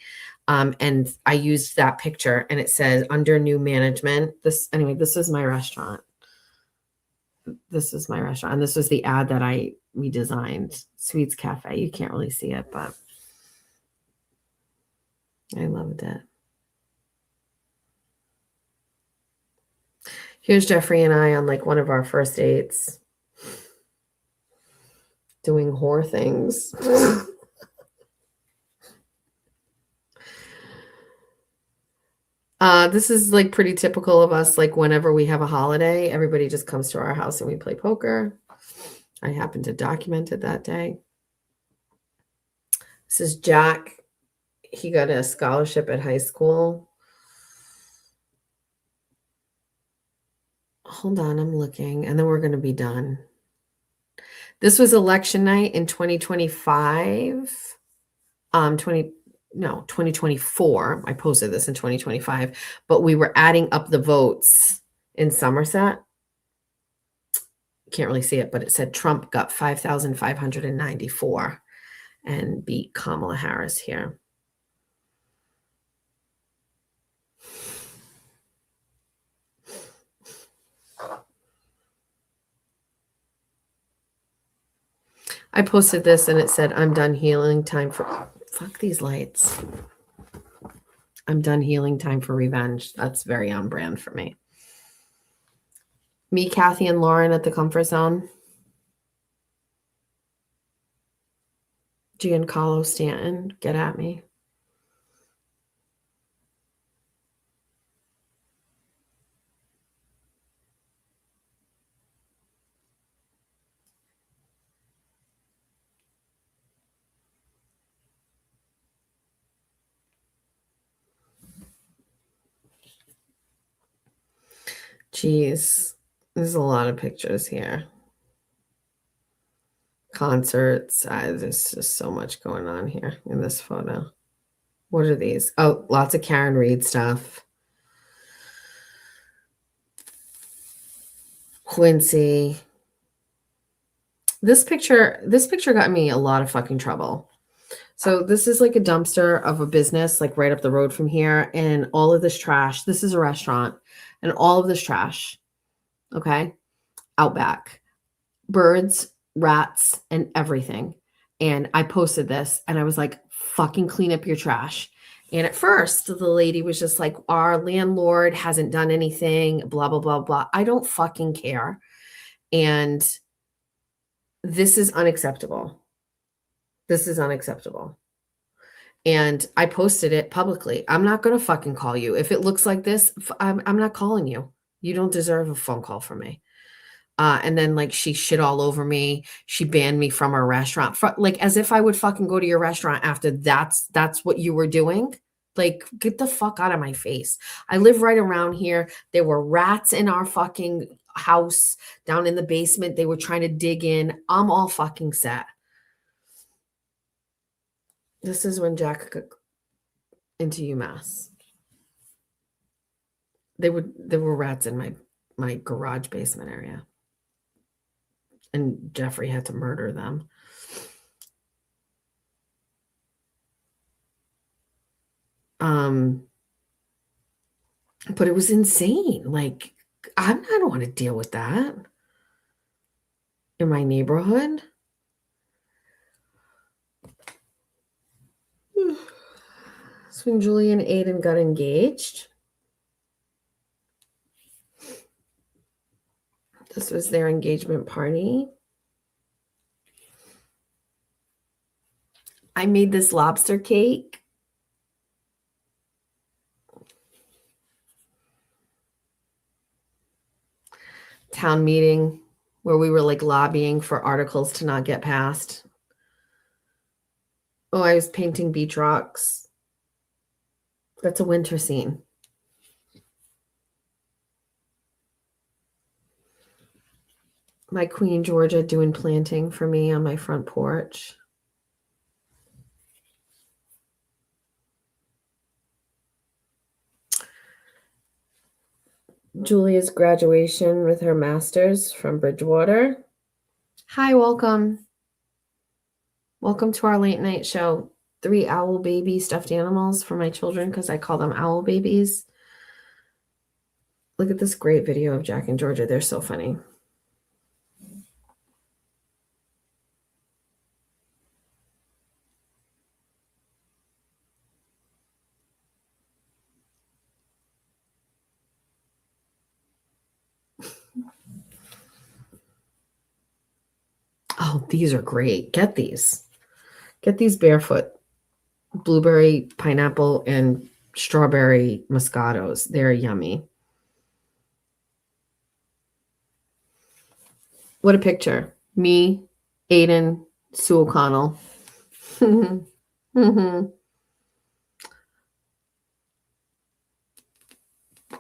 And I used that picture, and it says under new management. This is my restaurant. This is my restaurant. And this was the ad that we designed. Swedes Cafe. You can't really see it, but I loved it. Here's Jeffrey and I on like one of our first dates. Doing whore things. This is like pretty typical of us. Like whenever we have a holiday, everybody just comes to our house and we play poker. I happened to document it that day. This is Jack. He got a scholarship at high school. Hold on, I'm looking, and then we're going to be done. This was election night in 2025. no, 2024. I posted this in 2025, but we were adding up the votes in Somerset. Can't really see it, but it said Trump got 5,594 and beat Kamala Harris here. I posted this and it said, I'm done healing, time for, fuck these lights. I'm done healing, time for revenge. That's very on brand for me. Me, Kathy, and Lauren at the comfort zone. Giancarlo Stanton, get at me. Jeez, there's a lot of pictures here. Concerts. There's just so much going on here in this photo. What are these? Oh, lots of Karen Reed stuff. Quincy. This picture got me a lot of fucking trouble. So this is like a dumpster of a business, like right up the road from here. And all of this trash, this is a restaurant, and all of this trash, okay, out back, birds, rats, and everything. And I posted this and I was like, fucking clean up your trash. And at first the lady was just like, our landlord hasn't done anything, blah, blah, blah, blah. I don't fucking care. And this is unacceptable. This is unacceptable. And I posted it publicly. I'm not going to fucking call you. If it looks like this, I'm not calling you. You don't deserve a phone call from me. And then like she shit all over me. She banned me from her restaurant. Like as if I would fucking go to your restaurant after that's what you were doing. Like get the fuck out of my face. I live right around here. There were rats in our fucking house down in the basement. They were trying to dig in. I'm all fucking set. This is when Jack got into UMass. There were rats in my garage basement area. And Jeffrey had to murder them. But it was insane. Like, I don't want to deal with that in my neighborhood. That's when Julie and Aiden got engaged. This was their engagement party. I made this lobster cake. Town meeting where we were like lobbying for articles to not get passed. Oh, I was painting beach rocks. That's a winter scene. My Queen Georgia doing planting for me on my front porch. Julia's graduation with her master's from Bridgewater. Hi, welcome. Welcome to our late night show. 3 owl baby stuffed animals for my children because I call them owl babies. Look at this great video of Jack and Georgia. They're so funny. Oh, these are great. Get these. Get these barefoot. Blueberry, pineapple, and strawberry Moscatos. They're yummy. What a picture. Me, Aiden, Sue O'Connell.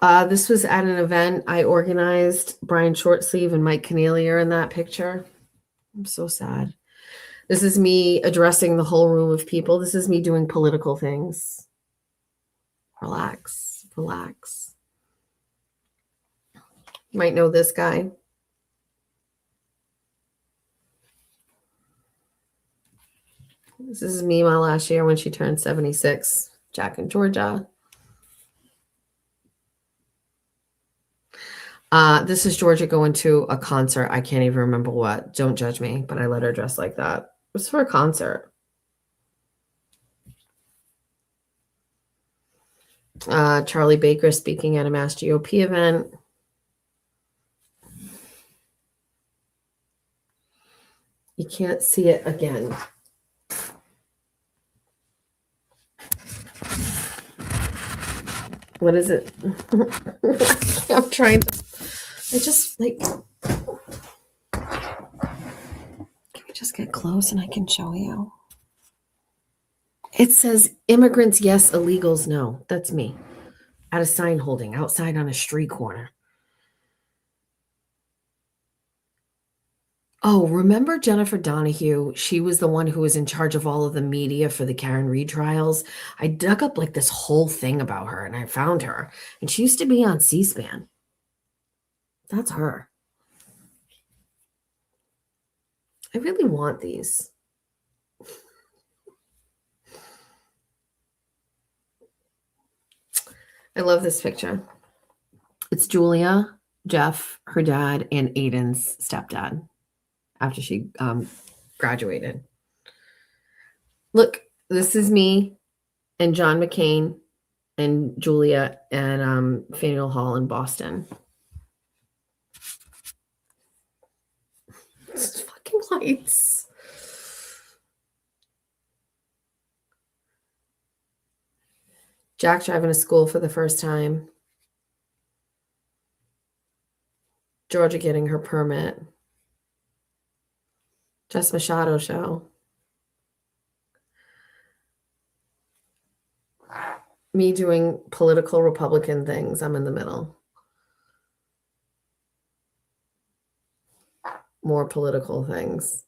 This was at an event I organized. Brian Shortsleeve and Mike Canelli are in that picture. I'm so sad. This is me addressing the whole room of people. This is me doing political things. Relax, relax. You might know this guy. This is Mima last year when she turned 76. Jack in Georgia. This is Georgia going to a concert. I can't even remember what. Don't judge me, but I let her dress like that. It was for a concert. Charlie Baker speaking at a Mass GOP event. You can't see it again. What is it? I'm trying to. I just like. Can we just get close and I can show you? It says immigrants yes, illegals no. That's me. At a sign holding outside on a street corner. Oh, remember Jennifer Donahue? She was the one who was in charge of all of the media for the Karen Reed trials. I dug up like this whole thing about her and I found her. And she used to be on C-SPAN. That's her. I really want these. I love this picture. It's Julia, Jeff, her dad, and Aiden's stepdad after she graduated. Look, this is me and John McCain and Julia at Faneuil Hall in Boston. It's fucking lights. Jack driving to school for the first time. Georgia getting her permit. Jess Machado show. Me doing political Republican things. I'm in the middle. More political things.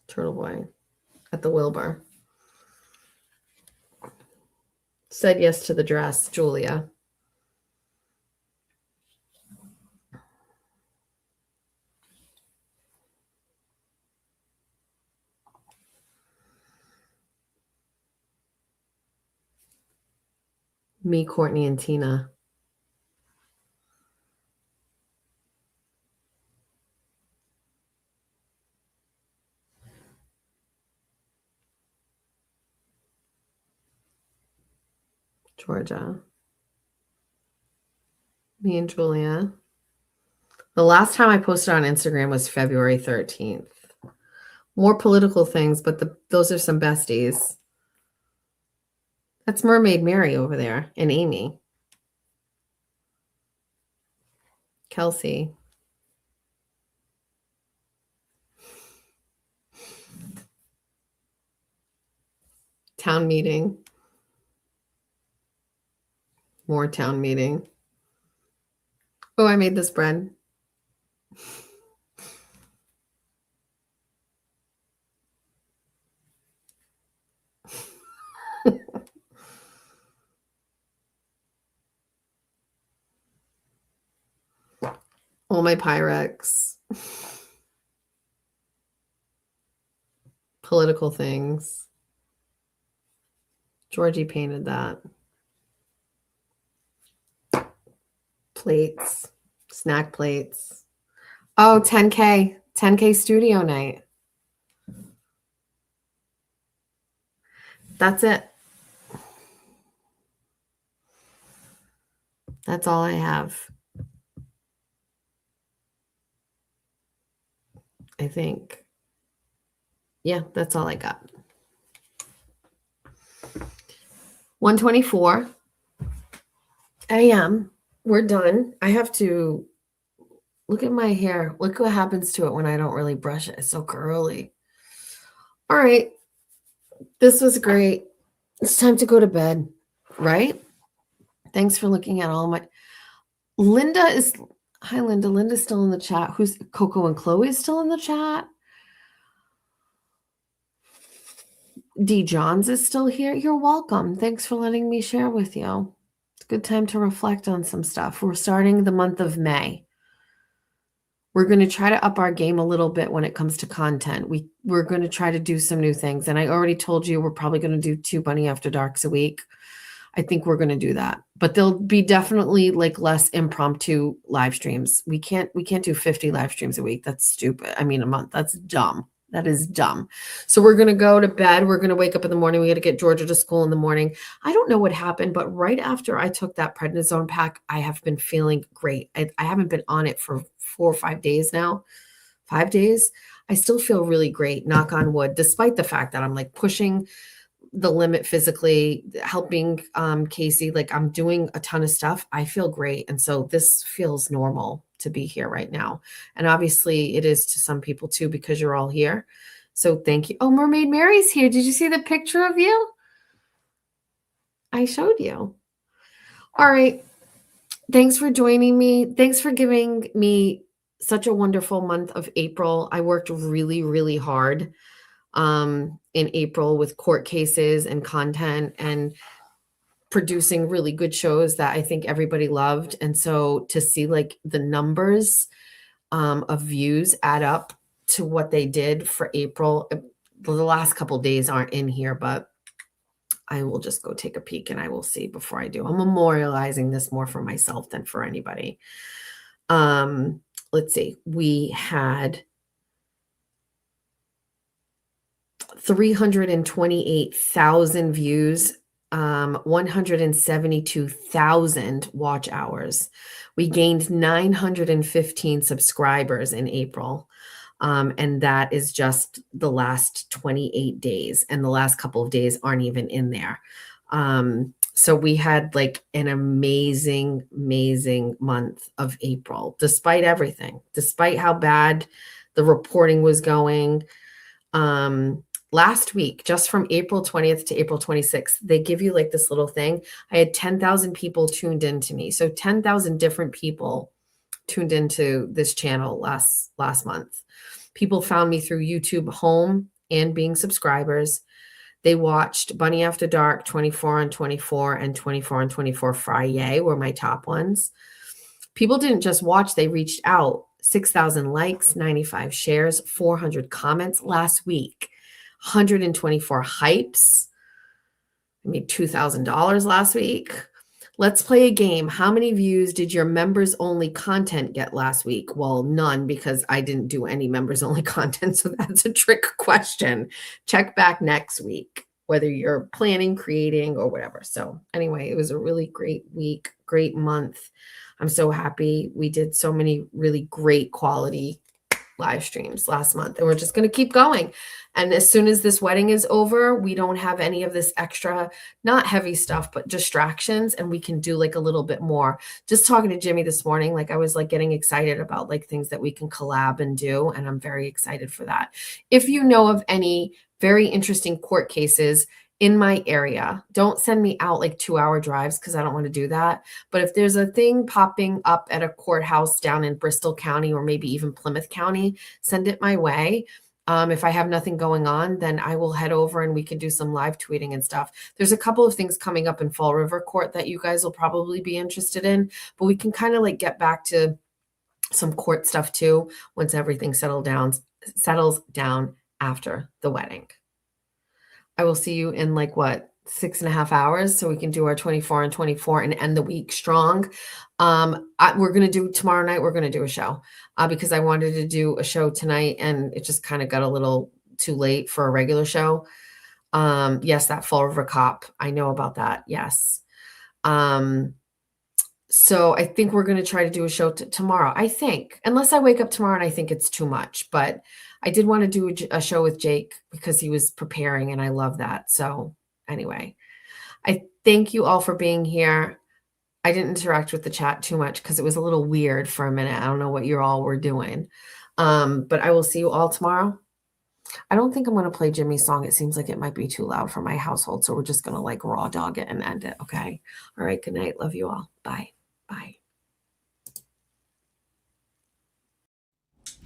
Turtle Boy at the Wilbur. Said yes to the dress, Julia. Me, Courtney, and Tina. Georgia. Me and Julia. The last time I posted on Instagram was February 13th. More political things, but those are some besties. That's Mermaid Mary over there and Amy. Kelsey. Town meeting. More town meeting. Oh, I made this bread. All my Pyrex. Political things. Georgie painted that. Plates. Snack plates. Oh, 10K. 10K studio night. That's it. That's all I have. I think. Yeah, that's all I got. 1:24 a.m. We're done. I have to look at my hair. Look what happens to it when I don't really brush it. It's so curly. All right. This was great. It's time to go to bed, right? Thanks for looking at all my. Linda is, Hi, Linda. Linda's still in the chat. Who's Coco and Chloe is still in the chat? D. Johns is still here. You're welcome. Thanks for letting me share with you. It's a good time to reflect on some stuff. We're starting the month of May. We're going to try to up our game a little bit when it comes to content. We're going to try to do some new things. And I already told you we're probably going to do 2 Bunny After Darks a week. I think we're going to do that. But there'll be definitely like less impromptu live streams. We can't do 50 live streams a week. That's stupid. I mean, a month. That's dumb. That is dumb. So we're going to go to bed. We're going to wake up in the morning. We got to get Georgia to school in the morning. I don't know what happened, but right after I took that prednisone pack, I have been feeling great. I haven't been on it for 4 or 5 days now. 5 days. I still feel really great, knock on wood, despite the fact that I'm like pushing the limit physically, helping Casey. Like I'm doing a ton of stuff. I feel great. And so this feels normal to be here right now. And obviously it is to some people too, because you're all here. So thank you. Oh, Mermaid Mary's here. Did you see the picture of you? I showed you. All right. Thanks for joining me. Thanks for giving me such a wonderful month of April. I worked really, really hard in April with court cases and content and producing really good shows that I think everybody loved. And so to see like the numbers of views add up to what they did for April, the last couple of days aren't in here, but I will just go take a peek and I will see before I do. I'm memorializing this more for myself than for anybody. Let's see. We had 328,000 views, 172,000 watch hours. We gained 915 subscribers in April. And that is just the last 28 days. And the last couple of days aren't even in there. So we had like an amazing, amazing month of April, despite everything, despite how bad the reporting was going. Last week, just from April 20th to April 26th, they give you like this little thing. I had 10,000 people tuned into me. So 10,000 different people tuned into this channel last month. People found me through YouTube Home and being subscribers. They watched Bunny After Dark, 24 on 24 and 24 on 24 Friday were my top ones. People didn't just watch, they reached out. 6,000 likes, 95 shares, 400 comments last week. 124 hypes. I made $2,000 last week. Let's play a game. How many views did your members only content get last week? Well, none, because I didn't do any members only content. So that's a trick question. Check back next week, whether you're planning, creating, or whatever. So anyway, it was a really great week, great month. I'm so happy. We did so many really great quality live streams last month, and we're just going to keep going. And as soon as this wedding is over, we don't have any of this extra, not heavy stuff, but distractions. And we can do like a little bit more. Just talking to Jimmy this morning, like I was like getting excited about like things that we can collab and do. And I'm very excited for that. If you know of any very interesting court cases in my area, don't send me out like 2-hour drives because I don't want to do that. But if there's a thing popping up at a courthouse down in Bristol County or maybe even Plymouth County, send it my way. If I have nothing going on, then I will head over and we can do some live tweeting and stuff. There's a couple of things coming up in Fall River Court that you guys will probably be interested in, but we can kind of like get back to some court stuff too once everything settles down after the wedding. I will see you in like 6.5 hours so we can do our 24 and 24 and end the week strong. We're going to do tomorrow night. We're going to do a show because I wanted to do a show tonight and it just kind of got a little too late for a regular show. Yes, that Fall River Cop. I know about that. Yes. So I think we're going to try to do a show tomorrow. I think, unless I wake up tomorrow and I think it's too much, but I did want to do a show with Jake because he was preparing and I love that. So anyway, I thank you all for being here. I didn't interact with the chat too much because it was a little weird for a minute. I don't know what you all were doing. But I will see you all tomorrow. I don't think I'm going to play Jimmy's song. It seems like it might be too loud for my household. So we're just going to like raw dog it and end it. Okay. All right. Good night. Love you all. Bye. Bye.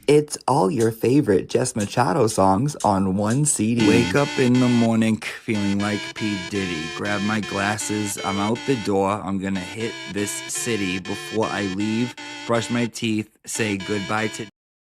It's all your favorite Jess Machado songs on one CD. Wake up in the morning feeling like P. Diddy. Grab my glasses, I'm out the door. I'm gonna hit this city. Before I leave, brush my teeth, say goodbye to